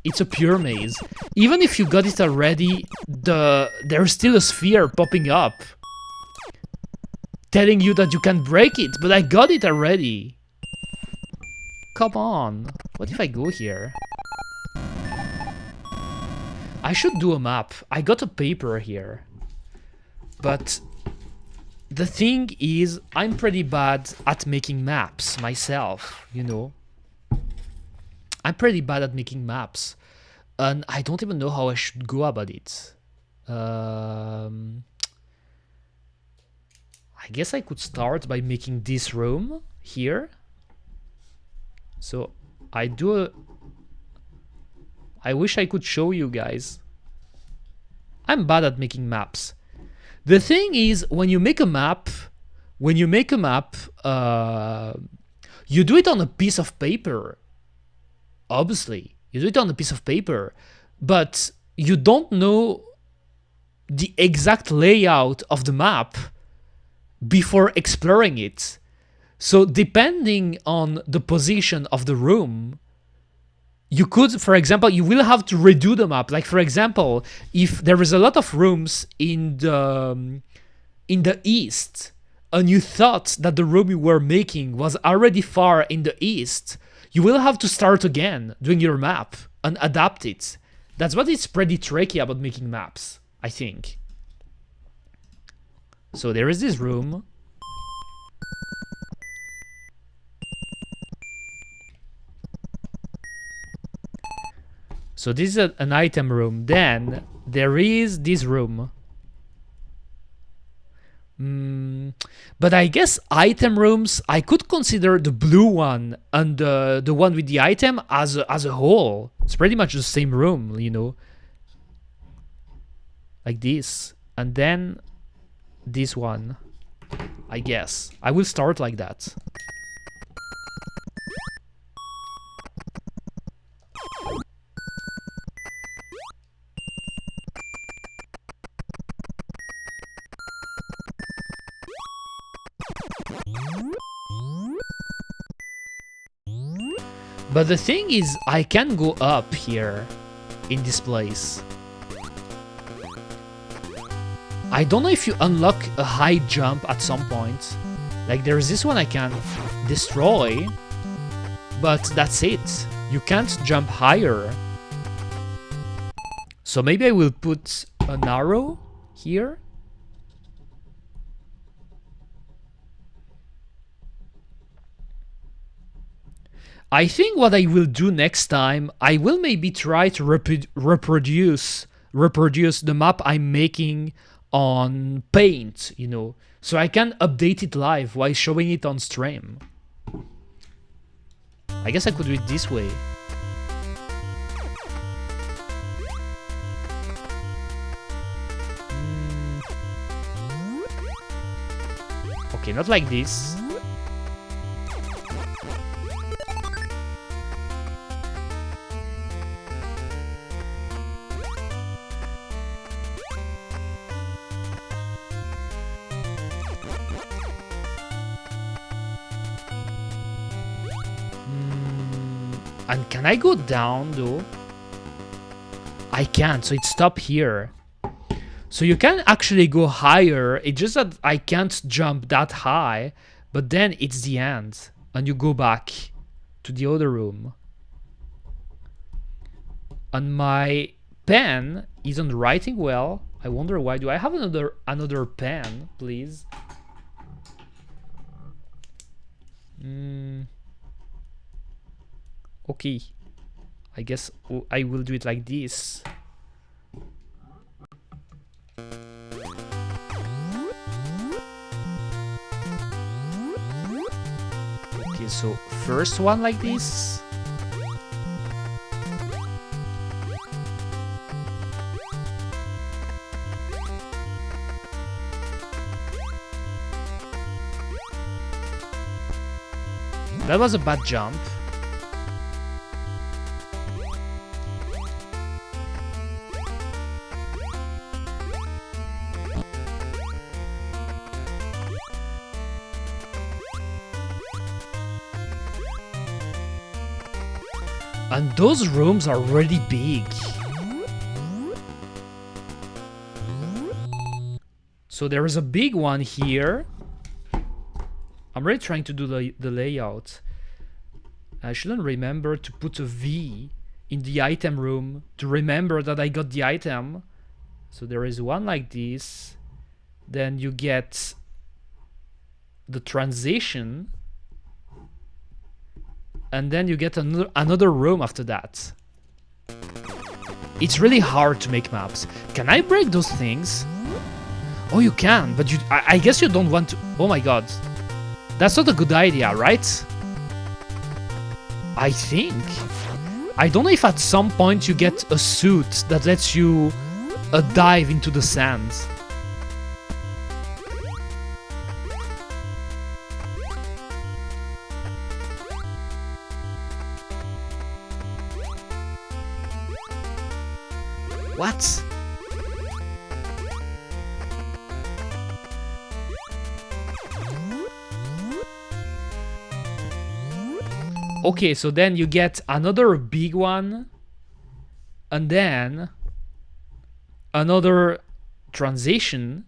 It's a pure maze. Even if you got it already, there's still a sphere popping up. Telling you that you can break it, but I got it already. Come on. What if I go here? I should do a map. I got a paper here. But the thing is, I'm pretty bad at making maps myself, you know. I'm pretty bad at making maps. And I don't even know how I should go about it. I guess I could start by making this room here. So I wish I could show you guys. I'm bad at making maps. The thing is, when you make a map, you do it on a piece of paper. Obviously, you do it on a piece of paper, but you don't know the exact layout of the map before exploring it. So depending on the position of the room, you could, for example, you will have to redo the map. Like, for example, if there is a lot of rooms in the east, and you thought that the room you were making was already far in the east, you will have to start again doing your map and adapt it. That's what is pretty tricky about making maps, I think. So there is this room. So this is an item room. Then there is this room. But I guess item rooms, I could consider the blue one and the one with the item as a whole. It's pretty much the same room, you know. Like this. And then this one, I guess. I will start like that. But the thing is, I can go up here in this place. I don't know if you unlock a high jump at some point. Like there's this one I can destroy, but that's it. You can't jump higher. So maybe I will put an arrow here. I think what I will do next time, I will maybe try to reproduce the map I'm making on Paint, you know, so I can update it live while showing it on stream. I guess I could do it this way. Okay, not like this. And can I go down though? I can't, so it stopped here. So you can actually go higher, it's just that I can't jump that high, but then it's the end, and you go back to the other room. And my pen isn't writing well. I wonder why. Do I have another pen, please? Okay, I guess I will do it like this. Okay, so first one like this. That was a bad jump. And those rooms are really big. So there is a big one here. I'm really trying to do the layout. I shouldn't remember to put a V in the item room to remember that I got the item. So there is one like this. Then you get the transition. And then you get another room after that. It's really hard to make maps. Can I break those things? Oh, you can, but I guess you don't want to. Oh my god. That's not a good idea, right? I think. I don't know if at some point you get a suit that lets you dive into the sand. What? Okay, so then you get another big one, and then another transition,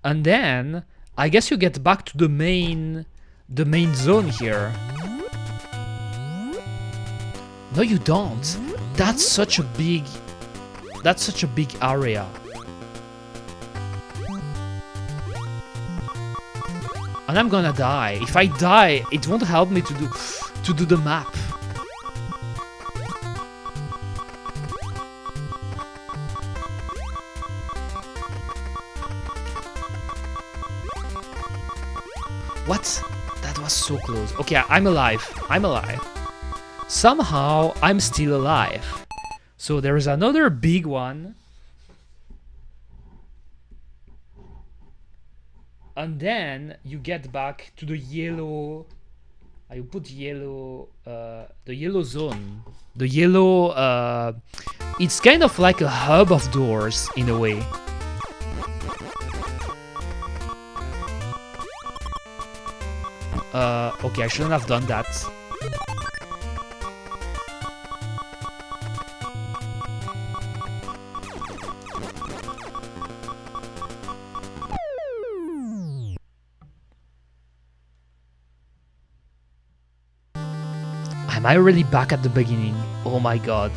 and then I guess you get back to the main zone here. No, you don't. That's such a big area. And I'm gonna die. If I die, it won't help me to do the map. What? That was so close. Okay, I'm alive. I'm alive. Somehow, I'm still alive. So there is another big one. And then you get back to the yellow. I put yellow, the yellow zone. The yellow, it's kind of like a hub of doors in a way. Okay, I shouldn't have done that. Am I really back at the beginning? Oh my god.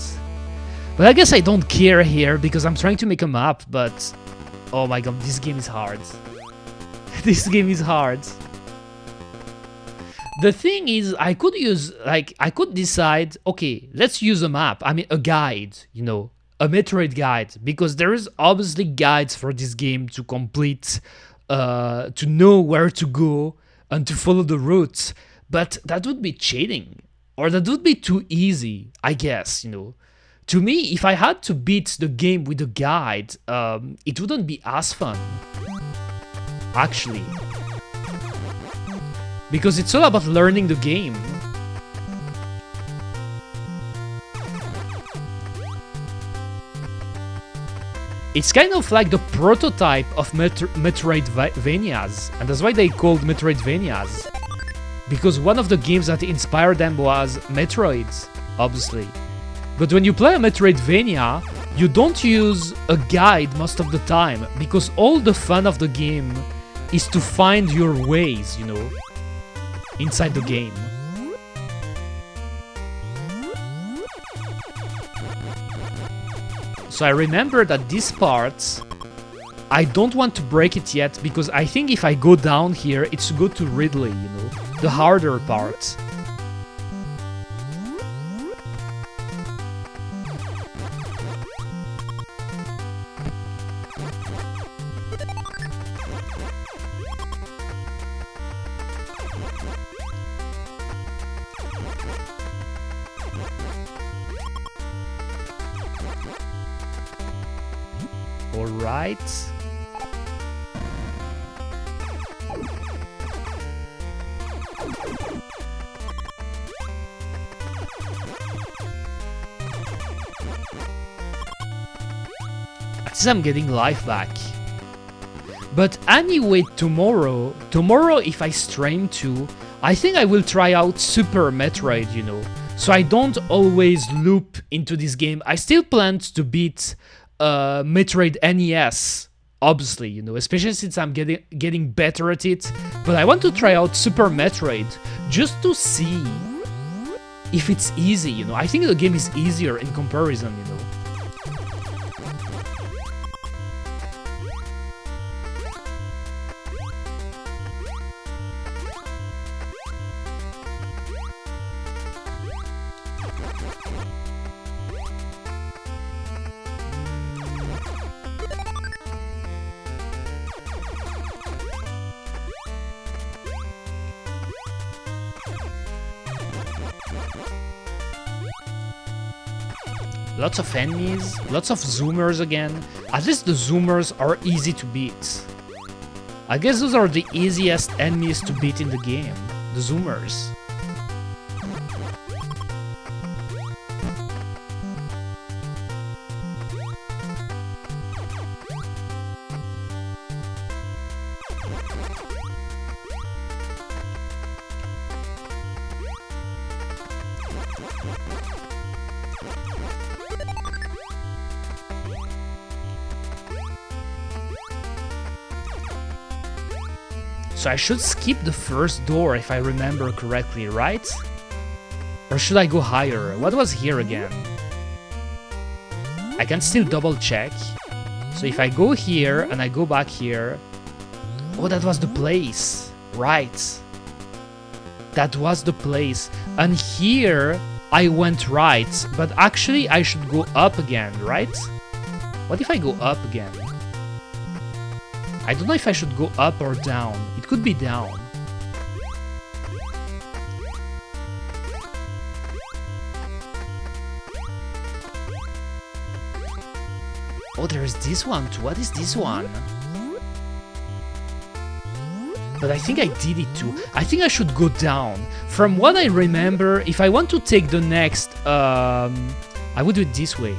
But I guess I don't care here because I'm trying to make a map, but oh my god, this game is hard. This game is hard. The thing is, I could decide, okay, let's use a map. I mean, a guide, you know, a Metroid guide, because there is obviously guides for this game to complete, to know where to go and to follow the routes. But that would be cheating, or that would be too easy, I guess, you know. To me, if I had to beat the game with a guide, it wouldn't be as fun, actually. Because it's all about learning the game. It's kind of like the prototype of Metroidvanias, and that's why they called Metroidvanias. Because one of the games that inspired them was Metroid, obviously. But when you play a Metroidvania, you don't use a guide most of the time, because all the fun of the game is to find your ways, you know, inside the game. So I remember that this part, I don't want to break it yet, because I think if I go down here, it's to go to Ridley, you know, the harder part. Alright. At least I'm getting life back. But anyway, tomorrow if I stream too, I think I will try out Super Metroid, you know. So I don't always loop into this game. I still plan to beat Metroid NES, obviously, you know, especially since I'm getting better at it. But I want to try out Super Metroid just to see if it's easy, you know. I think the game is easier in comparison, you know. Lots of enemies, lots of zoomers again. At least the zoomers are easy to beat. I guess those are the easiest enemies to beat in the game, the zoomers. So I should skip the first door if I remember correctly, right? Or should I go higher? What was here again? I can still double check. So if I go here and I go back here... Oh, that was the place. Right. That was the place. And here I went right. But actually I should go up again, right? What if I go up again? I don't know if I should go up or down. It could be down. Oh, there is this one too. What is this one? But I think I did it too. I think I should go down. From what I remember, if I want to take the next... I would do it this way.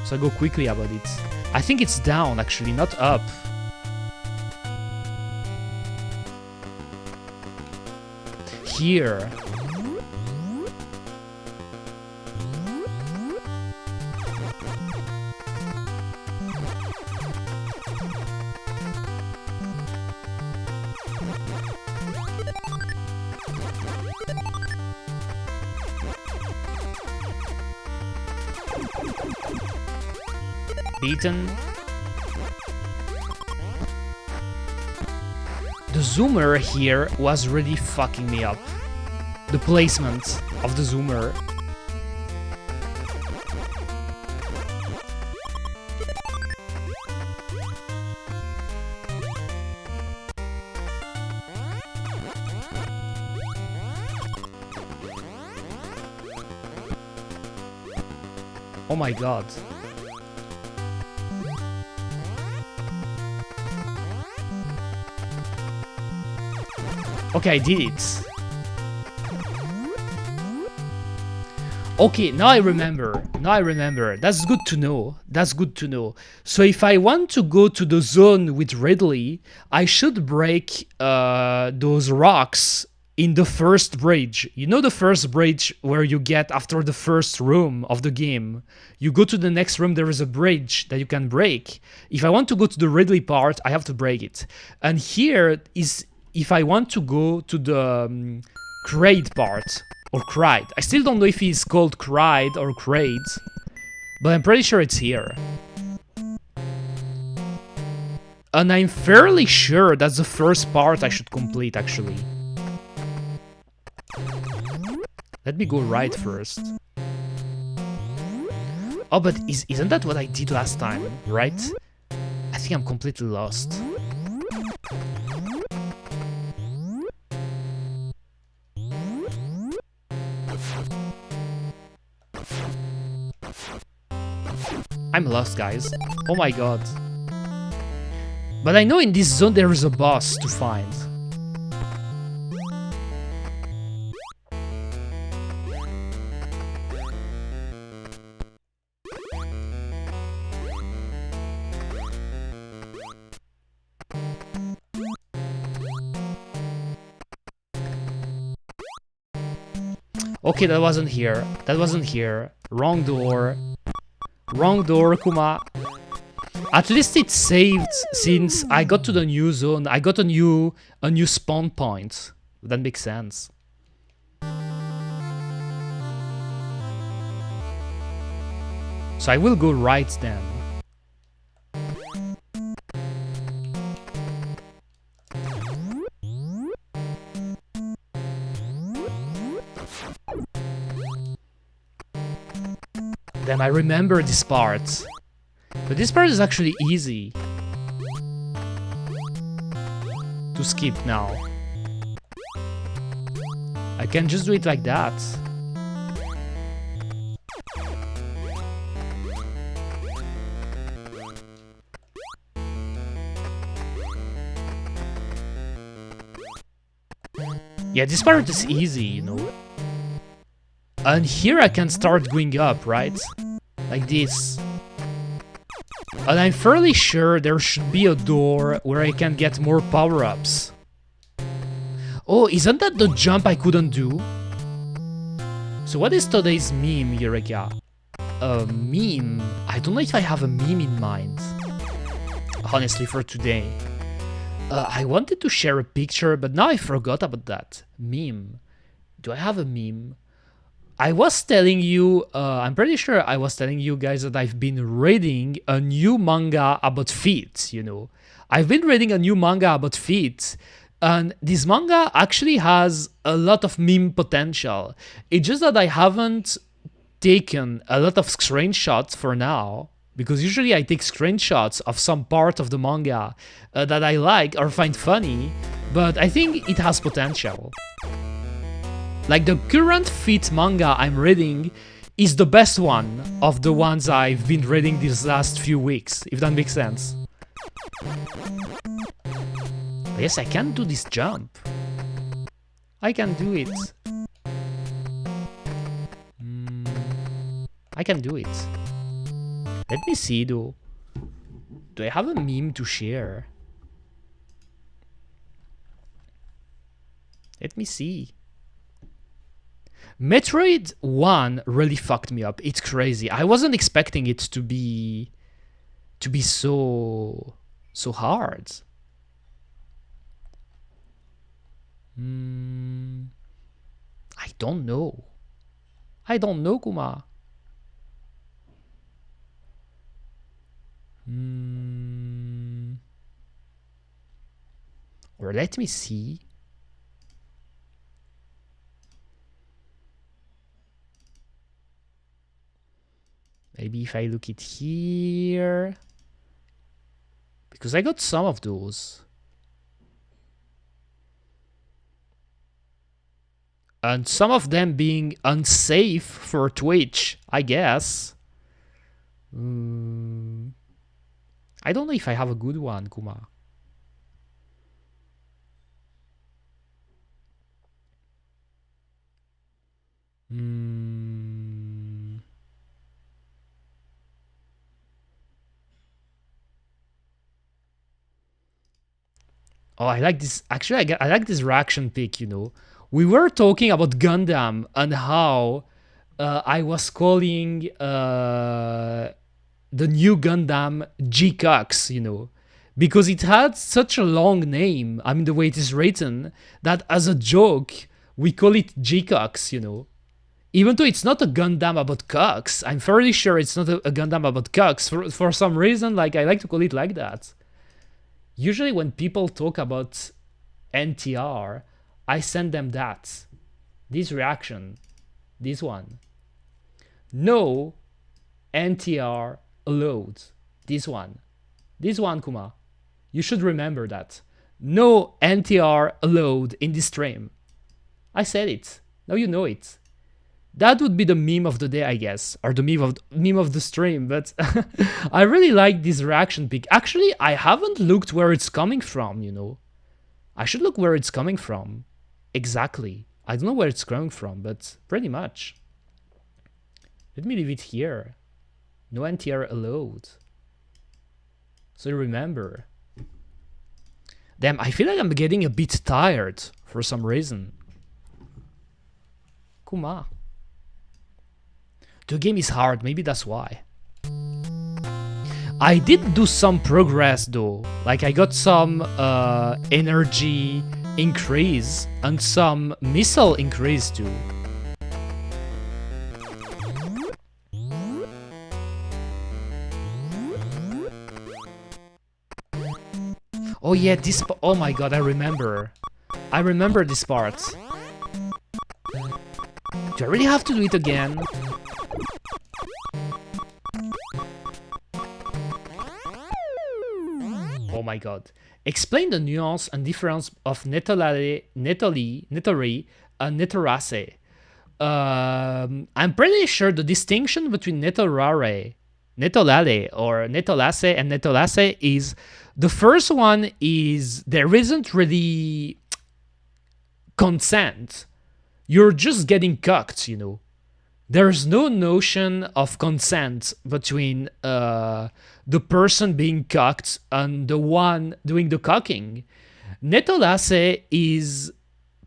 So I go quickly about it. I think it's down, actually, not up. Here. beaten. The zoomer here was really fucking me up. The placement of the zoomer. Oh my god. Okay, I did it. Okay, now I remember. That's good to know. So if I want to go to the zone with Ridley, I should break those rocks in the first bridge. You know the first bridge where you get after the first room of the game. You go to the next room, there is a bridge that you can break. If I want to go to the Ridley part, I have to break it. And here is if I want to go to the Kraid part, or Kraid. I still don't know if it's called Kraid or Kraid, but I'm pretty sure it's here. And I'm fairly sure that's the first part I should complete, actually. Let me go right first. Oh, but isn't that what I did last time, right? I think I'm completely lost. I'm lost, guys. Oh my god. But I know in this zone there is a boss to find. Okay, that wasn't here. Wrong door. Wrong door, Kuma. At least it's saved since I got to the new zone. I got a new spawn point. That makes sense. So I will go right then. Damn, I remember this part. But this part is actually easy to skip now. I can just do it like that. Yeah, this part is easy, you know. And here I can start going up, right? Like this. And I'm fairly sure there should be a door where I can get more power-ups. Oh, isn't that the jump I couldn't do? So what is today's meme, Eureka? A meme? I don't know if I have a meme in mind. Honestly, for today. I wanted to share a picture, but now I forgot about that. Meme. Do I have a meme? I was telling you, I'm pretty sure I was telling you guys that I've been reading a new manga about feet, you know. I've been reading a new manga about feet, and this manga actually has a lot of meme potential. It's just that I haven't taken a lot of screenshots for now, because usually I take screenshots of some part of the manga that I like or find funny, but I think it has potential. Like the current Feet manga I'm reading is the best one of the ones I've been reading these last few weeks, if that makes sense. But yes, I can do this jump. I can do it. I can do it. Let me see though. Do I have a meme to share? Let me see. Metroid 1 really fucked me up. It's crazy. I wasn't expecting it to be so hard. I don't know. I don't know, Kuma. Or let me see. Maybe if I look it here, because I got some of those. And some of them being unsafe for Twitch, I guess. I don't know if I have a good one, Kuma. Oh, I like this. Actually, I like this reaction pic, you know. We were talking about Gundam and how I was calling the new Gundam G-Cox, you know, because it had such a long name. I mean, the way it is written, that as a joke, we call it G-Cox, you know. Even though it's not a Gundam about cocks, I'm fairly sure it's not a Gundam about cocks. For some reason, like, I like to call it like that. Usually when people talk about NTR, I send them that. This reaction. This one. No NTR allowed. This one. This one, Kuma. You should remember that. No NTR allowed in this stream. I said it. Now you know it. That would be the meme of the day, I guess, or the meme of the stream, but I really like this reaction pic. Actually, I haven't looked where it's coming from, you know. I should look where it's coming from. Exactly. I don't know where it's coming from, but pretty much. Let me leave it here. No NTR allowed. So remember. Damn, I feel like I'm getting a bit tired for some reason. Kuma. The game is hard, maybe that's why. I did do some progress though. Like I got some energy increase and some missile increase too. Oh yeah, this oh my god, I remember. I remember this part. Do I really have to do it again? Oh my god. Explain the nuance and difference of Nettolare, Nettori, and Nettorace. I'm pretty sure the distinction between Netolale or Nettolace and Nettolace is the first one is there isn't really consent. You're just getting cucked, you know. There's no notion of consent between the person being cucked and the one doing the cucking. Netolace is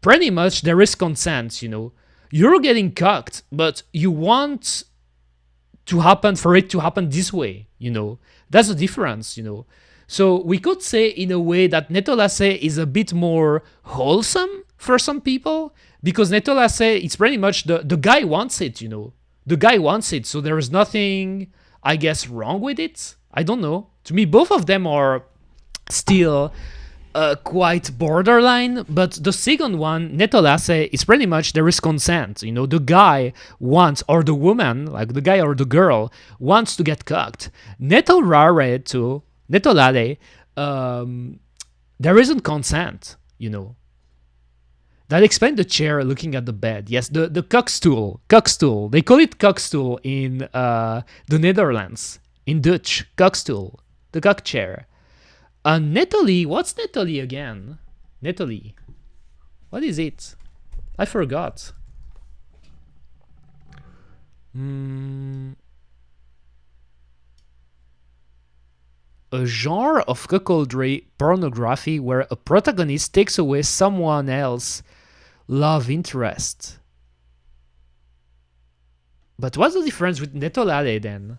pretty much there is consent, you know. You're getting cucked, but you want to happen for it to happen this way, you know. That's the difference, you know. So we could say in a way that Netolace is a bit more wholesome for some people, because Netolace, it's pretty much the guy wants it, you know. The guy wants it, so there is nothing, I guess, wrong with it. I don't know. To me, both of them are still quite borderline, but the second one, Netolace, is pretty much there is consent. You know, the guy wants, or the woman, like the guy or the girl, wants to get cucked. Netolare too, Netolale, there isn't consent, you know. That explains the chair looking at the bed. Yes, the cuckstool. Cuckstool. They call it cuckstool in the Netherlands. In Dutch, cuckstool. The cuck chair. Netoli, what's Netoli again? Netoli. What is it? I forgot. A genre of cuckoldry pornography where a protagonist takes away someone else's love interest. But what's the difference with Netolale then?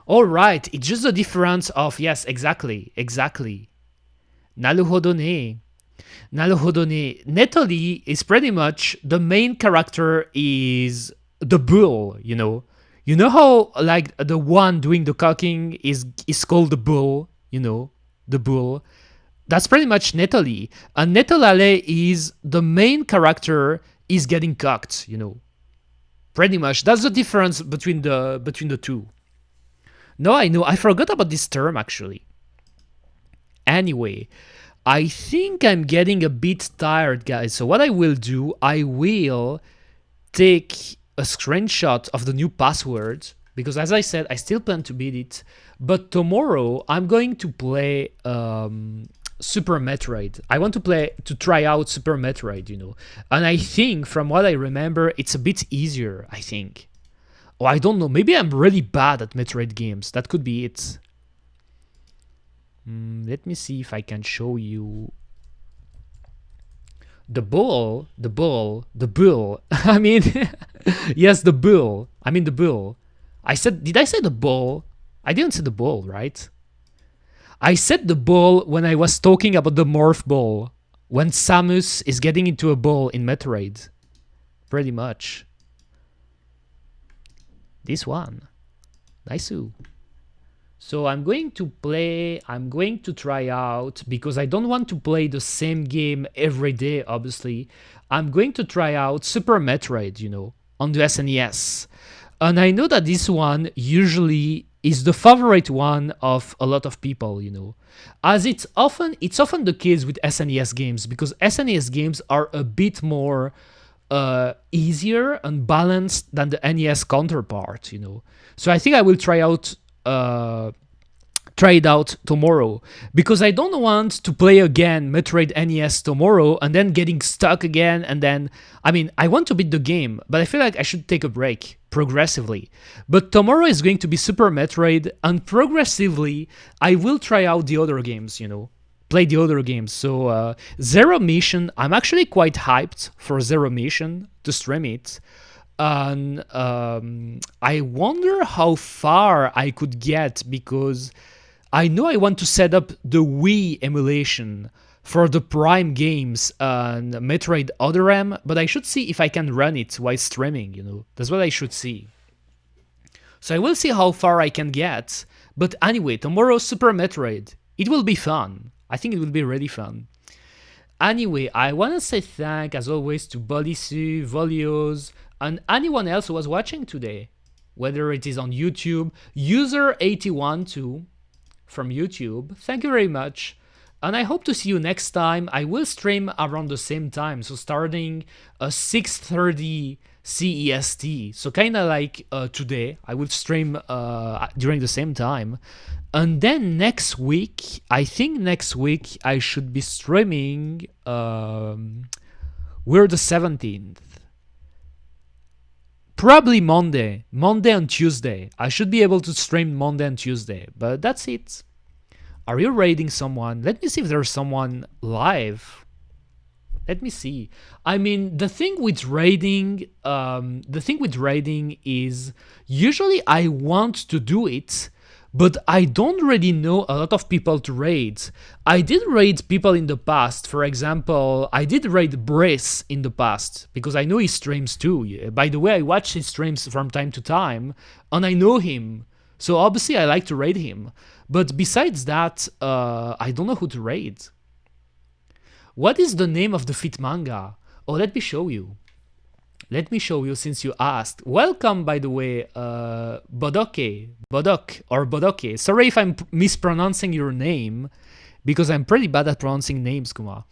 All right, it's just a difference of, yes, exactly. なるほどね.なるほどね。Natalie is pretty much the main character is the bull, you know. You know how like the one doing the cooking is called the bull, you know, the bull. That's pretty much Natalie. And Netalale is the main character is getting cooked, you know. Pretty much. That's the difference between the two. No, I know. I forgot about this term actually. Anyway, I think I'm getting a bit tired, guys. So what I will do, I will take a screenshot of the new password because, as I said, I still plan to beat it. But tomorrow I'm going to play Super Metroid. I want to try out Super Metroid, you know. And I think, from what I remember, it's a bit easier, I think. Oh, I don't know. Maybe I'm really bad at Metroid games. That could be it. Let me see if I can show you. The bull. I mean, yes, the bull. I mean the bull. Did I say the bull? I didn't say the bull, right? I said the bull when I was talking about the morph ball. When Samus is getting into a ball in Metroid. Pretty much. This one. Nice-oo. So I'm going to try out, because I don't want to play the same game every day, obviously. I'm going to try out Super Metroid, you know, on the SNES. And I know that this one usually is the favorite one of a lot of people, you know. As it's often the case with SNES games, because SNES games are a bit more easier and balanced than the NES counterpart, you know. So I think I will try it out tomorrow, because I don't want to play again Metroid NES tomorrow and then getting stuck again. And then, I mean, I want to beat the game, but I feel like I should take a break progressively. But tomorrow is going to be Super Metroid, and progressively I will try out the other games, you know, play the other games. So Zero Mission, I'm actually quite hyped for Zero Mission to stream it. And I wonder how far I could get, because I know I want to set up the Wii emulation for the Prime games and Metroid Other M, but I should see if I can run it while streaming, you know. That's what I should see. So I will see how far I can get. But anyway, tomorrow Super Metroid. It will be fun. I think it will be really fun. Anyway, I want to say thank, as always, to Bolisu, Volios, and anyone else who was watching today, whether it is on YouTube, user81 from YouTube. Thank you very much. And I hope to see you next time. I will stream around the same time, so starting 6:30 CEST. So kind of like today, I will stream during the same time. And then next week, I think next week I should be streaming. We're the 17th. Probably Monday and Tuesday. I should be able to stream Monday and Tuesday, but that's it. Are you raiding someone? Let me see if there's someone live. Let me see. I mean, the thing with raiding is usually I want to do it, but I don't really know a lot of people to raid. I did raid people in the past. For example, I did raid Brice in the past, because I know he streams too. By the way, I watch his streams from time to time, and I know him. So obviously I like to raid him. But besides that, I don't know who to raid. What is the name of the fit manga? Oh, let me show you. Let me show you, since you asked. Welcome, by the way, Bodoke. Sorry if I'm mispronouncing your name, because I'm pretty bad at pronouncing names, Kuma.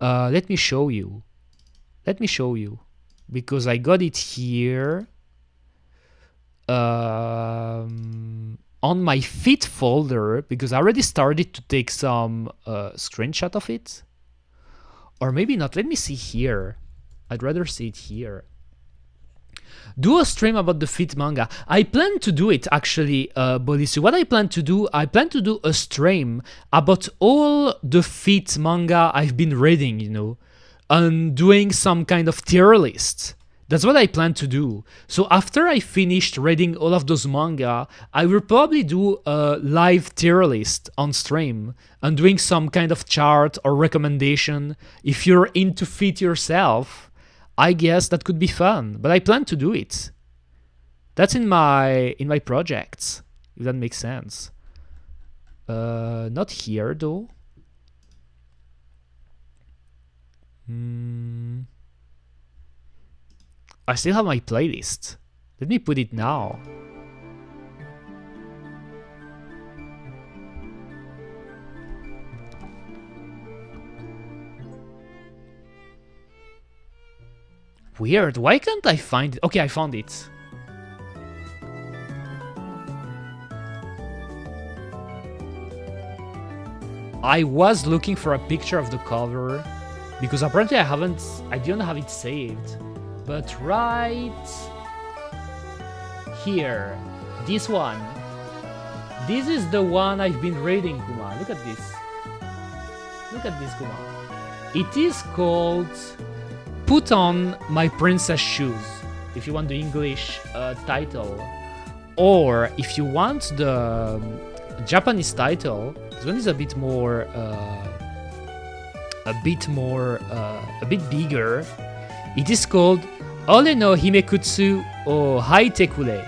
Let me show you. Because I got it here. On my fit folder, because I already started to take some screenshot of it. Or maybe not. Let me see here. I'd rather see it here. Do a stream about the fit manga. I plan to do it, actually, Bolisu. What I plan to do a stream about all the fit manga I've been reading, you know, and doing some kind of tier list. That's what I plan to do. So after I finished reading all of those manga, I will probably do a live tier list on stream and doing some kind of chart or recommendation. If you're into feet yourself, I guess that could be fun, but I plan to do it. That's in my projects, if that makes sense. Not here though. I still have my playlist. Let me put it now. Weird, why can't I find it? Okay, I found it. I was looking for a picture of the cover because apparently I didn't have it saved. But right here, this one. This is the one I've been reading, Kuma. Look at this. Look at this, Kuma. It is called Put On My Princess Shoes, if you want the English title. Or if you want the Japanese title, this one is a bit bigger. It is called Ole no Himekutsu o Haitekure.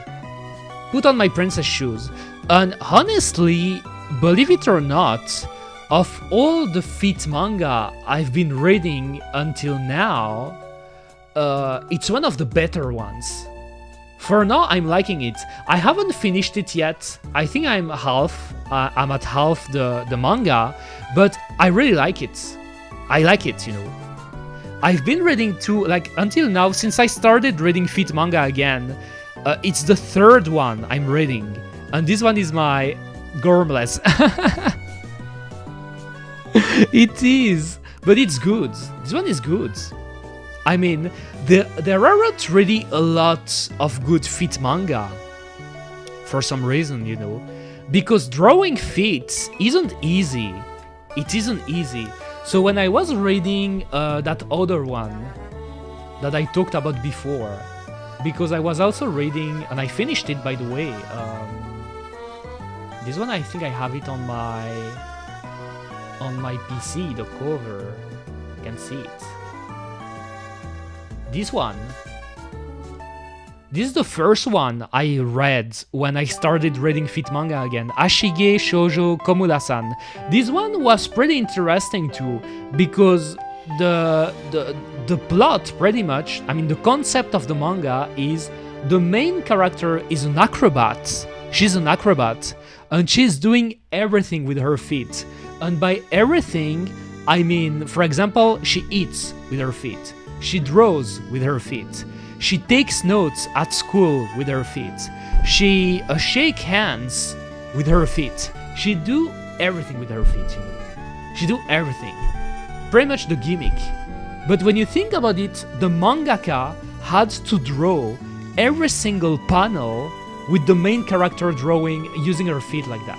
Put On My Princess Shoes. And honestly, believe it or not, of all the feet manga I've been reading until now, it's one of the better ones. For now, I'm liking it. I haven't finished it yet. I think I'm at half the manga, but I really like it. I like it, you know. I've been reading until now, since I started reading feet manga again, it's the third one I'm reading, and this one is my gormless. It is, but it's good. This one is good. I mean, there aren't really a lot of good feet manga, for some reason, you know, because drawing feet isn't easy. It isn't easy. So when I was reading that other one that I talked about before, because I was also reading, and I finished it by the way, this one I think I have it on my PC, the cover, you can see it. This one. This is the first one I read when I started reading feet manga again. Ashige Shoujo Komura-san. This one was pretty interesting too, because the plot pretty much, I mean the concept of the manga is the main character is an acrobat. She's an acrobat and she's doing everything with her feet. And by everything, I mean, for example, she eats with her feet. She draws with her feet. She takes notes at school with her feet. She shake hands with her feet. She do everything with her feet, you know. She do everything. Pretty much the gimmick. But when you think about it, the mangaka had to draw every single panel with the main character drawing using her feet like that.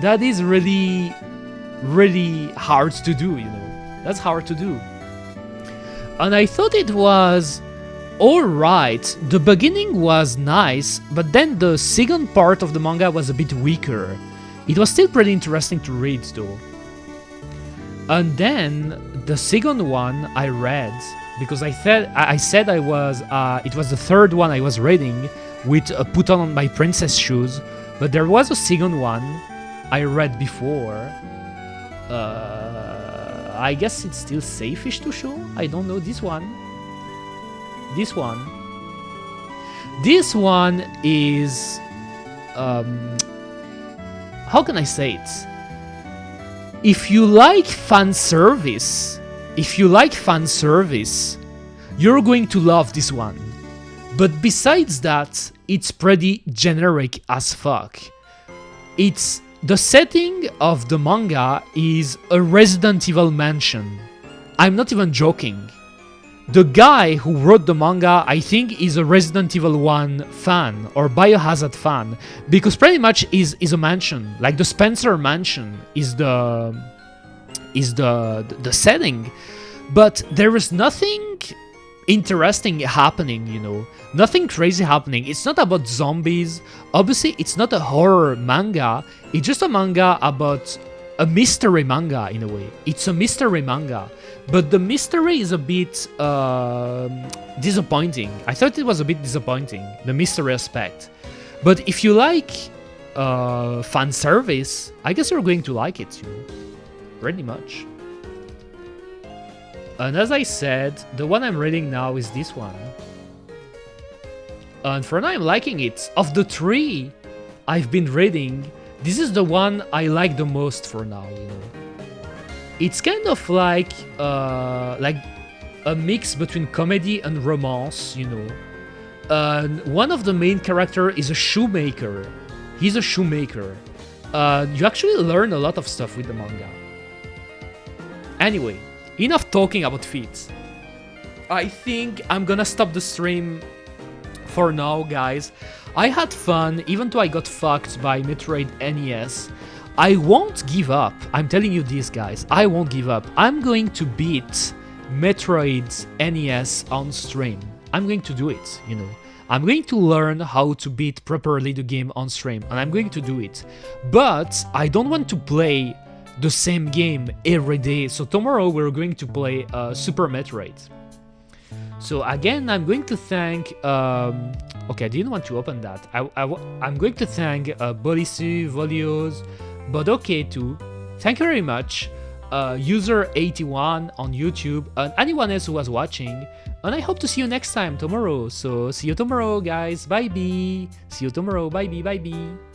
That is really, really hard to do, you know. That's hard to do. And I thought it was alright. The beginning was nice, but then the second part of the manga was a bit weaker. It was still pretty interesting to read though. And then the second one I read, because I said it was the third one I was reading with Put On My Princess Shoes, but there was a second one I read before. I guess it's still safe-ish to show. I don't know, this one. This one is how can I say it? If you like fan service, you're going to love this one. But besides that, it's pretty generic as fuck. It's the setting of the manga is a Resident Evil mansion. I'm not even joking. The guy who wrote the manga, I think, is a Resident Evil 1 fan or Biohazard fan, because pretty much is a mansion. Like the Spencer mansion is the setting, but there is nothing interesting happening, you know. Nothing crazy happening. It's not about zombies. Obviously, it's not a horror manga. It's just a manga about a mystery manga in a way. It's a mystery manga. But the mystery is a bit disappointing. I thought it was a bit disappointing, the mystery aspect. But if you like fan service, I guess you're going to like it, you know. Pretty much. And as I said, the one I'm reading now is this one. And for now, I'm liking it. Of the three I've been reading, this is the one I like the most for now, you know. It's kind of like a mix between comedy and romance, you know. And one of the main characters is a shoemaker. He's a shoemaker. You actually learn a lot of stuff with the manga. Anyway, enough talking about feet. I think I'm gonna stop the stream for now, guys. I had fun, even though I got fucked by Metroid NES. I won't give up. I'm telling you this, guys. I won't give up. I'm going to beat Metroid NES on stream. I'm going to do it, you know. I'm going to learn how to beat properly the game on stream, and I'm going to do it. But I don't want to play the same game every day. So tomorrow we're going to play Super Metroid. So again, I'm going to thank... okay, I didn't want to open that. I'm going to thank Bolisu, Volios, Bodoke too. Thank you very much. User81 on YouTube, and anyone else who was watching. And I hope to see you next time tomorrow. So see you tomorrow, guys. Bye-bye. See you tomorrow. Bye-bye. Bye-bye.